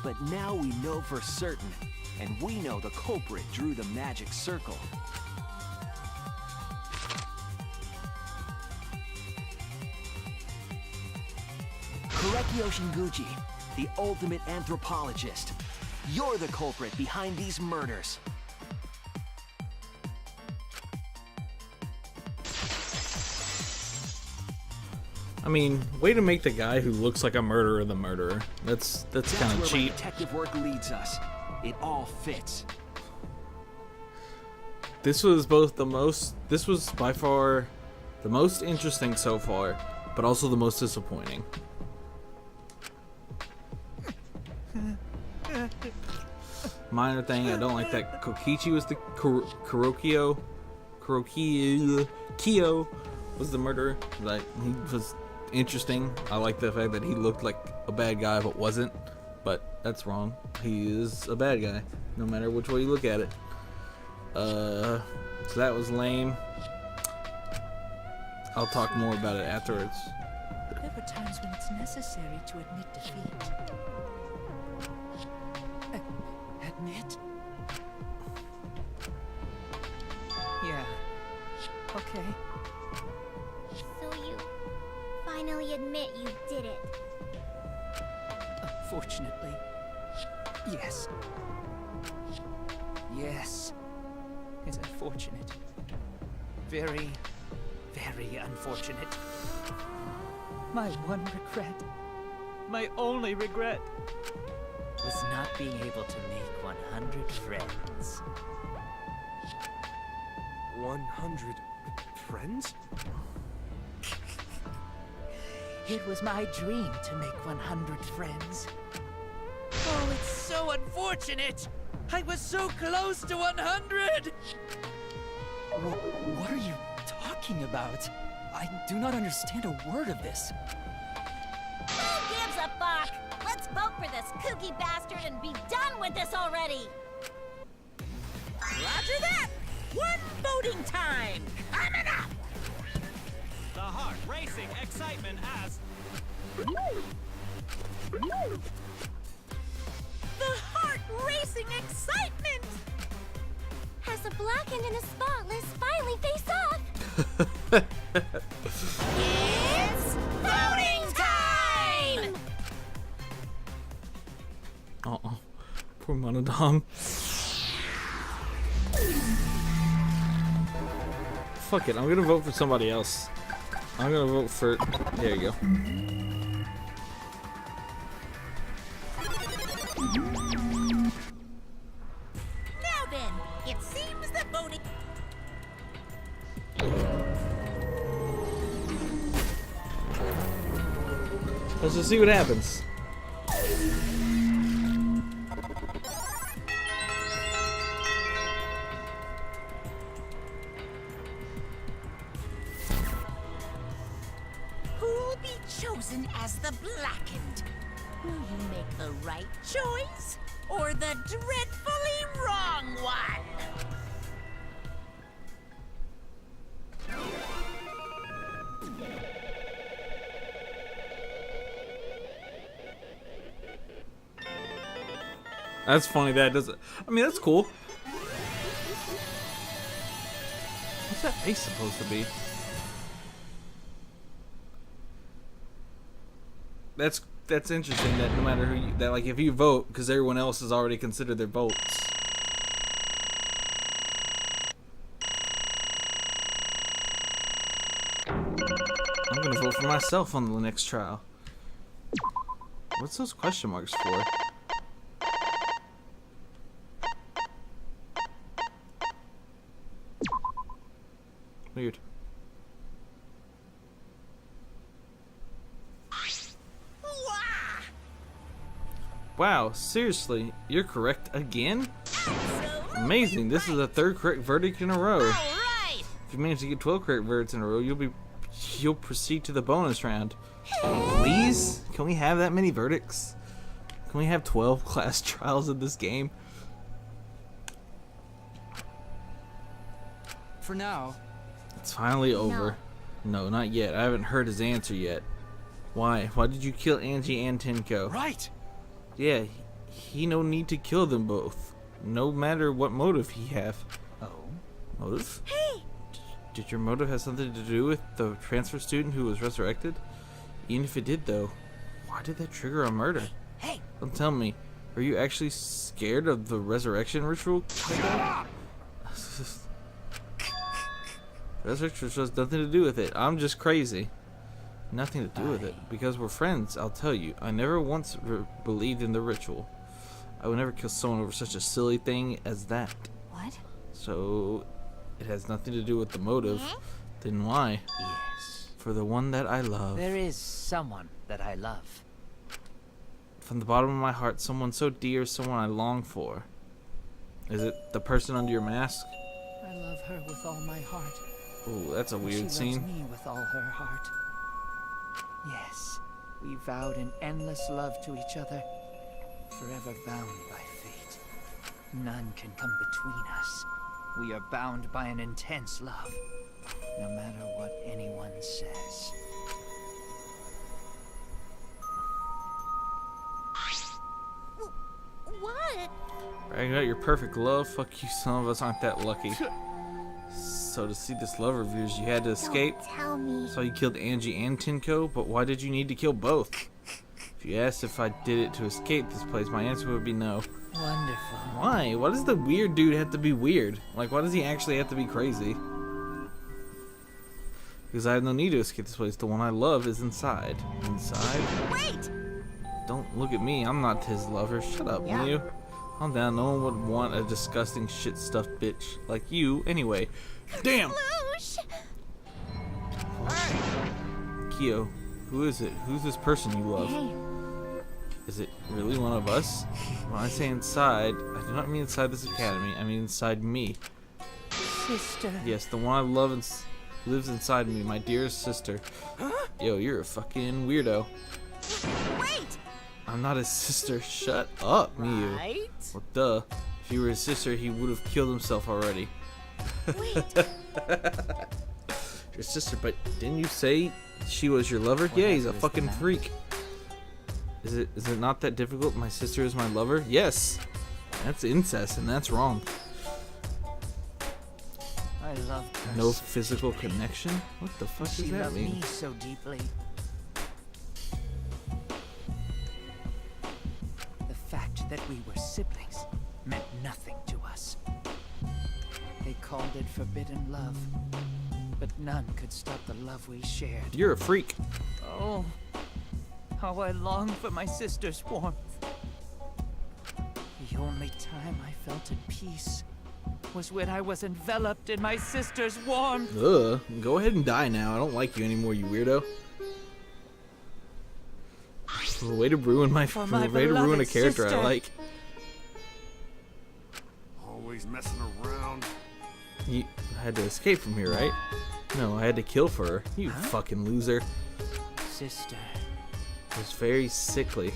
But now we know for certain, and we know the culprit drew the magic circle. Korekio Shinguchi, the ultimate anthropologist. You're the culprit behind these murders. I mean, way to make the guy who looks like a murderer the murderer. That's kind of where cheap. my detective work leads us. It all fits. This was by far the most interesting so far, but also the most disappointing. Minor thing, I don't like that Kokichi was the Kyo was the murderer. Like, he was interesting. I like the fact that he looked like a bad guy but wasn't. But that's wrong. He is a bad guy, no matter which way you look at it. So that was lame. I'll talk more about it afterwards. There were times when it's necessary to admit defeat. Admit? Yeah. Okay. So you finally admit you did it. Unfortunately, yes. Yes. It's unfortunate. Very, very unfortunate. My one regret, my only regret, was not being able to make 100 friends. 100 friends? It was my dream to make 100 friends. so unfortunate. I was so close to 100. What are you talking about? I do not understand a word of this. Who gives a fuck? Let's vote for this kooky bastard and be done with this already. Roger that. One voting time. Coming up. The heart racing excitement as The heart racing excitement. As a blackened and a spotless finally face off. It's voting time. Uh-oh. Poor Monodon. Fuck it, I'm gonna vote for somebody else. I'm gonna vote for... There you go. Now then, it seems the voting... Let's just see what happens. Who'll be chosen as the blackened? Will you make the right choice or the dreadfully wrong one? That's funny that doesn't... I mean, that's cool. What's that face supposed to be? That's interesting that no matter who you... That, like, if you vote, because everyone else has already considered their votes. I'm gonna vote for myself on the next trial. What's those question marks for? Weird. Wow, seriously, you're correct again? Amazing, this is the third correct verdict in a row. Right. If you manage to get 12 correct verdicts in a row, you'll proceed to the bonus round. Please? Can we have that many verdicts? Can we have 12 class trials in this game? For now, It's finally over. No, not yet. I haven't heard his answer yet. Why? Why did you kill Angie and Tenko? right. Yeah, he no need to kill them both. No matter what motive he have. Oh? Motive? Hey! Did your motive have something to do with the transfer student who was resurrected? Even if it did though, why did that trigger a murder? Hey! Don't tell me. Are you actually scared of the resurrection ritual? Resurrection ritual has nothing to do with it. I'm just crazy. Nothing to do with it. Because we're friends, I'll tell you. I never once believed in the ritual. I would never kill someone over such a silly thing as that. What? So, it has nothing to do with the motive. Then why? Yes. For the one that I love. There is someone that I love. From the bottom of my heart, someone so dear, someone I long for. Is it the person under your mask? I love her with all my heart. Ooh, that's a She weird loves scene. me with all her heart. Yes, we vowed an endless love to each other, forever bound by fate. None can come between us. We are bound by an intense love, no matter what anyone says. What? Bragging about your perfect love? Fuck you, some of us aren't that lucky. So to see this love reviews, you had to escape? Tell me. So you killed Angie and Tenko, but why did you need to kill both? If you asked if I did it to escape this place, my answer would be no. Wonderful. Why? Why does the weird dude have to be weird? Like, why does he actually have to be crazy? Because I have no need to escape this place. The one I love is inside. Inside? Wait! Don't look at me. I'm not his lover. Shut up, will you? Calm down. No one would want a disgusting shit-stuffed bitch like you anyway. Damn! Lush! Kyo, who is it? Who's this person you love? Hey, Is it really one of us? When I say inside, I do not mean inside this academy. I mean inside me. Sister. Yes, the one I love and lives inside me, my dearest sister. Yo, you're a fucking weirdo. Wait! I'm not his sister. Shut up, Miyu. Right? Well, duh. If he were his sister, he would have killed himself already. Wait, Your sister, but didn't you say she was your lover? Yeah, he's a Whatever is the fucking matter? freak. Is it not that difficult? My sister is my lover? Yes. That's incest, and that's wrong. I loved her. No so physical deeply. connection? What the fuck She does that loved mean? me so deeply. The fact that we were siblings meant nothing to us. They called it forbidden love, but none could stop the love we shared. You're a freak. Oh, how I long for my sister's warmth. The only time I felt at peace was when I was enveloped in my sister's warmth. Ugh. Go ahead and die now. I don't like you anymore, you weirdo. Way to ruin my For my way to ruin a beloved character I sister. like. Always messing around. You had to escape from here, right? No, I had to kill for her. You fucking loser. Sister. It was very sickly.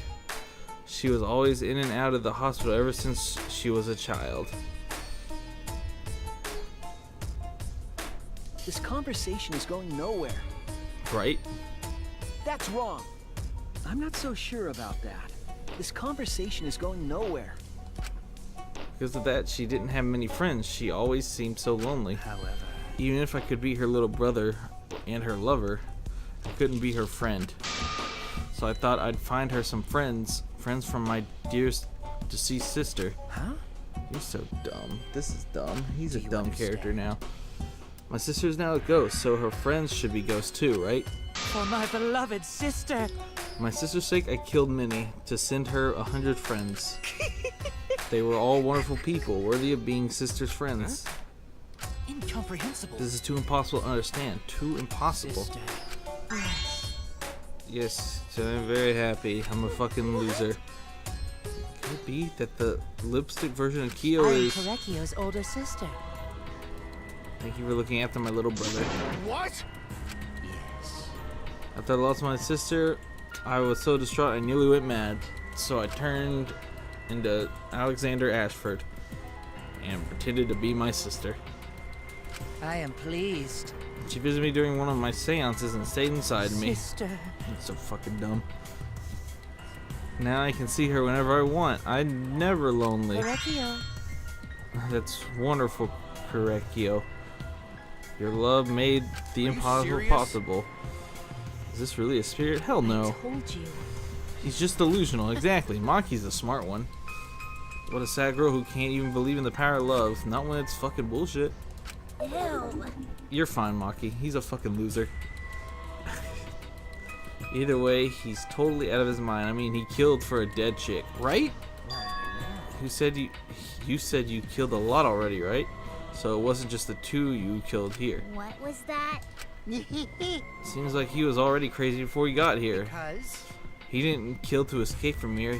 She was always in and out of the hospital ever since she was a child. This conversation is going nowhere. Right? That's wrong. I'm not so sure about that. This conversation is going nowhere. Because of that, she didn't have many friends. She always seemed so lonely. However, Even if I could be her little brother and her lover, I couldn't be her friend. So I thought I'd find her some friends from my dearest deceased sister. huh? You're so dumb. This is dumb. He's a Do you dumb character understand? now. My sister's now a ghost, so her friends should be ghosts too, right? For my beloved sister. For my sister's sake, I killed Minnie to send her 100 friends. They were all wonderful people, worthy of being sister's friends. Incomprehensible. This is too impossible to understand. Too impossible. Sister. Yes, so I'm very happy. I'm a fucking loser. Could it be that the lipstick version of Kyo I'm is... Korekio's older sister. Thank you for looking after my little brother. What? Yes. After I lost my sister, I was so distraught I nearly went mad. So I turned into Alexander Ashford and pretended to be my sister. I am pleased. She visited me during one of my seances and stayed inside me. Sister. It's so fucking dumb. Now I can see her whenever I want. I'm never lonely. Korekio. That's wonderful, Korekio. Your love made the you impossible serious? possible. Is this really a spirit? Hell no. Told you. He's just delusional, exactly. Maki's the smart one. What a sad girl who can't even believe in the power of love. Not when it's fucking bullshit. Ew. You're fine, Maki. He's a fucking loser. Either way, he's totally out of his mind. I mean, he killed for a dead chick, right? Who said you said you killed a lot already, right? So it wasn't just the two you killed here. What was that? Seems like he was already crazy before he got here. Because He didn't kill to escape from here.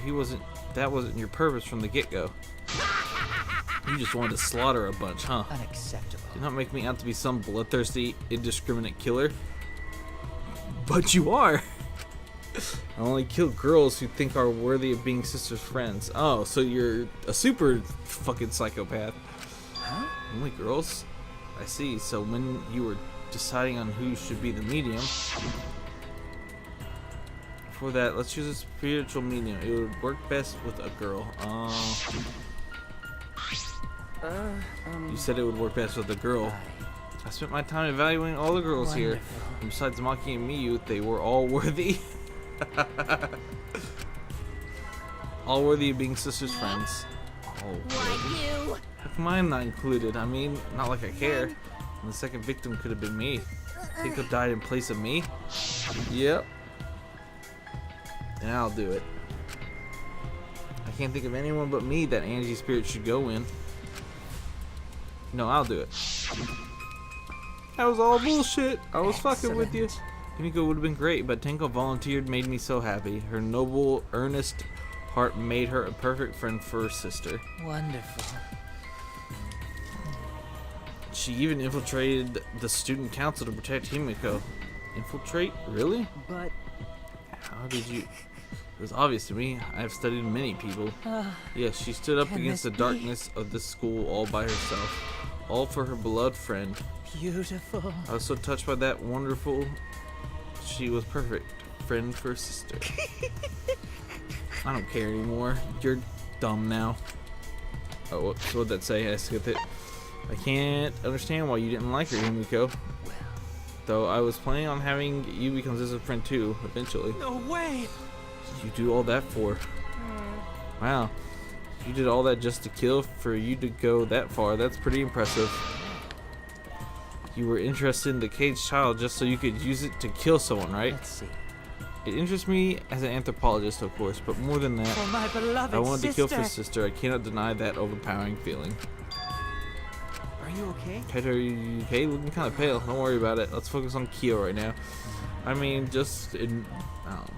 That wasn't your purpose from the get-go. You just wanted to slaughter a bunch, huh? unacceptable. Do not make me out to be some bloodthirsty, indiscriminate killer. But you are. I only kill girls who think are worthy of being sister's friends. Oh, so you're a super fucking psychopath. Huh? Only girls? I see. So when you were deciding on who should be the medium, for that, let's use a spiritual medium. It would work best with a girl. You said it would work best with a girl. I spent my time evaluating all the girls here. Wonderful. And besides Maki and Miyu, they were all worthy. All worthy of being sisters' friends. Oh, Why you? how come I'm not included? I mean, not like I care. And the second victim could have been me. Tinko died in place of me? Yep. And I'll do it. I can't think of anyone but me that Angie's spirit should go in. No, I'll do it. That was all bullshit. I was fucking with you. Himiko would have been great, but Tenko volunteered made me so happy. Her noble, earnest heart made her a perfect friend for her sister. Wonderful. She even infiltrated the student council to protect Himiko. Infiltrate? Really? But How did you... It was obvious to me. I have studied many people. Yes, she stood up Can against the this darkness of this school all by herself. All for her beloved friend. Beautiful. I was so touched by that wonderful... She was perfect. Friend for sister. I don't care anymore. You're dumb now. Oh, so what'd that say? I skipped it. I can't understand why you didn't like her, Himiko. Though I was planning on having you become this friend too, eventually. No way! You do all that for? Wow. You did all that just to kill for you to go that far. That's pretty impressive. You were interested in the caged child just so you could use it to kill someone, right? Let's see. It interests me as an anthropologist, of course, but more than that, For my beloved I wanted to kill for sister. sister. I cannot deny that overpowering feeling. are you okay? Kaito, are you okay? Looking kind of pale. Don't worry about it. Let's focus on Kyo right now. I mean, just in... I don't know.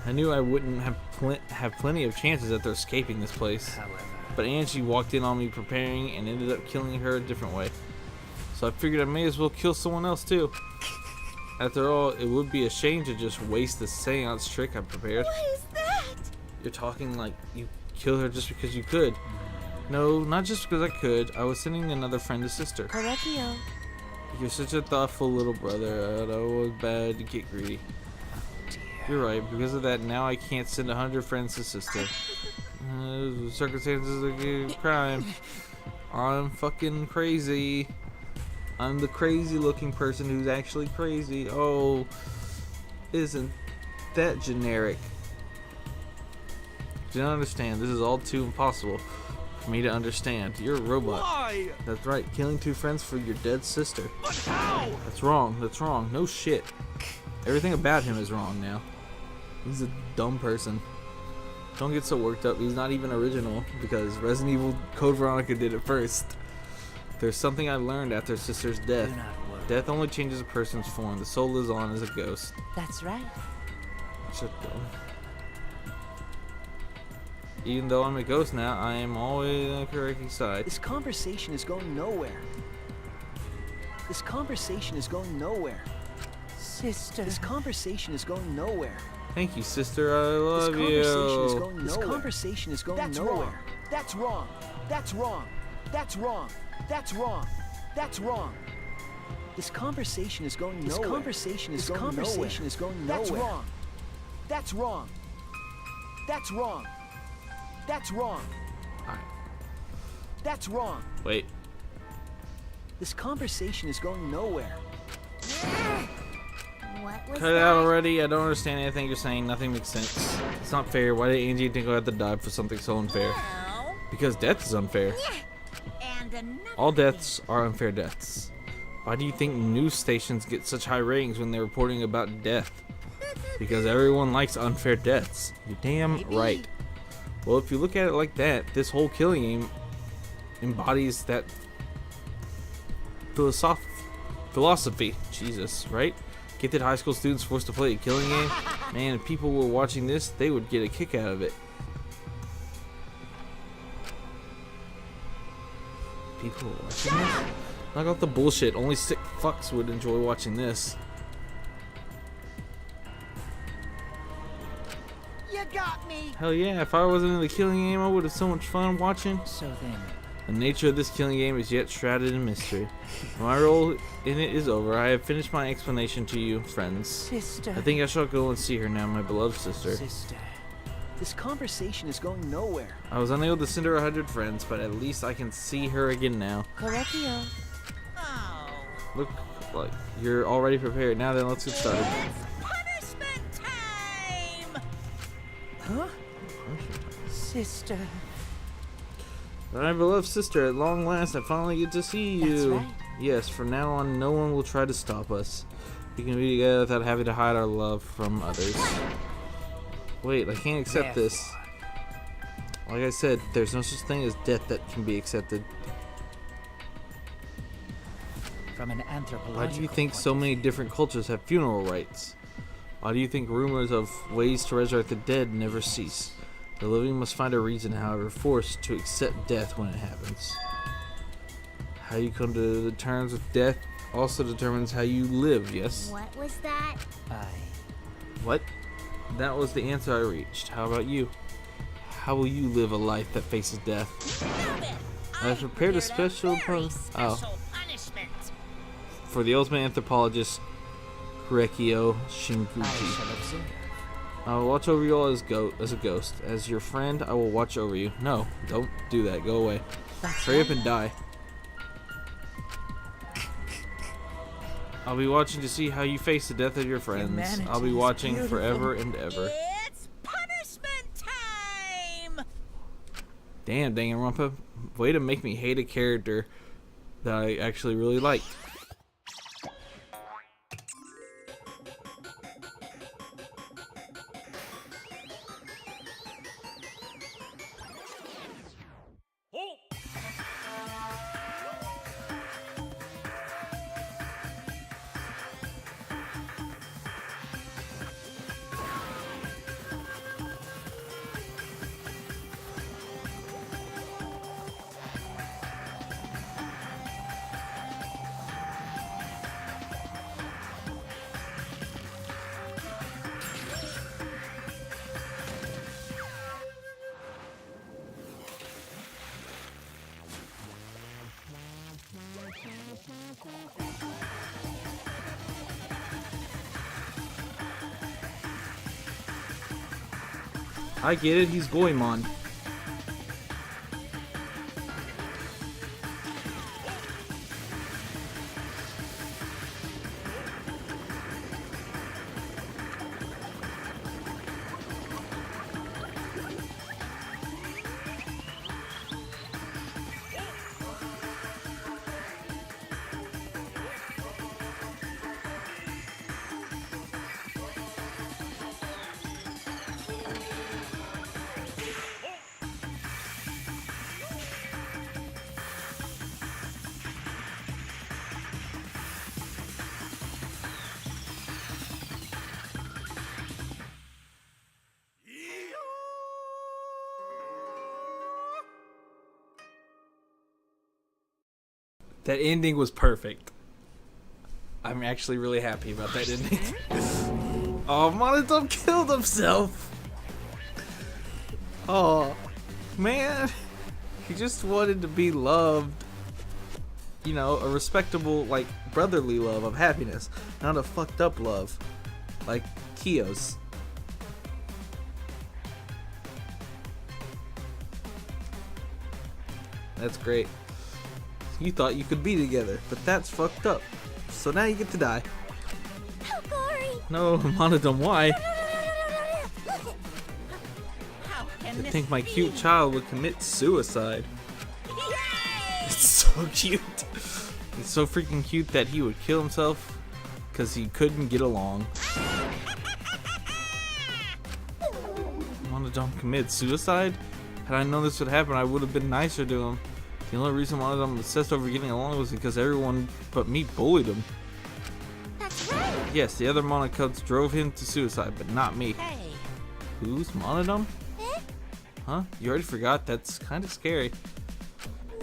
I knew I wouldn't have plenty of chances after escaping this place. However, But Angie walked in on me preparing and ended up killing her a different way. So I figured I may as well kill someone else too. After all, it would be a shame to just waste the seance trick I prepared. What is that? You're talking like you killed her just because you could. No, not just because I could. I was sending another friend to sister. Correctio. You're such a thoughtful little brother. It was bad to get greedy. You're right. Because of that, now I can't send 100 friends to sister. Circumstances of a crime. I'm fucking crazy. I'm the crazy looking person who's actually crazy. Oh, isn't that generic? Do you not understand? This is all too impossible for me to understand. You're a robot. Why? That's right. Killing 2 friends for your dead sister. But how? That's wrong. That's wrong. No shit. Everything about him is wrong now. He's a dumb person. Don't get so worked up. He's not even original because Resident Evil Code Veronica did it first. There's something I learned after sister's death. do not worry. Death only changes a person's form. The soul lives on as a ghost. That's right. Shut down. Even though I'm a ghost now, I am always on the correct side. This conversation is going nowhere. This conversation is going nowhere. Sister. This conversation is going nowhere. Thank you, sister. I love This conversation is you. going nowhere. This conversation is going That's nowhere. wrong. That's wrong. That's wrong. That's wrong. That's wrong. That's wrong. This conversation is going This nowhere. conversation is This going conversation nowhere. is going That's nowhere. wrong. That's wrong. That's wrong. That's wrong. Alright. That's wrong. Wait. This conversation is going nowhere. What was Cut it that? out already. I don't understand anything you're saying. Nothing makes sense. It's not fair. Why did Angie think I had to die for something so unfair? Well, Because death is unfair. and another All deaths are unfair deaths. Why do you think news stations get such high ratings when they're reporting about death? Because everyone likes unfair deaths. You're damn right. Well, if you look at it like that, this whole killing game embodies that philosophy. Jesus, right? Get that high school students forced to play a killing game? Man, if people were watching this, they would get a kick out of it. People are watching this? Knock off the bullshit. Only sick fucks would enjoy watching this. You got me! Hell yeah, if I wasn't in the killing game, I would have so much fun watching. So then, The nature of this killing game is yet shrouded in mystery. My role in it is over. I have finished my explanation to you, friends. sister. I think I shall go and see her now, my beloved sister. Sister. This conversation is going nowhere. I was unable to send her 100 friends, but at least I can see her again now. Correctio. Oh, Look like you're already prepared. Now then, let's get started. it's punishment time! Huh? Sister. My beloved sister, at long last, I finally get to see you. That's right. Yes, from now on, no one will try to stop us. We can be together without having to hide our love from others. Wait, I can't accept this. Like I said, there's no such thing as death that can be accepted. from an anthropological Why do you think point so of many view. different cultures have funeral rites? Why do you think rumors of ways to resurrect the dead never cease? The living must find a reason, however forced, to accept death when it happens. How you come to the terms with death also determines how you live, yes? What was that? What? That was the answer I reached. How about you? How will you live a life that faces death? I've prepared a special punishment. for the ultimate anthropologist, Kurekio I Shinguchi. shall observe. I will watch over you all as a ghost. As your friend, I will watch over you. No, don't do that. Go away. Hurry up and die. I'll be watching to see how you face the death of your friends. Humanity I'll be is watching beautiful. forever and ever. It's punishment time! Damn, Danganronpa. Way to make me hate a character that I actually really like. I get it, he's Goemon. That ending was perfect. I'm actually really happy about that ending. Oh, Monodome killed himself. Oh, man. He just wanted to be loved. You know, a respectable, like, brotherly love of happiness. Not a fucked up love. Like Kyo's. That's great. You thought you could be together, but that's fucked up. So now you get to die. How gory! No, Monodome, why? How can I this think my be? cute child would commit suicide. Yay! It's so cute. It's so freaking cute that he would kill himself because he couldn't get along. Monodome commit suicide? Had I known this would happen, I would have been nicer to him. The only reason Monodome obsessed over getting along was because everyone but me bullied him. That's right! Yes, the other Monocubs drove him to suicide, but not me. Hey, Who's Monodome? Eh? Huh? You already forgot? That's kind of scary.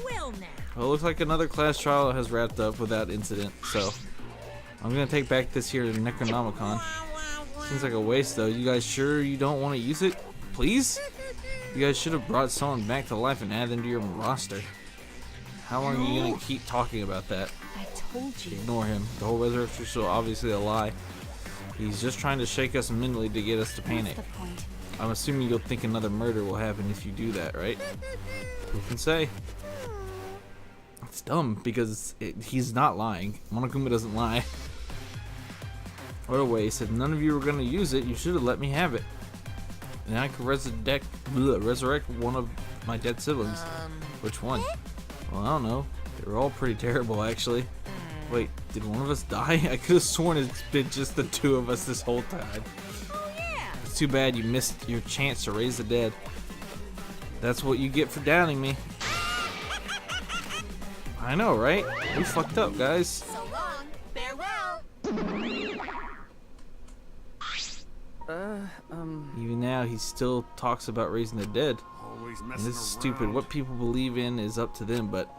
well now. Well, it looks like another class trial has wrapped up without incident, so I'm gonna take back this here Necronomicon. Seems like a waste though. You guys sure you don't want to use it? Please? You guys should have brought someone back to life and added them to your roster. How long are you gonna keep talking about that? I told you. Ignore him. The whole resurrection is obviously a lie. He's just trying to shake us mentally to get us to panic. What's the point? I'm assuming you'll think another murder will happen if you do that, right? Who can say? It's dumb because he's not lying. Monokuma doesn't lie. What a waste. If none of you were going to use it, you should have let me have it. And I could resurrect one of my dead siblings. Which one? Well, I don't know. They were all pretty terrible, actually. Wait, did one of us die? I could have sworn it's been just the two of us this whole time. Oh yeah. It's too bad you missed your chance to raise the dead. That's what you get for doubting me. I know, right? We fucked up, guys. So Even now, he still talks about raising the dead. Always And messing this is stupid. around. What people believe in is up to them, but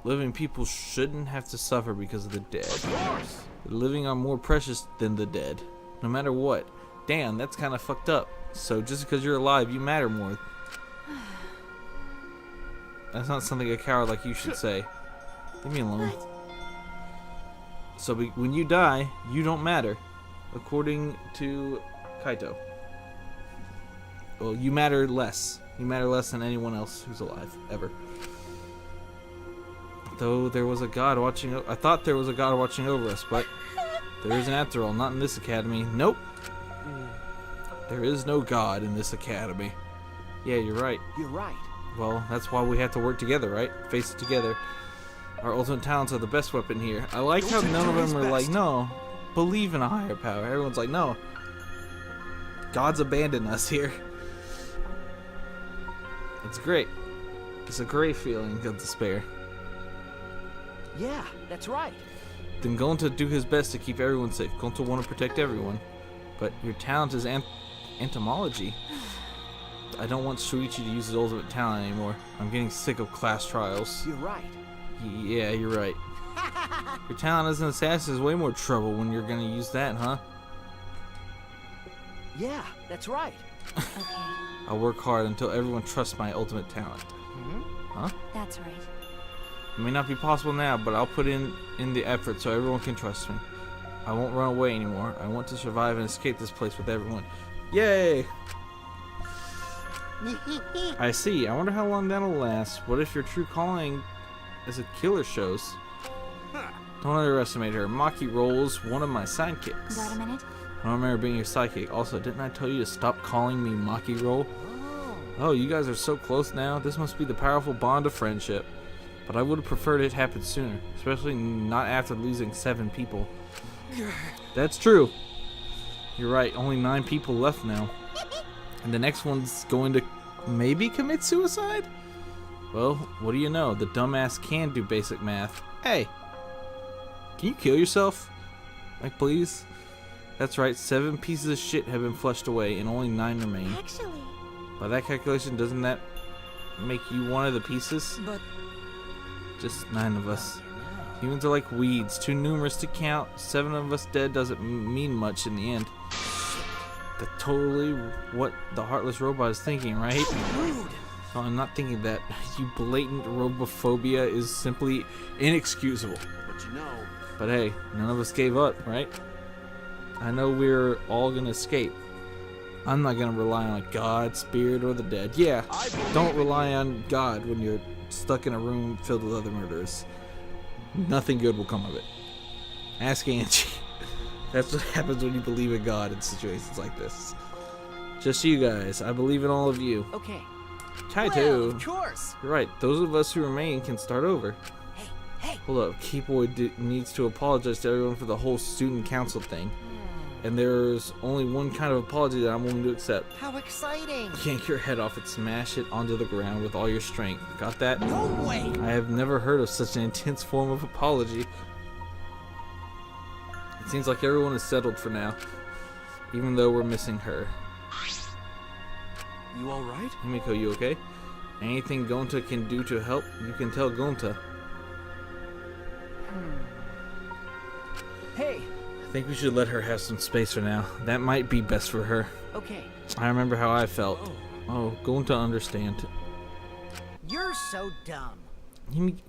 living people shouldn't have to suffer because of the dead. Of course. The living are more precious than the dead, no matter what. Damn, that's kind of fucked up. So just because you're alive, you matter more. That's not something a coward like you should say. Leave me alone. So when you die, you don't matter, according to Kaito. Well, you matter less. You matter less than anyone else who's alive, ever. Though there was a god watching, I thought there was a god watching over us, but there isn't after all. Not in this academy. Nope. There is no god in this academy. Yeah, you're right. You're right. Well, that's why we have to work together, right? Face it together. Our ultimate talents are the best weapon here. I like how none of them are like, no, believe in a higher power. Everyone's like, no, God's abandoned us here. It's great. It's a great feeling of despair. Yeah, that's right. Then Gonta do his best to keep everyone safe. Gonta want to protect everyone. But your talent is entomology. I don't want Shuichi to use his ultimate talent anymore. I'm getting sick of class trials. You're right. Yeah, you're right. Your talent as an assassin is way more trouble when you're gonna use that, huh? Yeah, that's right. Okay, I'll work hard until everyone trusts my ultimate talent. Huh? that's right. It may not be possible now, but I'll put in the effort so everyone can trust me. I won't run away anymore. I want to survive and escape this place with everyone. Yay! I see. I wonder how long that'll last. What if your true calling is a killer shows? Don't underestimate her. Maki Rolls, one of my sidekicks. Got a minute? I don't remember being your sidekick. Also, didn't I tell you to stop calling me Maki Roll? Oh, you guys are so close now. This must be the powerful bond of friendship. But I would have preferred it happen sooner, especially not after losing 7 people. That's true. You're right. Only 9 people left now. And the next one's going to maybe commit suicide? Well, what do you know? The dumbass can do basic math. Hey! Can you kill yourself? Like, please? That's right, 7 pieces of shit have been flushed away and only 9 remain. Actually, By that calculation, doesn't that make you one of the pieces? But Just 9 of us. Humans are like weeds, too numerous to count. 7 of us dead doesn't mean much in the end. That's totally what the heartless robot is thinking, right? No, I'm not thinking that. You blatant robophobia is simply inexcusable. But you know, But hey, none of us gave up, right? I know we're all gonna escape. I'm not gonna rely on a god, spirit, or the dead. Yeah, don't rely on God when you're stuck in a room filled with other murderers. Nothing good will come of it. Ask Angie. That's what happens when you believe in God in situations like this. Just you guys. I believe in all of you. Okay. Kaito. Well, of course. You're right. Those of us who remain can start over. Hey. Hold up. Keyboy needs to apologize to everyone for the whole student council thing. And there's only one kind of apology that I'm willing to accept. How exciting! Yank your head off and smash it onto the ground with all your strength. Got that? No way! I have never heard of such an intense form of apology. It seems like everyone is settled for now, even though we're missing her. You alright? Himiko, you okay? Anything Gonta can do to help, you can tell Gonta. Hey. I think we should let her have some space for now. That might be best for her. Okay. I remember how I felt. Oh, Gonta understand. You're so dumb.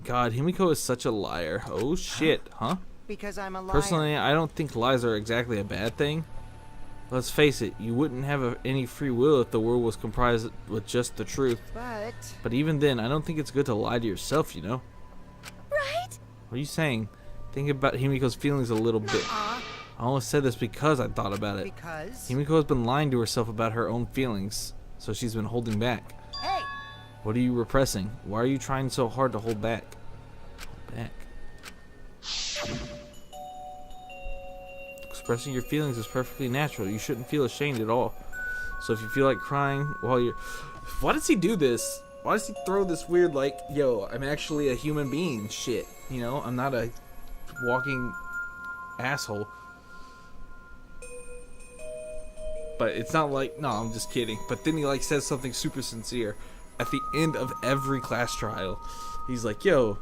God, Himiko is such a liar. Oh shit, huh? Because I'm a liar. Personally, I don't think lies are exactly a bad thing. Let's face it, you wouldn't have any free will if the world was comprised with just the truth. But even then, I don't think it's good to lie to yourself, you know? right? What are you saying? Think about Himiko's feelings a little bit. I almost said this because I thought about it. Because? Himiko has been lying to herself about her own feelings, so she's been holding back. Hey! What are you repressing? Why are you trying so hard to hold back? Hold back. Expressing your feelings is perfectly natural. You shouldn't feel ashamed at all. So if you feel like crying while you're... Why does he do this? Why does he throw this weird, like, yo, I'm actually a human being shit? You know, I'm not a walking asshole. But it's not like, no, I'm just kidding. But then he like says something super sincere at the end of every class trial. He's like, yo,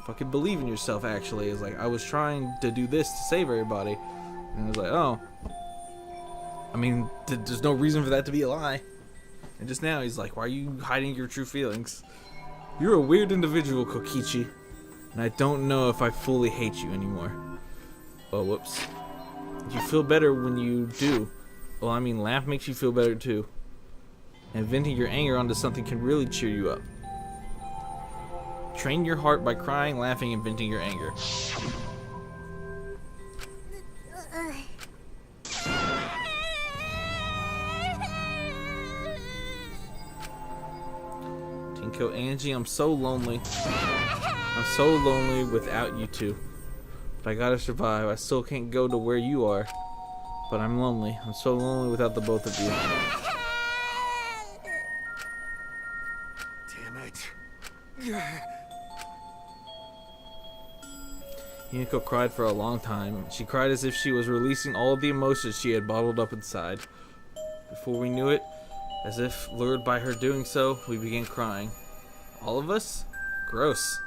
fucking believe in yourself. Actually, is like, I was trying to do this to save everybody, and I was like, oh, I mean, there's no reason for that to be a lie. And just now he's like, why are you hiding your true feelings? You're a weird individual, Kokichi, and I don't know if I fully hate you anymore. Oh, whoops. You feel better when you do. Well, I mean, laugh makes you feel better too. And venting your anger onto something can really cheer you up. Train your heart by crying, laughing, and venting your anger. Tinko, Angie, I'm so lonely. I'm so lonely without you two. But I gotta survive. I still can't go to where you are. But I'm lonely. I'm so lonely without the both of you. Damn it. Himiko cried for a long time. She cried as if she was releasing all of the emotions she had bottled up inside. Before we knew it, as if lured by her doing so, we began crying. All of us? Gross.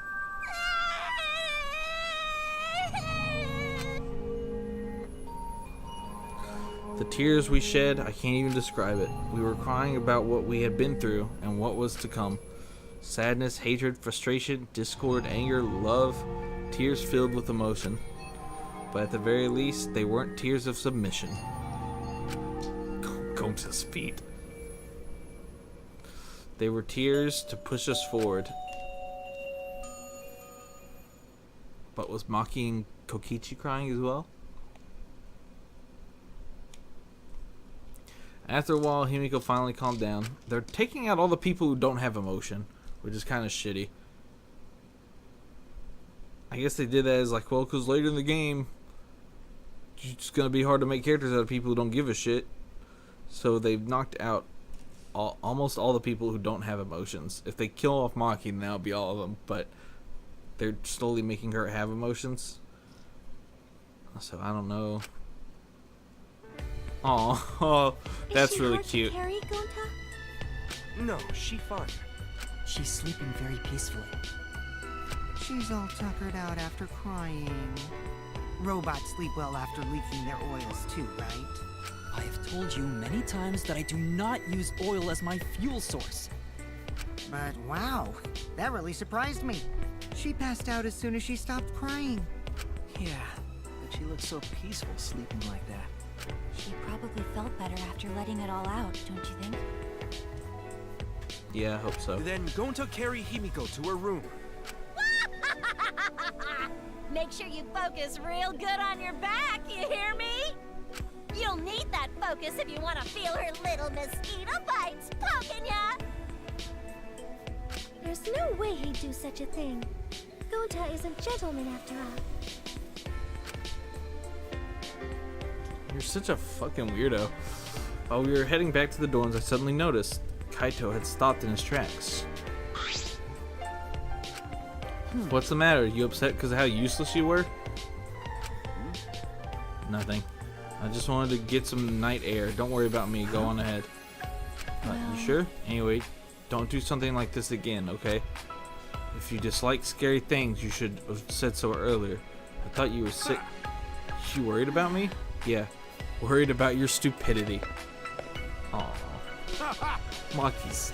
The tears we shed, I can't even describe it. We were crying about what we had been through and what was to come. Sadness, hatred, frustration, discord, anger, love, tears filled with emotion. But at the very least, they weren't tears of submission. Going to his feet. They were tears to push us forward. But was Maki and Kokichi crying as well? After a while, Himiko finally calmed down. They're taking out all the people who don't have emotion, which is kind of shitty. I guess they did that as like, well, because later in the game, it's going to be hard to make characters out of people who don't give a shit. So they've knocked out almost all the people who don't have emotions. If they kill off Maki, then that'll be all of them. But they're slowly making her have emotions. So I don't know. Oh, that's really cute. Carry, Gonta? No, she fine. She's sleeping very peacefully. She's all tuckered out after crying. Robots sleep well after leaking their oils too, right? I have told you many times that I do not use oil as my fuel source. But wow, that really surprised me. She passed out as soon as she stopped crying. Yeah, but she looks so peaceful sleeping like that. She probably felt better after letting it all out, don't you think? Yeah, I hope so. Then Gonta carry Himiko to her room. Make sure you focus real good on your back, you hear me? You'll need that focus if you want to feel her little mosquito bites poking ya! There's no way he'd do such a thing. Gonta is a gentleman after all. You're such a fucking weirdo. While we were heading back to the dorms, I suddenly noticed Kaito had stopped in his tracks. What's the matter? You upset because of how useless you were? Nothing. I just wanted to get some night air. Don't worry about me. Go on ahead. You sure? Anyway, don't do something like this again, okay? If you dislike scary things, you should have said so earlier. I thought you were sick. You worried about me? Yeah. Worried about your stupidity. Aww. Maki's...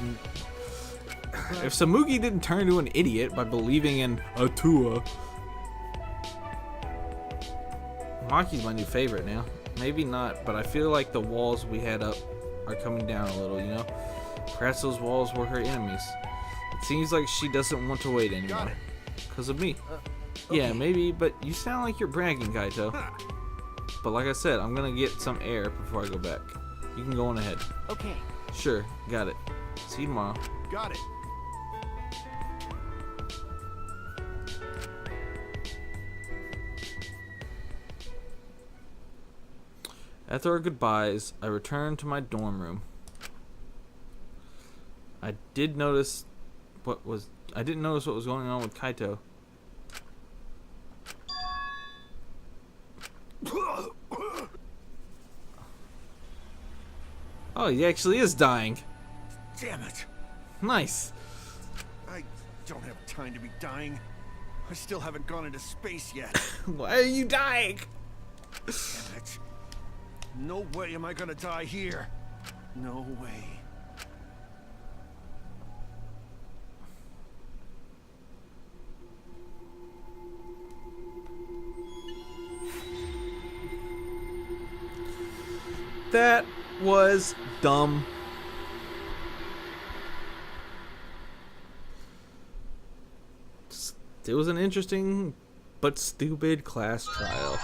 If Samugi didn't turn into an idiot by believing in Atua, Maki's my new favorite now. Maybe not, but I feel like the walls we had up are coming down a little, you know? Perhaps those walls were her enemies. It seems like she doesn't want to wait anymore. Because of me. Yeah, maybe, but you sound like you're bragging, Kaito. But like I said, I'm gonna get some air before I go back. You can go on ahead. Okay. Sure, got it. See you tomorrow. Got it. After our goodbyes, I returned to my dorm room. I didn't notice what was going on with Kaito. Oh, he actually is dying. Damn it. Nice. I don't have time to be dying. I still haven't gone into space yet. Why are you dying? Damn it. No way am I gonna die here. No way. That was dumb. It was an interesting but stupid class trial.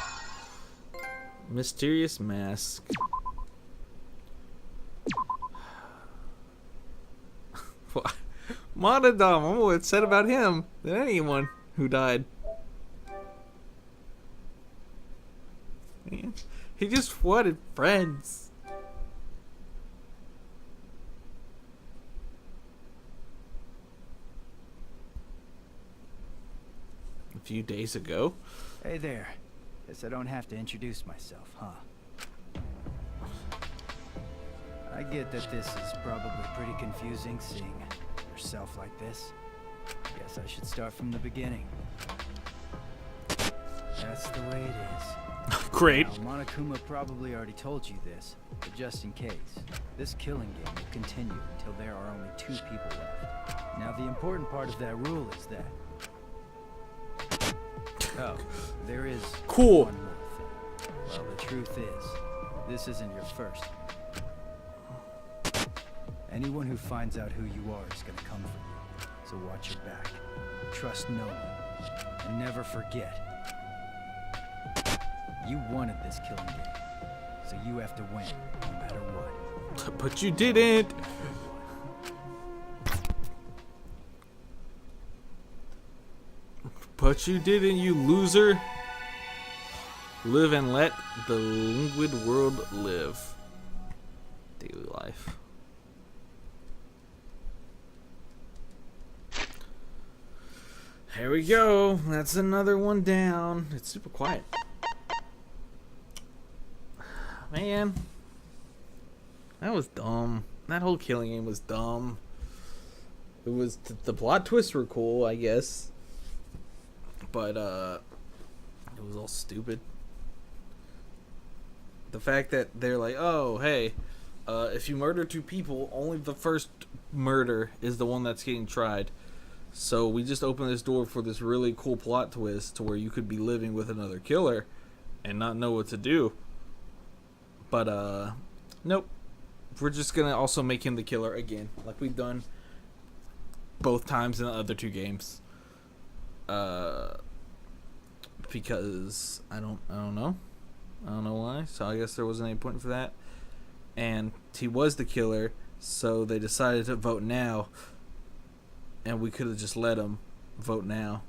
Mysterious mask. Monodom, I'm more upset about him than anyone who died. Man, he just wanted friends. A few days ago. Hey there. Guess I don't have to introduce myself, huh? I get that this is probably pretty confusing seeing yourself like this. Guess I should start from the beginning. That's the way it is. Great. Now, Monokuma probably already told you this, but just in case, this killing game will continue until there are only 2 people left. Now, the important part of that rule is that... Oh, there is cool. one more thing. Well, the truth is, this isn't your first. Anyone who finds out who you are is gonna come for you. So watch your back. Trust no one. And never forget. You wanted this killing game. So you have to win, no matter what. But you didn't. But you didn't, you loser. Live and let the liquid world live. Daily life. Here we go. That's another one down. It's super quiet. Man. That was dumb. That whole killing game was dumb. It was... The plot twists were cool, I guess. But, it was all stupid. The fact that they're like, oh, hey, if you murder 2 people, only the first murder is the one that's getting tried. So we just opened this door for this really cool plot twist to where you could be living with another killer and not know what to do. But, nope. We're just gonna also make him the killer again, like we've done both times in the other 2 games. Because I don't know. I don't know why. So I guess there wasn't any point for that. And he was the killer, so they decided to vote now. And we could have just let him vote now.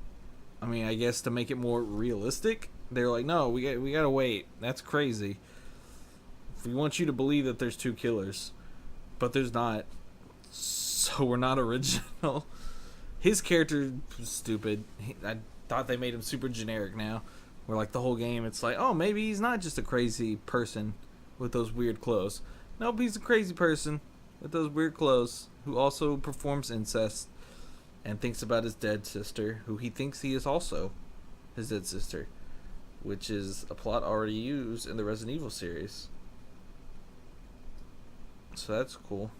I mean, I guess to make it more realistic, they're like, no, we gotta wait. That's crazy. We want you to believe that there's 2 killers, but there's not. So we're not original. His character was stupid. I thought they made him super generic now. Where like the whole game, it's like, oh, maybe he's not just a crazy person with those weird clothes. Nope, he's a crazy person with those weird clothes who also performs incest and thinks about his dead sister, who he thinks he is also his dead sister, which is a plot already used in the Resident Evil series. So that's cool.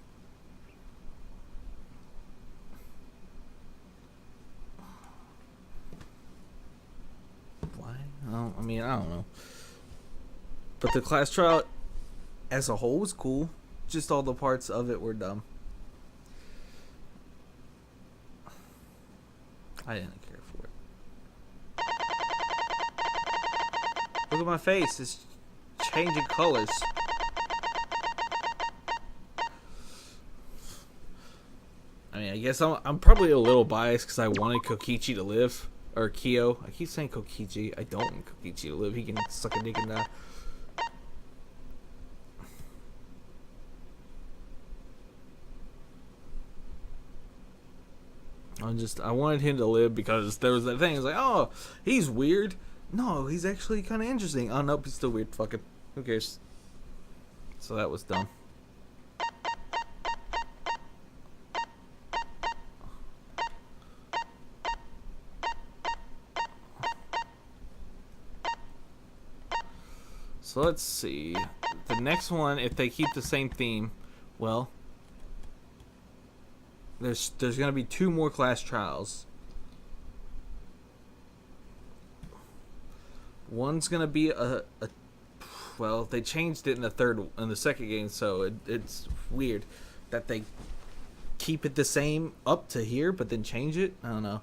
Why? I mean, I don't know. But the class trial as a whole was cool. Just all the parts of it were dumb. I didn't care for it. Look at my face. It's changing colors. I mean, I guess I'm probably a little biased because I wanted Kokichi to live. Or Kyo. I keep saying Kokichi. I don't want Kokichi to live. He can suck a dick and die. I wanted him to live because there was that thing. It's like, oh, he's weird. No, he's actually kind of interesting. Oh, nope, he's still weird. Fuck it. Who cares? So that was dumb. So let's see. The next one, if they keep the same theme, well, there's going to be 2 more class trials. One's going to be well, they changed it in the second game, so it's weird that they keep it the same up to here, but then change it. I don't know.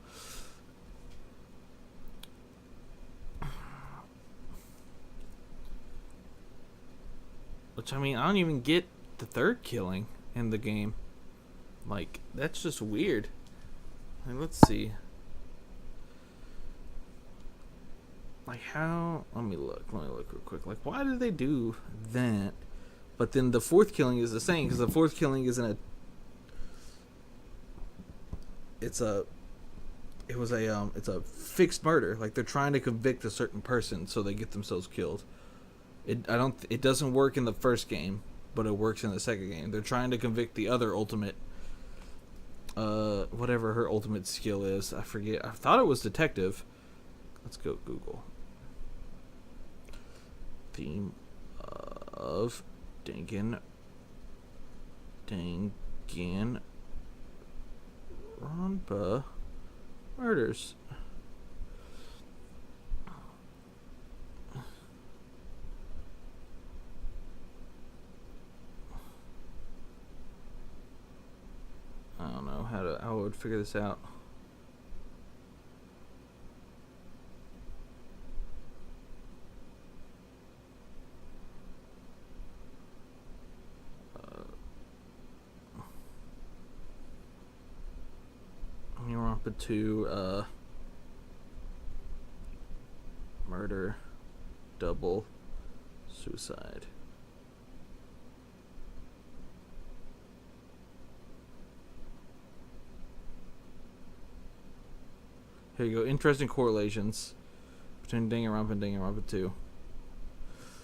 Which, I mean, I don't even get the 3rd killing in the game. Like, that's just weird. Like, let's see. Like, how... Let me look real quick. Like, why did they do that? But then the 4th killing is the same, because the 4th killing isn't a... It's a fixed murder. Like, they're trying to convict a certain person so they get themselves killed. It doesn't work in the first game, but it works in the second game. They're trying to convict the other ultimate, whatever her ultimate skill is. I forget. I thought it was detective. Let's go Google. Theme of Danganronpa murders. I don't know how I would figure this out. Danganronpa 2 murder double suicide. Here you go. Interesting correlations between Danganronpa and Danganronpa 2.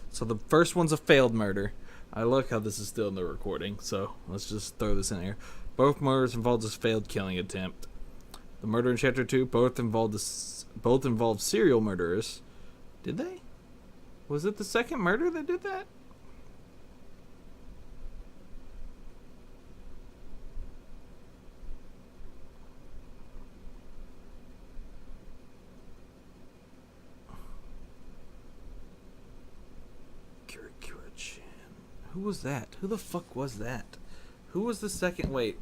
So the first one's a failed murder. I look how this is still in the recording, so let's just throw this in here. Both murders involved a failed killing attempt. The murder in Chapter 2 both involved serial murderers. Did they? Was it the second murder that did that? Who was that? Who the fuck was that? Who was the second... Wait.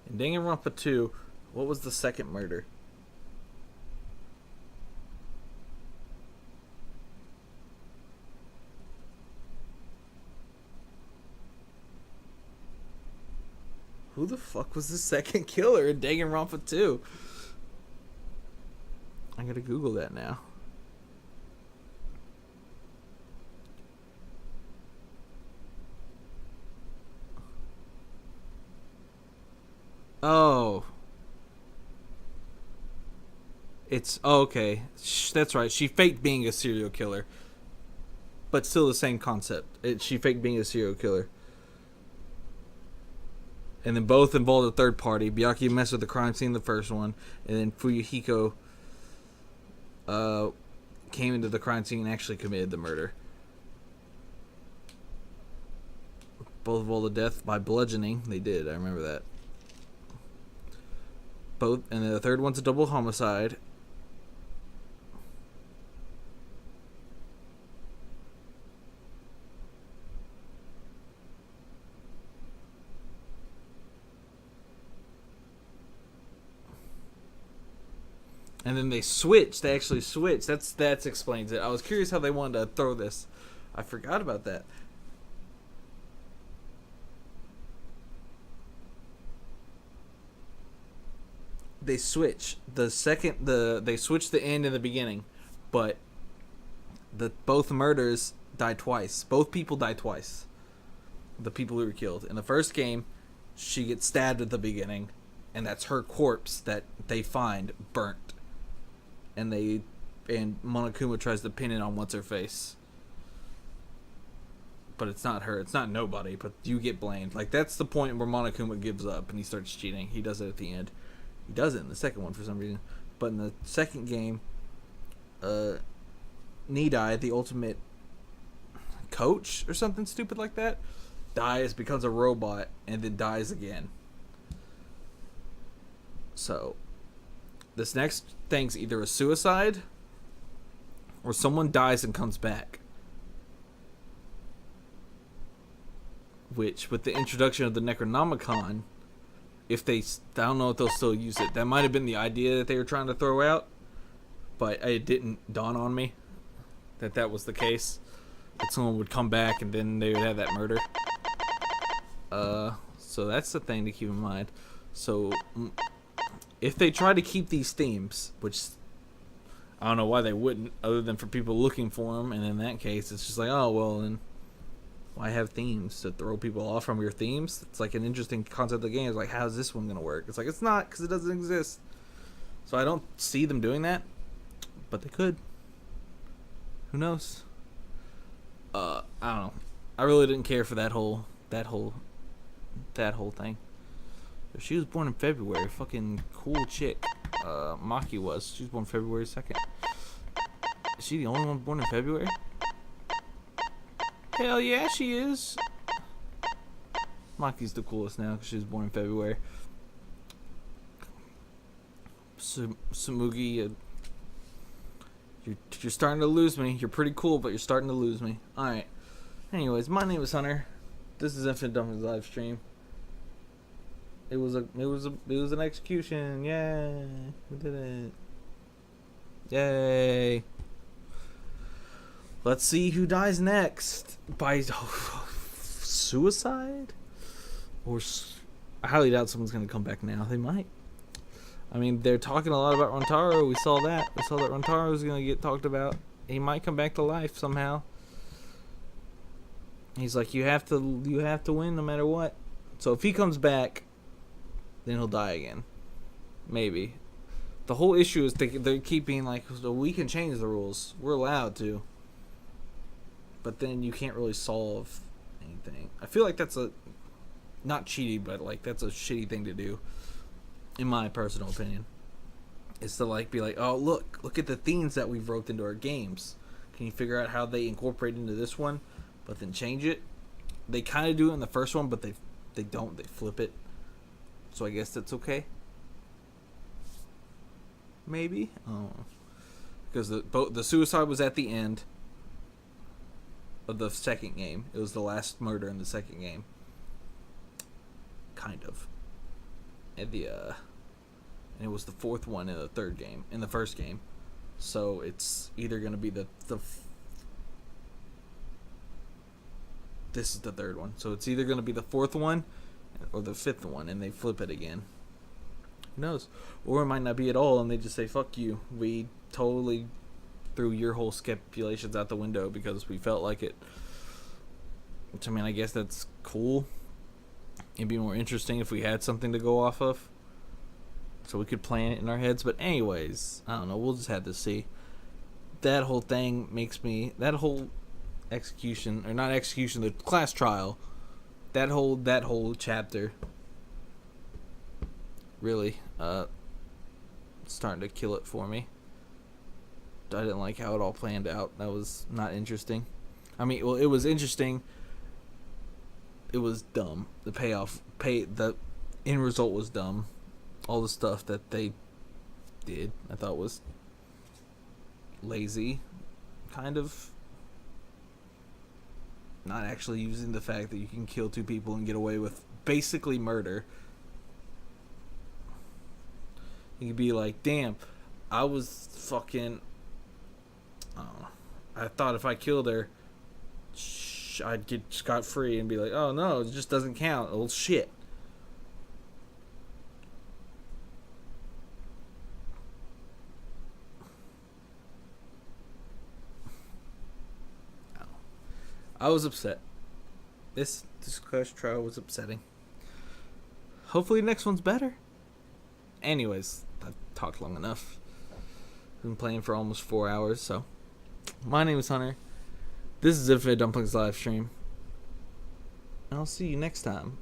In Danganronpa 2, what was the second murder? Who the fuck was the second killer in Danganronpa 2? I gotta Google that now. Oh. It's... Oh, okay. That's right. She faked being a serial killer. But still the same concept. She faked being a serial killer. And then both involved a third party. Byakuya messed with the crime scene in the first one. And then Fuyuhiko came into the crime scene and actually committed the murder. Both involved a death by bludgeoning. They did. I remember that. Both, and then the third one's a double homicide. And then they switched. They actually switched. That explains it. I was curious how they wanted to throw this. I forgot about that. They switch they switch the end and the beginning, but both murders died twice. Both people died twice. The people who were killed in the first game, she gets stabbed at the beginning, and that's her corpse that they find burnt, and Monokuma tries to pin it on what's her face, but it's not her. It's not nobody. But you get blamed. Like, that's the point where Monokuma gives up and he starts cheating. He does it at the end. He does it in the second one for some reason. But in the second game, Nidai, the ultimate coach or something stupid like that, dies, becomes a robot, and then dies again. So, this next thing's either a suicide or someone dies and comes back. Which, with the introduction of the Necronomicon, if they, I don't know if they'll still use it. That might have been the idea that they were trying to throw out, but it didn't dawn on me that that was the case. That someone would come back and then they would have that murder. So that's the thing to keep in mind. So, if they try to keep these themes, which I don't know why they wouldn't, other than for people looking for them, and in that case, it's just like, oh, well, then why have themes? To throw people off from your themes? It's like an interesting concept of the game. It's like, how's this one going to work? It's like, it's not, because it doesn't exist. So I don't see them doing that, but they could. Who knows? I don't know. I really didn't care for that whole thing. She was born in February. Fucking cool chick. Maki was. She was born February 2nd. Is she the only one born in February? Hell yeah, she is. Maki's the coolest now because she was born in February. Sumugi, you're starting to lose me. You're pretty cool, but you're starting to lose me. Alright. Anyways, my name is Hunter. This is Infinite Dumplings live stream. It was an execution. Yay. We did it. Yay. Let's see who dies next. By suicide? Or I highly doubt someone's going to come back now. They might. I mean, they're talking a lot about Rontaro. We saw that. We saw that Rontaro is going to get talked about. He might come back to life somehow. He's like, you have to win no matter what. So if he comes back, then he'll die again. Maybe. The whole issue is they're keeping like, so we can change the rules. We're allowed to. But then you can't really solve anything. I feel like that's not cheating, but like that's a shitty thing to do. In my personal opinion. Is to like be like, oh look at the themes that we've wrote into our games. Can you figure out how they incorporate into this one? But then change it. They kind of do it in the first one, but they don't. They flip it. So I guess that's okay. Maybe. Oh, because the suicide was at the end of the second game. It was the last murder in the second game. Kind of. And it was the fourth one in the third game, in the first game. So it's either going to be this is the third one. So it's either going to be the fourth one or the fifth one, and they flip it again. Who knows? Or it might not be at all, and they just say, fuck you. We totally threw your whole stipulations out the window because we felt like it. Which, I mean, I guess that's cool. It'd be more interesting if we had something to go off of. So we could plan it in our heads. But anyways, I don't know. We'll just have to see. That whole thing makes me... That whole execution... Or not execution, the class trial. That whole chapter... Really... starting to kill it for me. I didn't like how it all planned out. That was not interesting. I mean, well, it was interesting. It was dumb. The end result was dumb. All the stuff that they did, I thought was lazy, kind of. Not actually using the fact that you can kill two people and get away with basically murder. You could be like, damn, I was fucking... I thought if I killed her, I'd get scot-free and be like, oh no, it just doesn't count. Oh shit. I was upset. This class trial was upsetting. Hopefully the next one's better. Anyways, I talked long enough. Been playing for almost 4 hours, so... My name is Hunter. This is Infinite Dumplings live stream. And I'll see you next time.